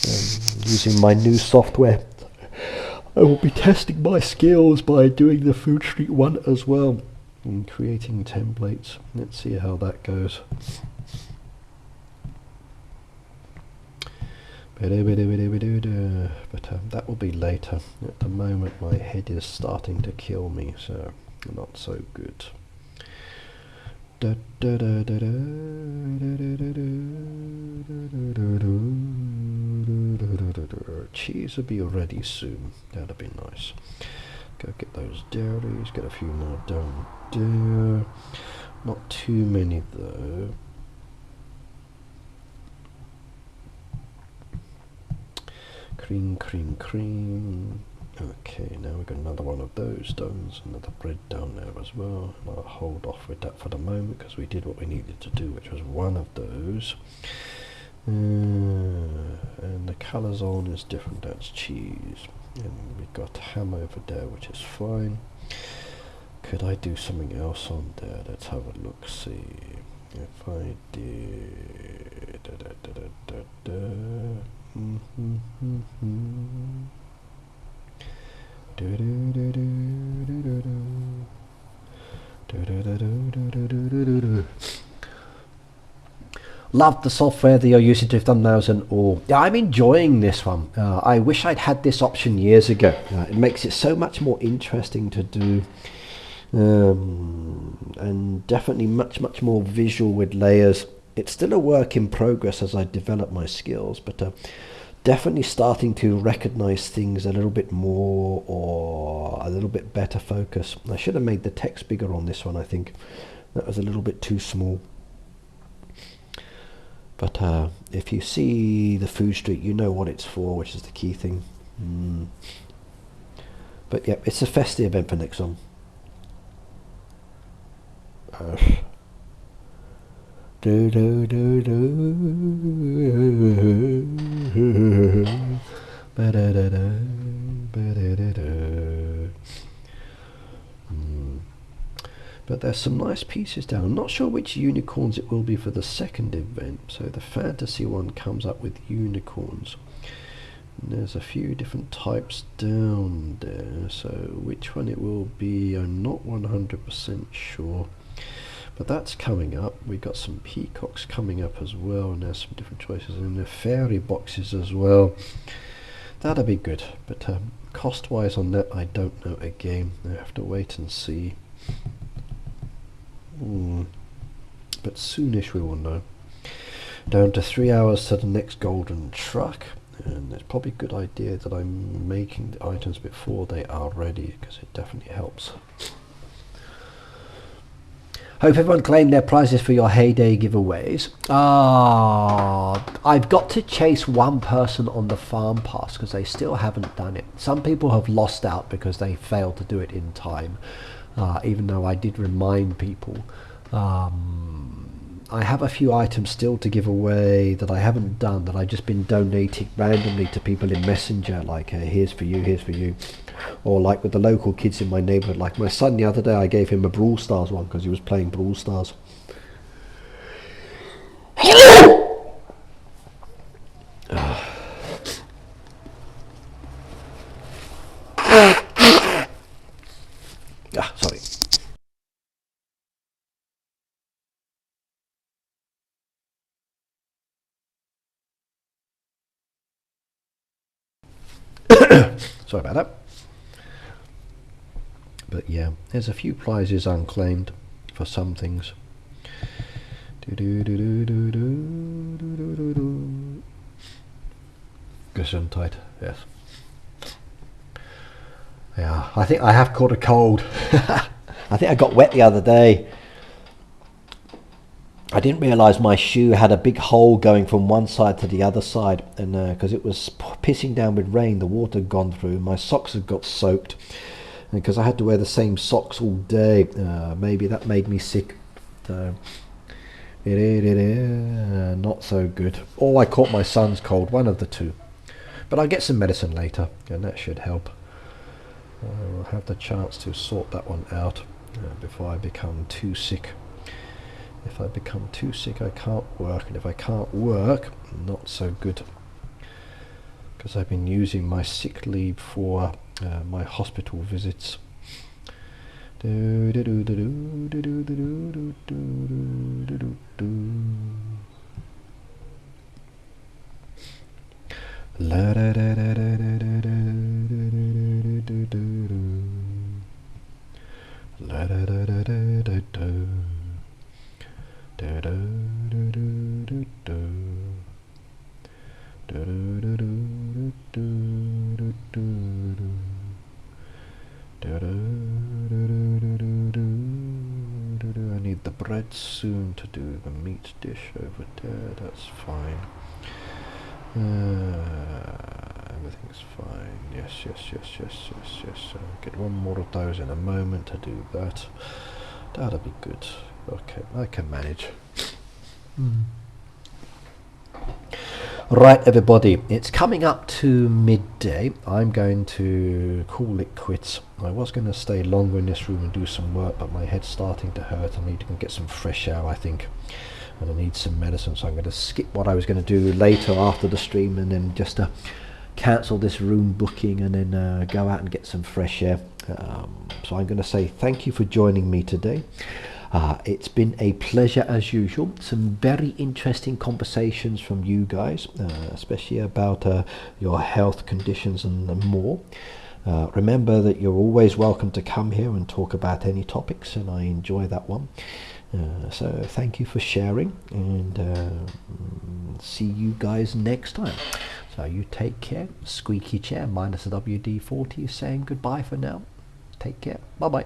Speaker 2: using my new software, I will be testing my skills by doing the Food Street one as well and creating templates. Let's see how that goes. But that will be later. At the moment my head is starting to kill me, so not so good. Cheese will be ready soon. That'll be nice. Go get those dairies, get a few more down there. Not too many though. Cream. Okay, now we've got another one of those stones, another bread down there as well. I'll hold off with that for the moment because we did what we needed to do, which was one of those. And the colours on is different, that's cheese. And we've got ham over there, which is fine. Could I do something else on there? Let's have a look. See if I did. Love the software that you're using to thumbnails and all. Yeah, I'm enjoying this one. I wish I'd had this option years ago. It makes it so much more interesting to do. And definitely much more visual with layers. It's still a work in progress as I develop my skills, but definitely starting to recognize things a little bit more, or a little bit better focus. I should have made the text bigger on this one. I think that was a little bit too small. But if you see the food street, you know what it's for, which is the key thing. But yeah, it's a festive event for next one. But there's some nice pieces down. I'm not sure which unicorns it will be for the second event. So the fantasy one comes up with unicorns. And there's a few different types down there. So which one it will be, I'm not 100% sure. But that's coming up. We've got some peacocks coming up as well. And there's some different choices. And the fairy boxes as well. That'll be good. But cost-wise on that, I don't know again. I have to wait and see. But soonish we will know. Down to 3 hours to the next golden truck, and it's probably a good idea that I'm making the items before they are ready, because it definitely helps. Hope everyone claimed their prizes for your heyday giveaways. I've got to chase one person on the farm pass because they still haven't done it. Some people have lost out because they failed to do it in time. Even though I did remind people. I have a few items still to give away that I haven't done, that I've just been donating randomly to people in Messenger, like here's for you, here's for you. Or like with the local kids in my neighbourhood, like my son the other day, I gave him a Brawl Stars one because he was playing Brawl Stars. Sorry. Sorry about that. But yeah, there's a few prizes unclaimed for some things. Gesundheit, yes. Yeah, I think I have caught a cold. I think I got wet the other day. I didn't realise my shoe had a big hole going from one side to the other side, and because it was pissing down with rain, the water had gone through, my socks had got soaked, and because I had to wear the same socks all day, maybe that made me sick. Not so good. Or I caught my son's cold, one of the two. But I'll get some medicine later, and that should help. I'll have the chance to sort that one out before I become too sick. If I become too sick, I can't work, and if I can't work, not so good. Because I've been using my sick leave for my hospital visits. I need the bread soon to do the meat dish over there. That's fine. Everything's fine. Yes. Get one more of those in a moment to do that. That'll be good. Okay, I can manage. Right, everybody, it's coming up to midday. I'm going to call it quits. I was going to stay longer in this room and do some work, but my head's starting to hurt. I need to go get some fresh air, I think, and I need some medicine, so I'm going to skip what I was going to do later after the stream, and then just cancel this room booking, and then go out and get some fresh air. So I'm going to say thank you for joining me today. It's been a pleasure as usual. Some very interesting conversations from you guys, especially about your health conditions and more. Remember that you're always welcome to come here and talk about any topics, and I enjoy that one. So thank you for sharing, and see you guys next time. So you take care. Squeaky chair minus the WD-40 is saying goodbye for now. Take care. Bye bye.